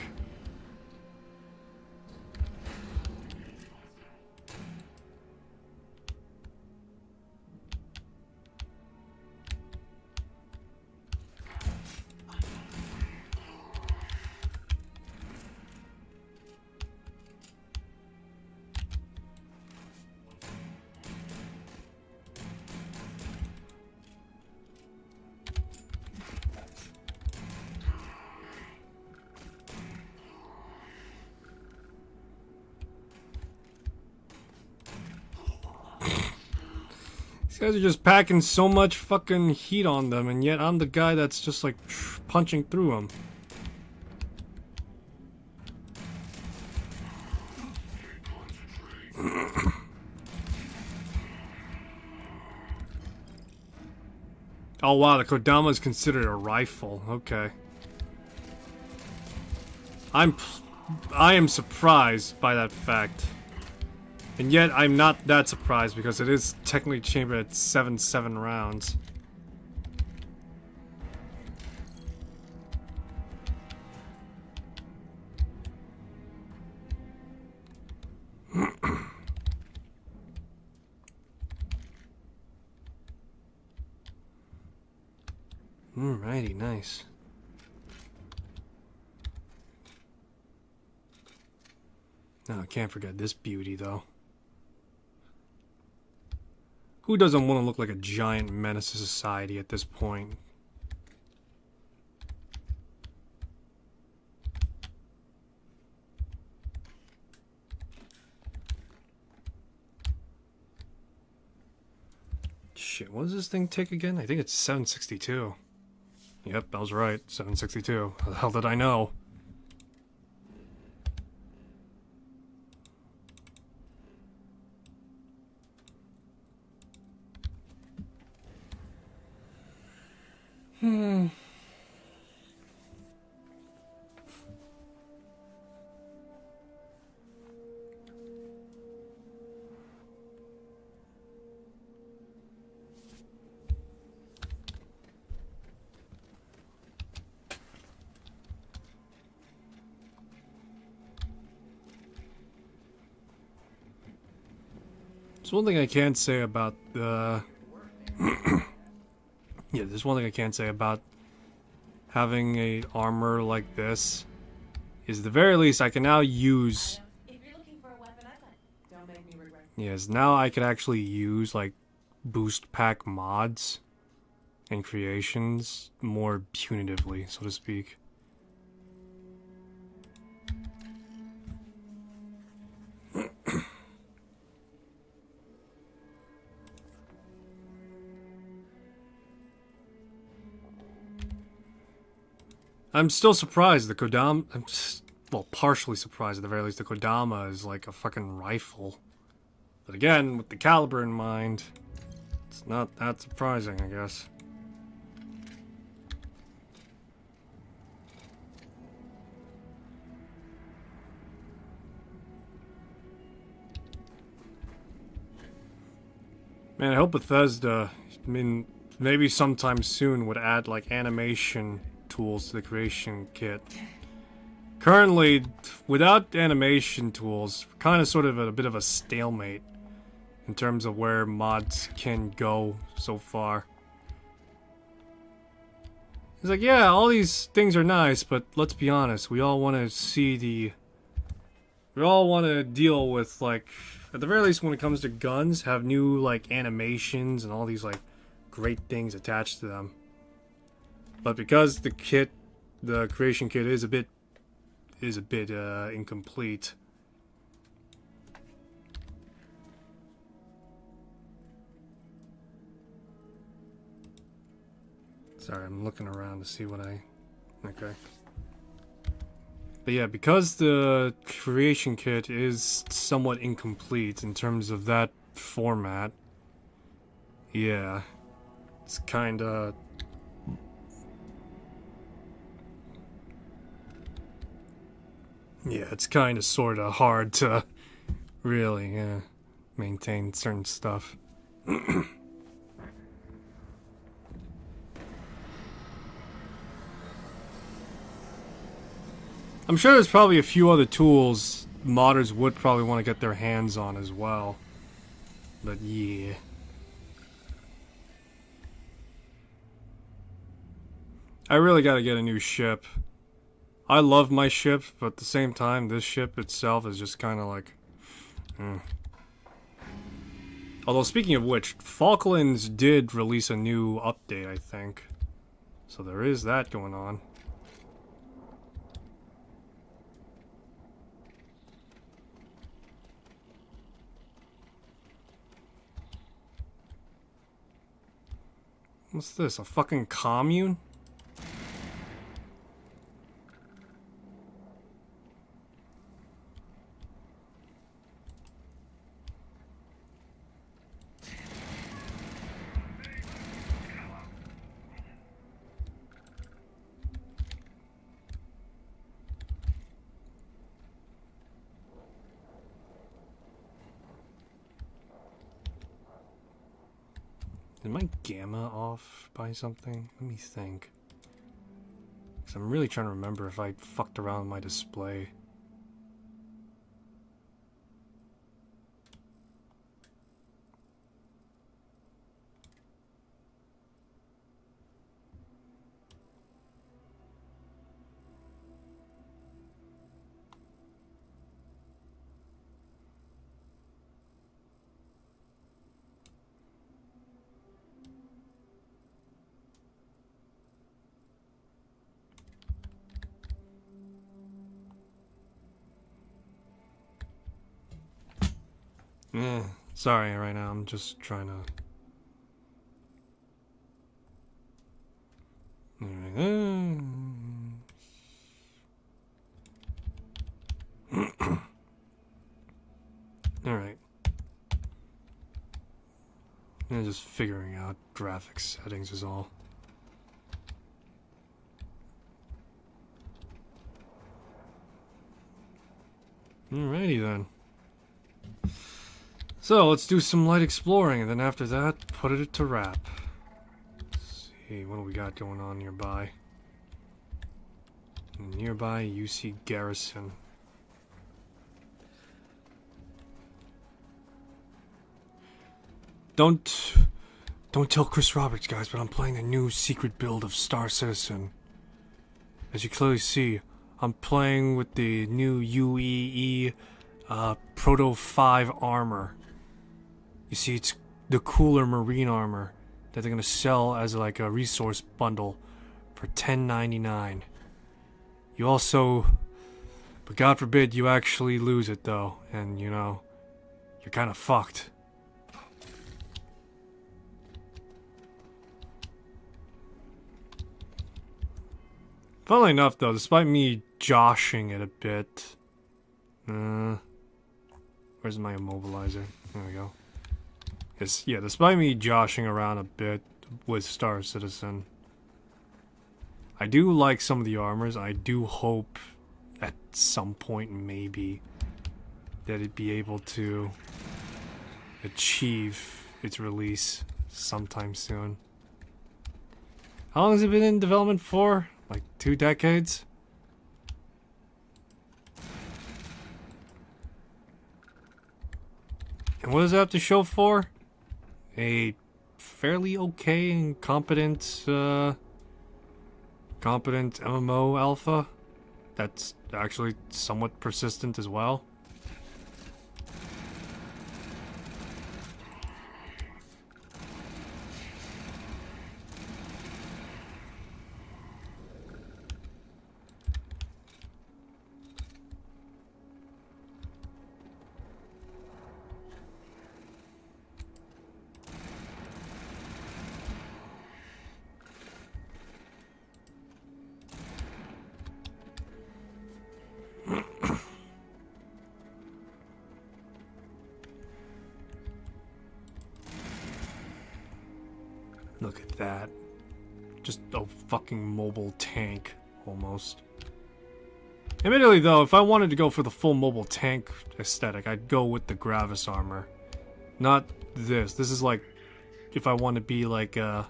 Speaker 1: These guys are just packing so much fucking heat on them, and yet I'm the guy that's just like punching through them. Oh wow, the Kodama is considered a rifle. Okay. I am surprised by that fact. And yet, I'm not that surprised because it is technically chambered at 7 rounds. Alrighty, nice. No, I can't forget this beauty, though. Who doesn't want to look like a giant menace to society at this point? Shit, what does this thing take again? I think it's 762. Yep, I was right. 762. How the hell did I know? There's one thing I can't say about the... yeah, there's one thing I can't say about having a armor like this. Is at the very least I can now use...
Speaker 9: If you're looking for a weapon, I got it. Don't make me regret.
Speaker 1: Yes, now I can actually use, like, boost pack mods and creations more punitively, so to speak. I'm still surprised the Kodama... well, partially surprised at the very least the Kodama is like a fucking rifle. But again, with the caliber in mind, it's not that surprising, I guess. Man, I hope Bethesda, I mean, maybe sometime soon would add like animation tools to the creation kit. Currently, without animation tools, we're kind of sort of at a bit of a stalemate in terms of where mods can go so far. It's like, yeah, all these things are nice, but let's be honest, we all want to see the... we all want to deal with, like, at the very least when it comes to guns, have new, like, animations and all these, like, great things attached to them. But because the kit, the creation kit is a bit incomplete. Sorry, I'm looking around to see what I... okay. But yeah, because the creation kit is somewhat incomplete in terms of that format, yeah, it's kinda... yeah, it's kinda sorta hard to really, maintain certain stuff. I'm sure there's probably a few other tools modders would probably want to get their hands on as well. But yeah. I really gotta get a new ship. I love my ship, but at the same time, this ship itself is just kind of like... Although, speaking of which, Falklands did release a new update, I think. So there is that going on. What's this, a fucking commune? Is my gamma off by something? Let me think. 'Cause I'm really trying to remember if I fucked around with my display. Sorry, right now I'm just trying to... Alright. I'm just figuring out graphics settings is all. Alrighty then. So, let's do some light exploring, and then after that, put it to wrap. Let's see, what do we got going on nearby? Nearby, UC Garrison. don't tell Chris Roberts, guys, but I'm playing a new secret build of Star Citizen. As you clearly see, I'm playing with the new UEE Proto 5 armor. You see, it's the cooler marine armor that they're gonna sell as like a resource bundle for $10.99. You also, but God forbid you actually lose it though, and you know, you're kind of fucked. Funnily enough though, despite me joshing it a bit, where's my immobilizer? There we go. Yeah, despite me joshing around a bit with Star Citizen, I do like some of the armors. I do hope at some point maybe that it'd be able to achieve its release sometime soon. How long has it been in development for? Like 2 decades? And what does it have to show for? A fairly okay and competent MMO alpha that's actually somewhat persistent as well. Look at that. Just a fucking mobile tank, almost. Admittedly though, if I wanted to go for the full mobile tank aesthetic, I'd go with the Gravis armor. Not this. This is like, if I want to be like, this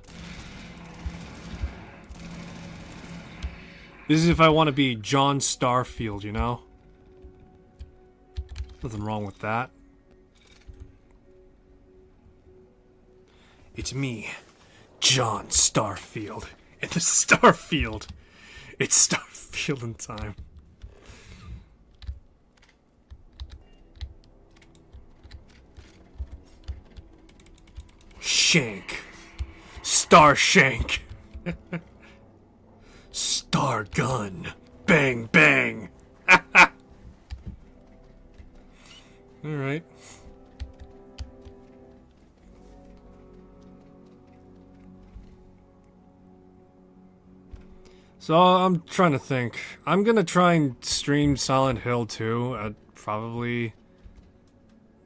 Speaker 1: is if I want to be John Starfield, you know? Nothing wrong with that. It's me, John Starfield. In the Starfield. It's Starfield in time. Shank. Star Shank. Star Gun. Bang, bang. Alright. So I'm trying to think. I'm gonna try and stream Silent Hill 2 probably...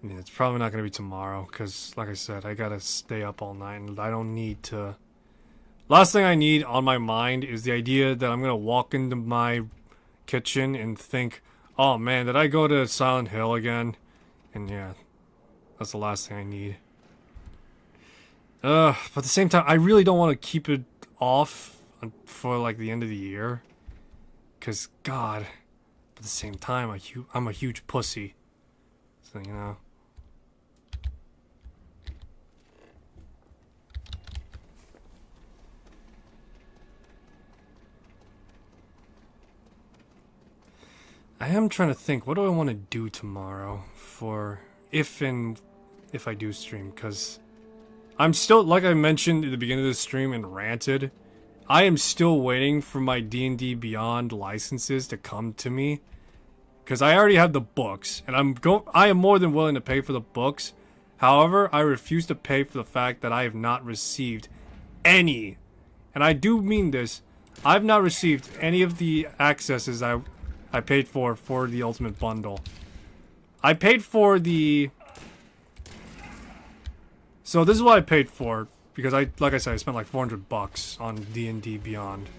Speaker 1: Yeah, it's probably not gonna be tomorrow, because like I said, I gotta stay up all night and I don't need to... Last thing I need on my mind is the idea that I'm gonna walk into my kitchen and think, oh man, did I go to Silent Hill again? And yeah, that's the last thing I need. But at the same time, I really don't want to keep it off for like the end of the year, because God, at the same time, I'm a huge pussy, so you know. I am trying to think, what do I want to do tomorrow for if I do stream, because I'm still, like I mentioned at the beginning of the stream and ranted, I am still waiting for my D&D Beyond licenses to come to me, because I already have the books, and I am more than willing to pay for the books. However, I refuse to pay for the fact that I have not received any, and I do mean this, I've not received any of the accesses I paid for the Ultimate Bundle. I paid for the... So this is what I paid for, because like I said, I spent like $400 on D&D Beyond.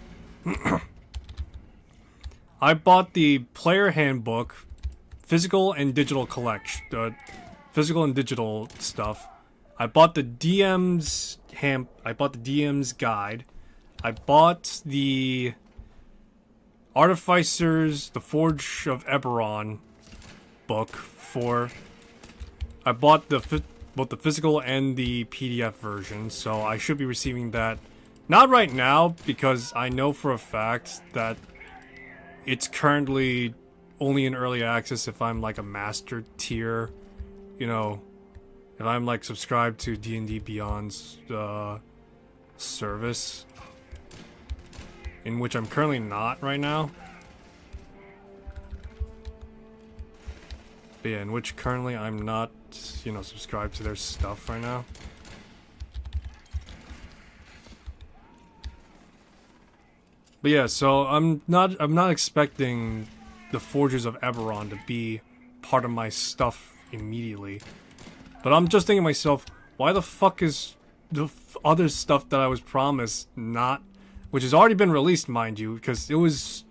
Speaker 1: I bought the player handbook, physical and digital collection, physical and digital stuff. I bought the DM's guide. I bought the Artificers, the Forge of Eberron book I bought the both the physical and the PDF version, so I should be receiving that. Not right now, because I know for a fact that it's currently only in early access if I'm like a master tier, you know, if I'm like subscribed to D&D Beyond's service, in which I'm currently not right now. But yeah, in which currently I'm not, you know, subscribed to their stuff right now. But yeah, so I'm not expecting the Forges of Eberron to be part of my stuff immediately. But I'm just thinking to myself, why the fuck is the other stuff that I was promised not, which has already been released, mind you, because it was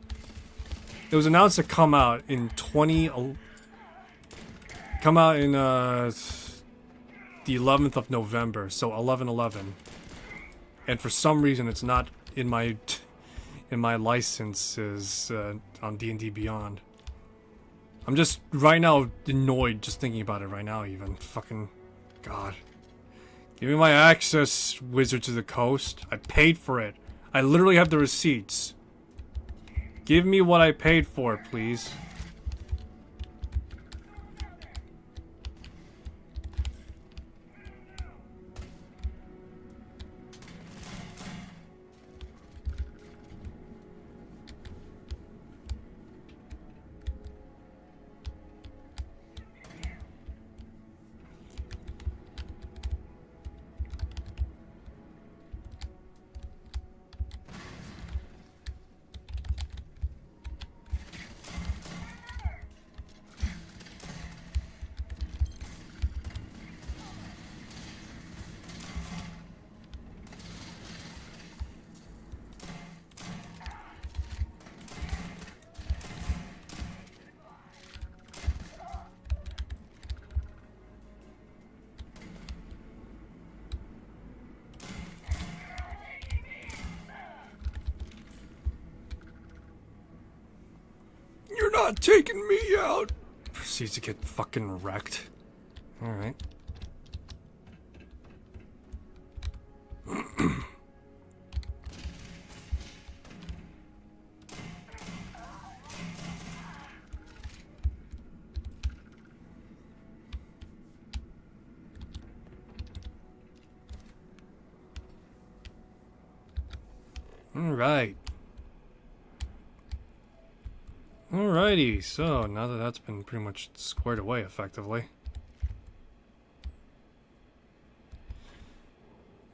Speaker 1: announced to come out in the 11th of November, so 11/11. And for some reason it's not in my licenses on D&D Beyond. I'm just right now annoyed just thinking about it right now even. Fucking God. Give me my access, Wizards of the Coast. I paid for it. I literally have the receipts. Give me what I paid for, please. You're not taking me out! Proceeds to get fucking wrecked. Alright. Alright. Alrighty, so now that that's been pretty much squared away effectively.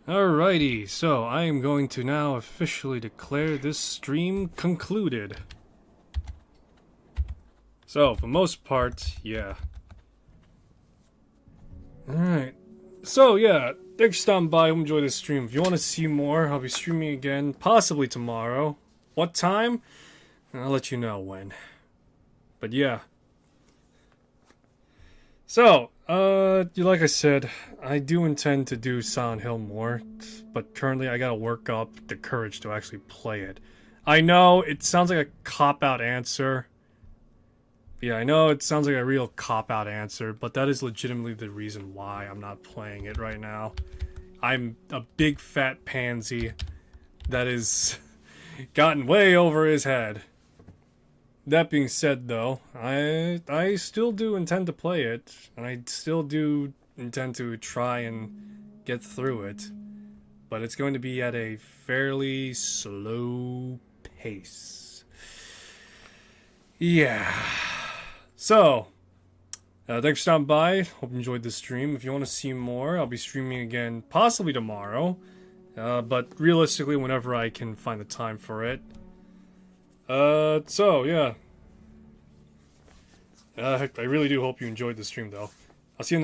Speaker 1: Alrighty, so I am going to now officially declare this stream concluded. So, for the most part, yeah. Alright. So, yeah, thanks for stopping by. Hope you enjoyed this stream. If you want to see more, I'll be streaming again, possibly tomorrow. What time? I'll let you know when. But yeah. So, like I said, I do intend to do Silent Hill more, but currently I gotta work up the courage to actually play it. I know it sounds like a cop-out answer. Yeah, I know it sounds like a real cop-out answer, but that is legitimately the reason why I'm not playing it right now. I'm a big fat pansy that is gotten way over his head. That being said, though, I still do intend to play it, and I still do intend to try and get through it, but it's going to be at a fairly slow pace. Yeah. So, thanks for stopping by. Hope you enjoyed this stream. If you want to see more, I'll be streaming again possibly tomorrow, but realistically whenever I can find the time for it. So, yeah. I really do hope you enjoyed the stream, though. I'll see you